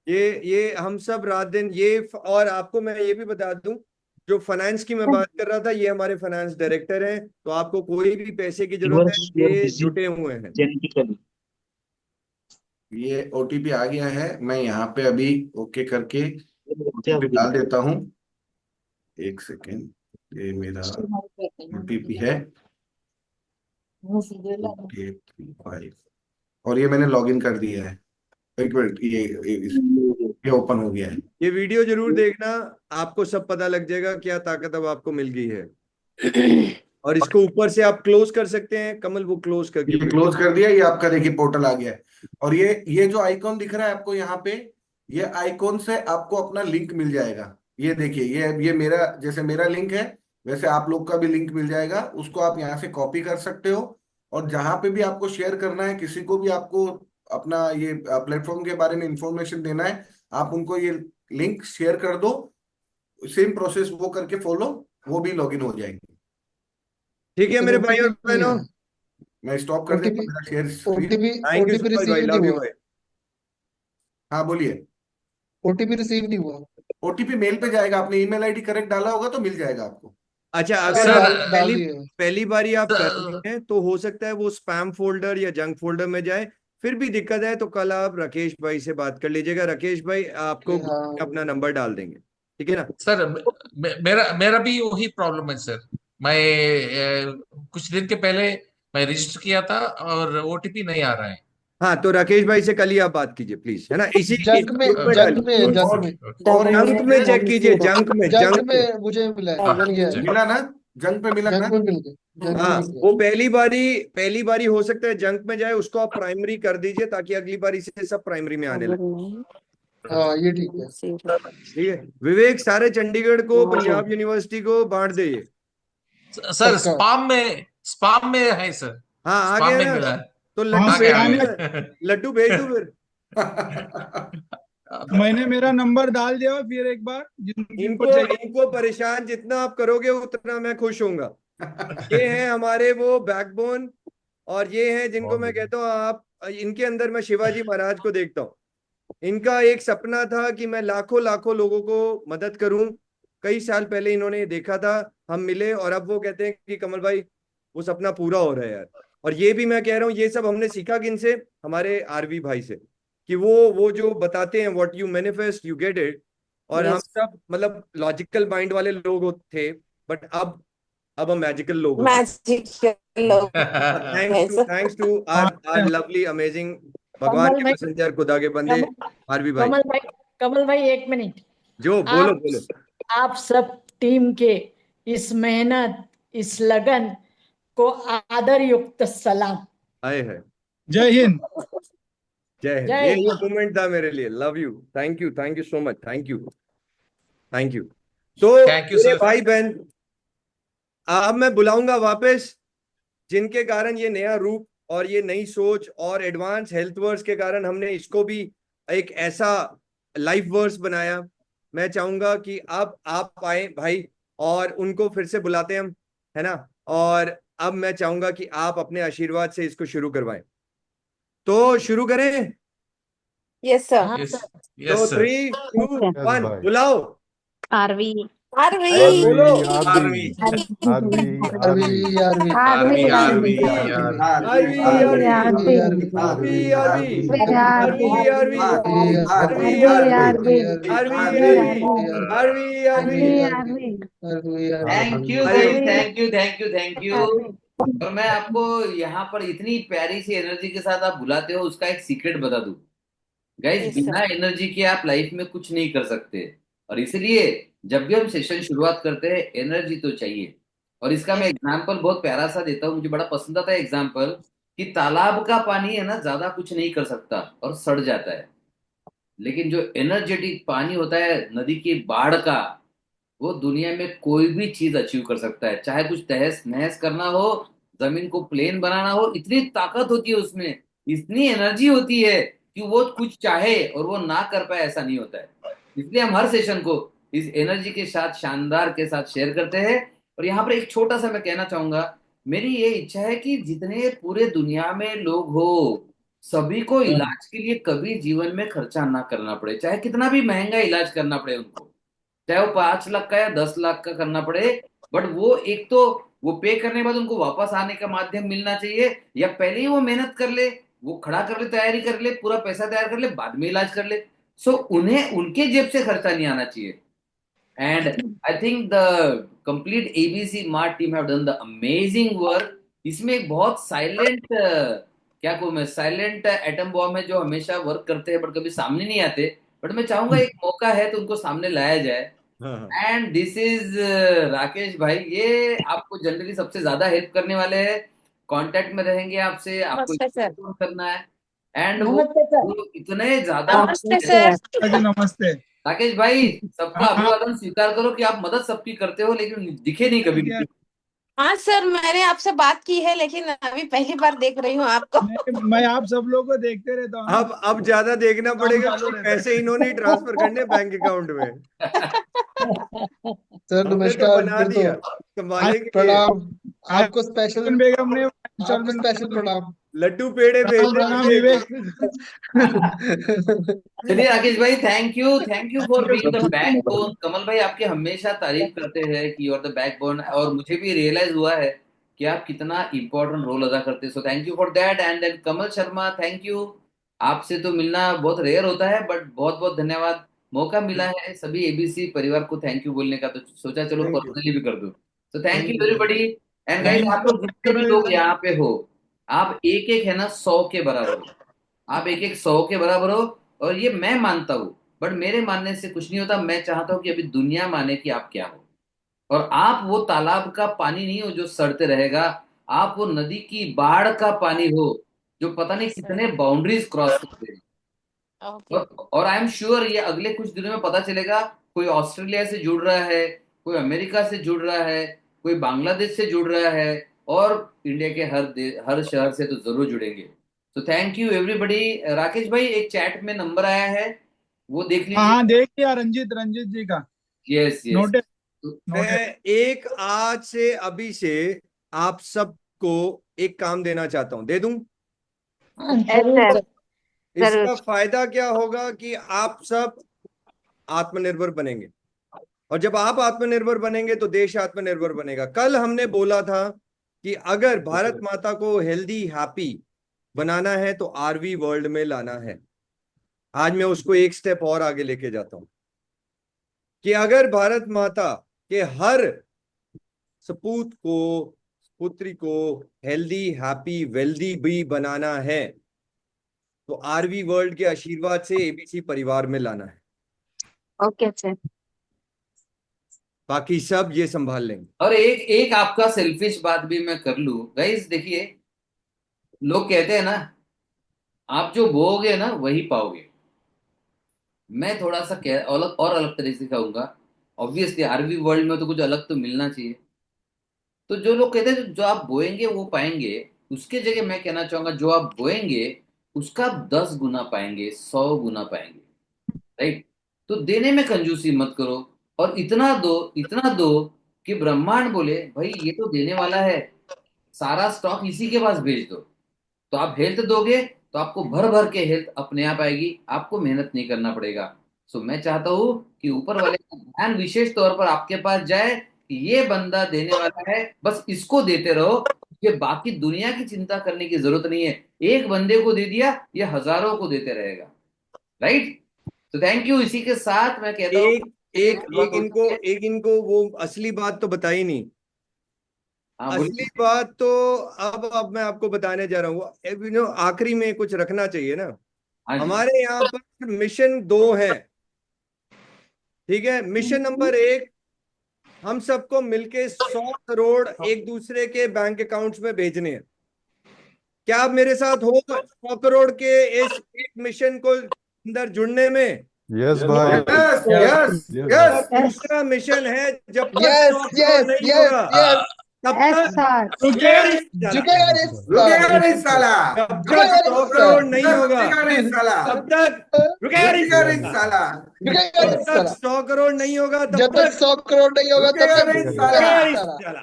ये हम सब रात दिन ये और आपको मैं ये भी बता दूं, जो फाइनेंस की मैं बात कर रहा था, ये हमारे फाइनेंस डायरेक्टर हैं। तो आपको कोई भी पैसे की जरूरत है, ये जुटे हुए हैं। ये ओटीपी आ गया है, मैं यहाँ पे अभी ओके करके ओटीपी डाल देता हूँ। एक सेकेंड, ये मेरा ओटीपी है 835 और ये मैंने लॉगिन कर दिया है। एक मिनट, ये ओपन हो गया है। ये वीडियो जरूर देखना, आपको सब पता लग जाएगा क्या ताकत अब आपको मिल गई है। और इसको ऊपर से आप क्लोज कर सकते हैं। कमल वो क्लोज करके, ये क्लोज कर दिया। ये आपका देखिए पोर्टल आ गया है। और ये जो आइकॉन दिख रहा है आपको यहाँ पे, ये आइकॉन से आपको अपना लिंक मिल जाएगा। ये देखिए, ये मेरा, जैसे मेरा लिंक है वैसे आप लोग का भी लिंक मिल जाएगा। उसको आप यहाँ से कॉपी कर सकते हो और जहां पे भी आपको शेयर करना है, किसी को भी आपको अपना ये प्लेटफॉर्म के बारे में इंफॉर्मेशन देना है, आप उनको ये लिंक शेयर कर दो। सेम प्रोसेस वो करके फॉलो, वो भी लॉगिन हो जाएंगे। ठीक है मेरे भाई और बहनों, मैं स्टॉप कर देता हूं, मेरा share thank you so much भाई, लव यू भाई। हाँ बोलिए। ओटीपी रिसीव नहीं हुआ। ओटीपी मेल पे जाएगा, आपने ईमेल आईडी करेक्ट डाला होगा तो मिल जाएगा आपको। अच्छा, अगर पहली बारी आप कर रहे हैं तो हो सकता है वो स्पैम फोल्डर या जंक फोल्डर में जाए। फिर भी दिक्कत है तो कल आप राकेश भाई से बात कर लीजिएगा। राकेश भाई आपको अपना नंबर डाल देंगे, ठीक है ना सर? मेरा भी वही प्रॉब्लम है सर। मैं कुछ दिन के पहले मैं रजिस्टर किया था और ओटीपी नहीं आ रहा है। हाँ, तो राकेश भाई से कल ही आप बात कीजिए प्लीज, है ना। इसी जंक में चेक कीजिए, जंक में मुझे मिला ना, जंक पे मिला ना। हाँ, वो पहली बारी हो सकता है जंक में जाए, उसको आप प्राइमरी कर दीजिए ताकि अगली बार इसे सब प्राइमरी में आने लगे। हाँ ये ठीक है। ठीक है विवेक, सारे चंडीगढ़ को, पंजाब यूनिवर्सिटी को बांट दे ये। सर स्पाम में है सर। हाँ आ स्पाम गया में ना, मिला है। तो लड्डू भेज दो फिर। मैंने मेरा नंबर डाल दिया फिर एक बार। इनको परेशान जितना आप करोगे उतना मैं खुश होऊंगा। ये हैं हमारे वो बैकबोन, और ये हैं जिनको मैं कहता हूँ, आप इनके अंदर मैं शिवाजी महाराज को देखता हूँ। इनका एक सपना था कि मैं लाखों लाखों लोगों को मदद करूं। कई साल पहले इन्होंने देखा था, हम मिले, और अब वो कहते हैं कि कमल भाई वो सपना पूरा हो रहा है यार। और ये भी मैं कह रहा हूँ, ये सब हमने सीखा किनसे? हमारे आरवी भाई से, कि वो जो बताते हैं what you manifest you get it. और हम सब मतलब लॉजिकल माइंड वाले लोग थे, बट अब हम मैजिकल लोग thanks to our lovely amazing भगवान के मैसेंजर, खुदा के बंदे आरवी भाई। कमल भाई एक मिनट, जो बोलो आप सब टीम के इस मेहनत, इस लगन को आदर युक्त सलाम। आए है। जय हिंद। जय हिंद। ये मोमेंट था मेरे लिए। Love you, thank you so much, thank you. तो मेरे भाई बहन, अब मैं बुलाऊंगा वापस जिनके कारण ये नया रूप और ये नई सोच और एडवांस हेल्थ वर्स के कारण हमने इसको भी एक ऐसा लाइफ वर्स बनाया। मैं चाहूंगा कि अब आप आए भाई, और उनको फिर से बुलाते हैं हम, है ना। और अब मैं चाहूंगा कि आप अपने आशीर्वाद से इसको शुरू करवाएं। तो शुरू करें। Yes, sir. हाँ यस सर। तो यस सर 3, 2, Yes, 1 bye. बुलाओ। आरवी अरे Arvi. बोलो। आरवी आरवी आरवी आरवी आरवी आरवी आरवी आरवी आरवी आरवी आरवी आरवी आरवी आरवी आरवी आरवी आरवी आरवी थैंक यू अरे भाई, thank you thank you thank you. और मैं आपको यहाँ पर इतनी प्यारी सी एनर्जी के साथ आप बुलाते हो, उसका एक सीक्रेट बता दूं गाइस। Yes, बिना sir. एनर्जी के आप लाइफ में कुछ नहीं कर सकते। और इसलिए जब भी हम सेशन शुरुआत करते हैं, एनर्जी तो चाहिए। और इसका मैं Yes. एग्जांपल बहुत प्यारा सा देता हूँ, मुझे बड़ा पसंद आता है एग्जांपल, कि तालाब का पानी है ना, ज्यादा कुछ नहीं कर सकता और सड़ जाता है। लेकिन जो एनर्जेटिक पानी होता है नदी की बाढ़ का, वो दुनिया में कोई भी चीज अचीव कर सकता है। चाहे कुछ तहस नहस करना हो, जमीन को प्लेन बनाना हो, इतनी ताकत होती है उसमें, इतनी एनर्जी होती है कि वो कुछ चाहे और वो ना कर पाए, ऐसा नहीं होता है। इसलिए हम हर सेशन को इस एनर्जी के साथ, शानदार के साथ शेयर करते हैं। और यहाँ पर एक छोटा सा मैं कहना चाहूंगा, मेरी ये इच्छा है कि जितने पूरे दुनिया में लोग हो, सभी को इलाज के लिए कभी जीवन में खर्चा ना करना पड़े, चाहे कितना भी महंगा इलाज करना पड़े उनको, चाहे वो 5 लाख का या 10 लाख का करना पड़े। बट वो एक तो वो पे करने के बाद उनको वापस आने का माध्यम मिलना चाहिए, या पहले ही वो मेहनत कर ले, वो खड़ा कर ले, तैयारी कर ले, पूरा पैसा तैयार कर ले, बाद में इलाज कर ले। सो उन्हें उनके जेब से खर्चा नहीं आना चाहिए। And I think the complete ABC Mart team have done the amazing work. इसमें एक बहुत साइलेंट, क्या कहूँ मैं, साइलेंट एटम बॉम्ब है जो हमेशा वर्क करते हैं बट कभी सामने नहीं आते। बट मैं चाहूंगा एक मौका है तो उनको सामने लाया जाए। एंड दिस इज राकेश भाई, ये आपको जनरली सबसे ज्यादा हेल्प करने वाले हैं, कांटेक्ट में रहेंगे आपसे, आपको Namaste, sir. फोन करना है। एंड नमस्ते सर। वो इतने ज्यादा Namaste, sir. जी नमस्ते। राकेश भाई, सबका हाँ हाँ अभिवादन स्वीकार करो कि आप मदद सबकी करते हो, लेकिन दिखे नहीं कभी। ठीक है। हाँ सर, मैंने आपसे बात की है लेकिन अभी पहली बार देख रही हूँ आपको। मैं आप सब लोगों को देखते रहता हूँ ना। अब ज्यादा देखना काम पड़ेगा चालू क्योंकि रहता है। पैसे इन्होंने ही ट्रांसफर करने बैंक अकाउंट में। सर हमने तो नमस्कार। बना फिर तो दिया, संभालेंगे। प्रणाम आज आपको स्पेशल, बेगम ने आपको इंस्टॉलमेंट स्पेशल प्रणाम। लड्डू पेड़े भेज दे प्रणाम विवेक। विवेक। चलिए राकेश भाई, thank you for being the backbone. Kamal भाई आपकी हमेशा तारीफ करते हैं कि यू आर द बैकबोन, और मुझे भी रियलाइज हुआ है कि आप कितना इंपॉर्टेंट रोल अदा करते हैं। So thank you for that. And then Kamal Sharma, thank you. आपसे तो मिलना बहुत रेयर होता है, बट बहुत बहुत धन्यवाद, मौका मिला है सभी एबीसी परिवार को थैंक यू बोलने का, तो सोचा चलो Thank you. पर्सनली भी कर दूं। तो thank you Thank you. Everybody. And guys, आप लोग जितने भी लोग यहाँ पे हो, आप एक एक है ना 100 के बराबर हो। आप एक एक 100 के बराबर हो। और ये मैं मानता हूं, बट मेरे मानने से कुछ नहीं होता। मैं चाहता हूं कि अभी दुनिया माने कि आप क्या हो। और आप वो तालाब का पानी नहीं हो जो सड़ते रहेगा, आप वो नदी की बाढ़ का पानी हो जो पता नहीं Yes, sir. कितने बाउंड्रीज क्रॉस करते हैं। Okay. और आई एम श्योर ये अगले कुछ दिनों में पता चलेगा, कोई ऑस्ट्रेलिया से जुड़ रहा है, कोई अमेरिका से जुड़ रहा है, कोई बांग्लादेश से जुड़ रहा है, और इंडिया के हर शहर से तो जरूर जुड़ेंगे। तो थैंक यू एवरीबडी। राकेश भाई, एक चैट में नंबर आया है, वो देख हाँ हाँ लीजिए। देख लिया, रंजित जी का। Yes yes. नोटेड। मैं एक आज से अभी से आप सबको एक काम देना चाहता हूं, दे दूं? जरूर सर। इसका फायदा क्या होगा कि आप सब आत्मनिर्भर बनेंगे, और जब आप आत्मनिर्भर बनेंगे तो देश आत्मनिर्भर बनेगा। कल हमने बोला था कि अगर भारत माता को हेल्दी हैप्पी बनाना है तो आरवी वर्ल्ड में लाना है। आज मैं उसको एक स्टेप और आगे लेके जाता हूं कि अगर भारत माता के हर सपूत को, पुत्री को हेल्दी हैप्पी वेल्दी भी बनाना है तो आरवी वर्ल्ड के आशीर्वाद से एबीसी परिवार में लाना है। Okay sir. बाकी सब ये संभाल लेंगे। और एक एक आपका सेल्फिश बात भी मैं कर लूं गाइस, देखिए, लोग कहते हैं ना, आप जो बोओगे ना वही पाओगे। मैं थोड़ा सा अलग तरीके से कहूंगा। ऑब्वियसली आरवी वर्ल्ड में तो कुछ अलग तो मिलना चाहिए। तो जो लोग कहते हैं जो आप बोएंगे वो पाएंगे, उसके जगह मैं कहना चाहूंगा, जो आप बोएंगे उसका 10 गुना पाएंगे, 100 गुना पाएंगे। राइट? तो देने में कंजूसी मत करो, और इतना दो कि ब्रह्मांड बोले भाई ये तो देने वाला है, सारा स्टॉक इसी के पास भेज दो, तो आप हेल्थ दोगे तो आपको भर भर के हेल्थ अपने आप आएगी, आपको मेहनत नहीं करना पड़ेगा। सो मैं चाहता हूं कि ऊपर वाले का ध्यान विशेष तौर पर आपके पास जाए कि ये बंदा देने वाला है, बस इसको देते रहो, ये बाकी दुनिया की चिंता करने की जरूरत नहीं है। एक बंदे को दे दिया, ये हजारों को देते रहेगा। राइट, तो थैंक यू। इसी के साथ मैं कहता हूँ एक इनको वो असली बात तो बताई नहीं। असली बात तो अब मैं आपको बताने जा रहा हूँ। आखिरी में कुछ रखना चाहिए ना। हमारे यहाँ पर मिशन 2 है, ठीक है। मिशन नंबर 1, हम सबको मिलके 100 करोड़ एक दूसरे के बैंक अकाउंट्स में भेजने हैं। क्या आप मेरे साथ हो 100 करोड़ के इस एक मिशन को अंदर जुड़ने में? यस भाई, यस यस यस। दूसरा मिशन है, जब तक 100 करोड़ नहीं होगा तब तक झुकेगा नहीं साला, जब तक 100 करोड़ नहीं होगा तब तक झुकेगा नहीं साला, जब तक 100 करोड़ नहीं होगा जब तब तक तक 100 करोड़ नहीं होगा तब तक झुकेगा नहीं साला।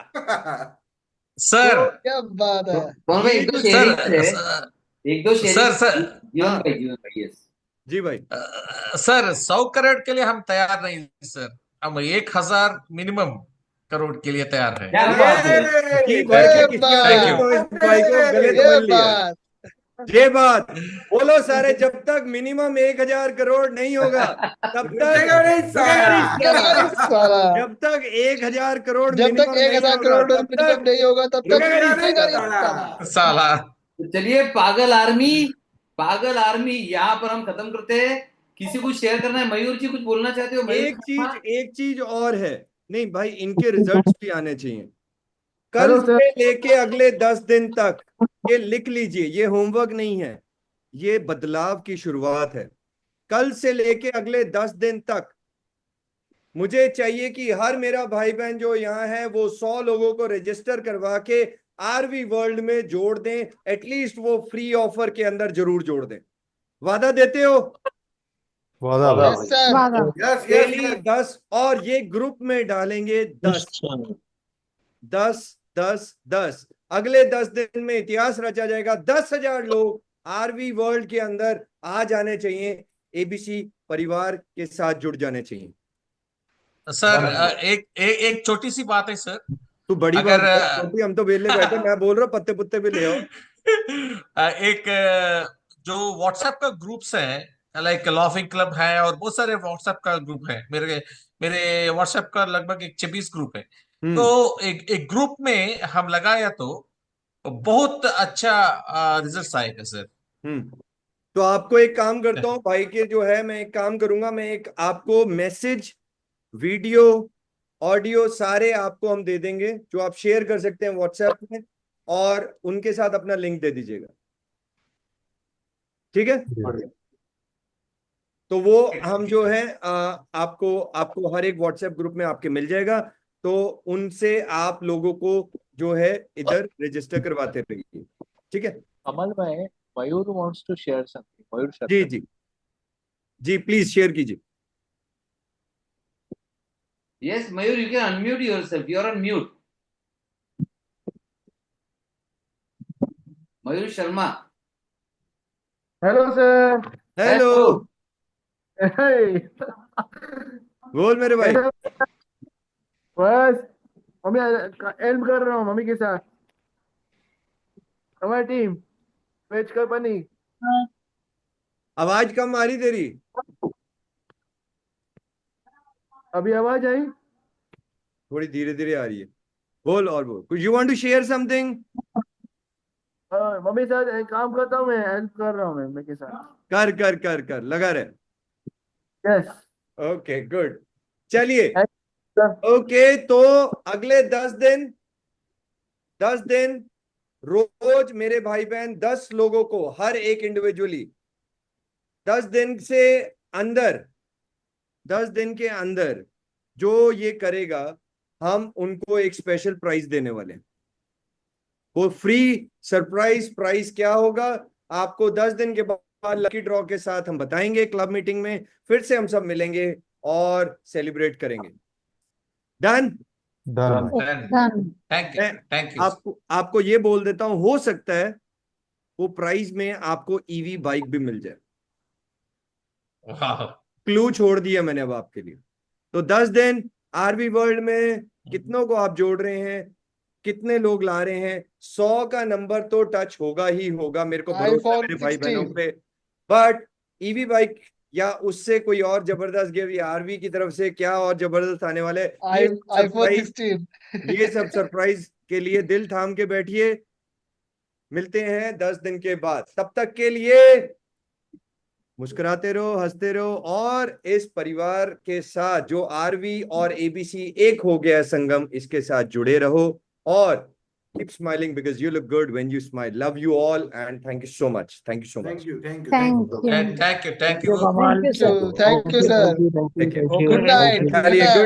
सर क्या बात है। कौन भाई, एक दो सर शेयरिंग है, एक दो सर शेयरिंग। जीवन भाई यस जी भाई। सर 100 करोड़ के लिए हम तैयार नहीं सर, हम 1000 मिनिमम करोड़ के लिए तैयार है। क्या बात है, भाई को गले तो मिल लिया ये बात बोलो सारे। जब तक मिनिमम 1000 करोड़ नहीं होगा तब तक जब तक 1000 करोड़ जब तक 1000 करोड़ मिनिमम नहीं होगा तब तक साला। तो चलिए पागल आर्मी यहाँ पर हम खत्म करते हैं। किसी को शेयर करना है? मयूर जी कुछ बोलना चाहते हो? एक चीज और है। नहीं भाई, इनके रिजल्ट्स भी आने चाहिए। कल से लेके अगले 10 दिन तक ये लिख लीजिए, ये होमवर्क नहीं है, ये बदलाव की शुरुआत है। कल से लेके अगले 10 दिन तक मुझे चाहिए कि हर मेरा भाई बहन जो यहाँ है वो 100 लोगों को रजिस्टर करवा के आरवी वर्ल्ड में जोड़ दें। एटलीस्ट वो फ्री ऑफर के अंदर जरूर जोड़ दें। वादा देते हो? वादा भाई। डेली 10, और ये ग्रुप में डालेंगे 10 10 10 10। अगले 10 दिन में इतिहास रचा जाएगा। 10,000 लोग आरवी वर्ल्ड के अंदर आ जाने चाहिए, एबीसी परिवार के साथ जुड़ जाने चाहिए। सर एक छोटी सी बात है सर। तू बड़ी अगर बात छोटी, हम तो वेले बैठे, मैं बोल रहा हूँ पत्ते पुत्ते भी ले आओ। एक जो व्हाट्सएप का ग्रुप्स है, लाइक लाफिंग क्लब है और बहुत सारे व्हाट्सएप का ग्रुप है। मेरे व्हाट्सएप का लगभग 26 ग्रुप है। तो एक ग्रुप में हम लगाया तो बहुत अच्छा रिजल्ट आएगा सर। तो आपको एक काम करता हूँ भाई के जो है, मैं एक काम करूंगा, मैं एक आपको मैसेज, वीडियो, ऑडियो सारे आपको हम दे देंगे जो आप शेयर कर सकते हैं व्हाट्सएप में, और उनके साथ अपना लिंक दे दीजिएगा, ठीक है? तो वो हम जो है आपको हर एक व्हाट्सएप ग्रुप में आपके मिल जाएगा। तो उनसे आप लोगों को जो है इधर रजिस्टर करवाते रहिए, ठीक है? अमल में Mayur wants to share something. Mayur ji जी जी, प्लीज शेयर कीजिए। Yes, Mayur, you can unmute yourself. You are on mute. Mayur Sharma. Hello sir. Hello. बोल मेरे भाई। बस मम्मी एल्म कर रहा हूँ मम्मी के साथ। हमारी टीम वेज कर बनी। आवाज कम आ रही तेरी। अभी आवाज आई? थोड़ी धीरे धीरे आ रही है। बोल और बोल कुछ। You want to share something? Mummy साथ काम करता हूँ, मैं हेल्प कर रहा हूँ मम्मी के साथ। कर कर कर कर लगा रहे। यस। Okay good. चलिए ओके, तो अगले 10 दिन रोज मेरे भाई बहन 10 लोगों को, हर एक इंडिविजुअली 10 दिन से अंदर, 10 दिन के अंदर जो ये करेगा, हम उनको एक स्पेशल प्राइज देने वाले हैं। वो फ्री सरप्राइज प्राइज क्या होगा आपको 10 दिन के बाद लकी ड्रॉ के साथ हम बताएंगे। क्लब मीटिंग में फिर से हम सब मिलेंगे और सेलिब्रेट करेंगे। डन? Done. थैंक यू आपको ये बोल देता हूं, हो सकता है वो प्राइस में आपको ईवी बाइक भी मिल जाए। क्लू छोड़ दिया मैंने अब आपके लिए। तो 10 दिन आरवी वर्ल्ड में कितनों को आप जोड़ रहे हैं, कितने लोग ला रहे हैं? 100 का नंबर तो टच होगा ही होगा, मेरे को भरोसा है मेरे भाई बहनों पे। बट ईवी बाइक या उससे कोई और जबरदस्त गिफ्ट या आरवी की तरफ से क्या और जबरदस्त आने वाले, ये सब सरप्राइज के लिए दिल थाम के बैठिए। मिलते हैं 10 दिन के बाद। तब तक के लिए मुस्कुराते रहो, हंसते रहो और इस परिवार के साथ जो आरवी और एबीसी एक हो गया संगम, इसके साथ जुड़े रहो और keep smiling because you look good when you smile. Love you all and thank you so much. Thank you so much. Thank you Thank you, sir. Take care. Good night. Good night.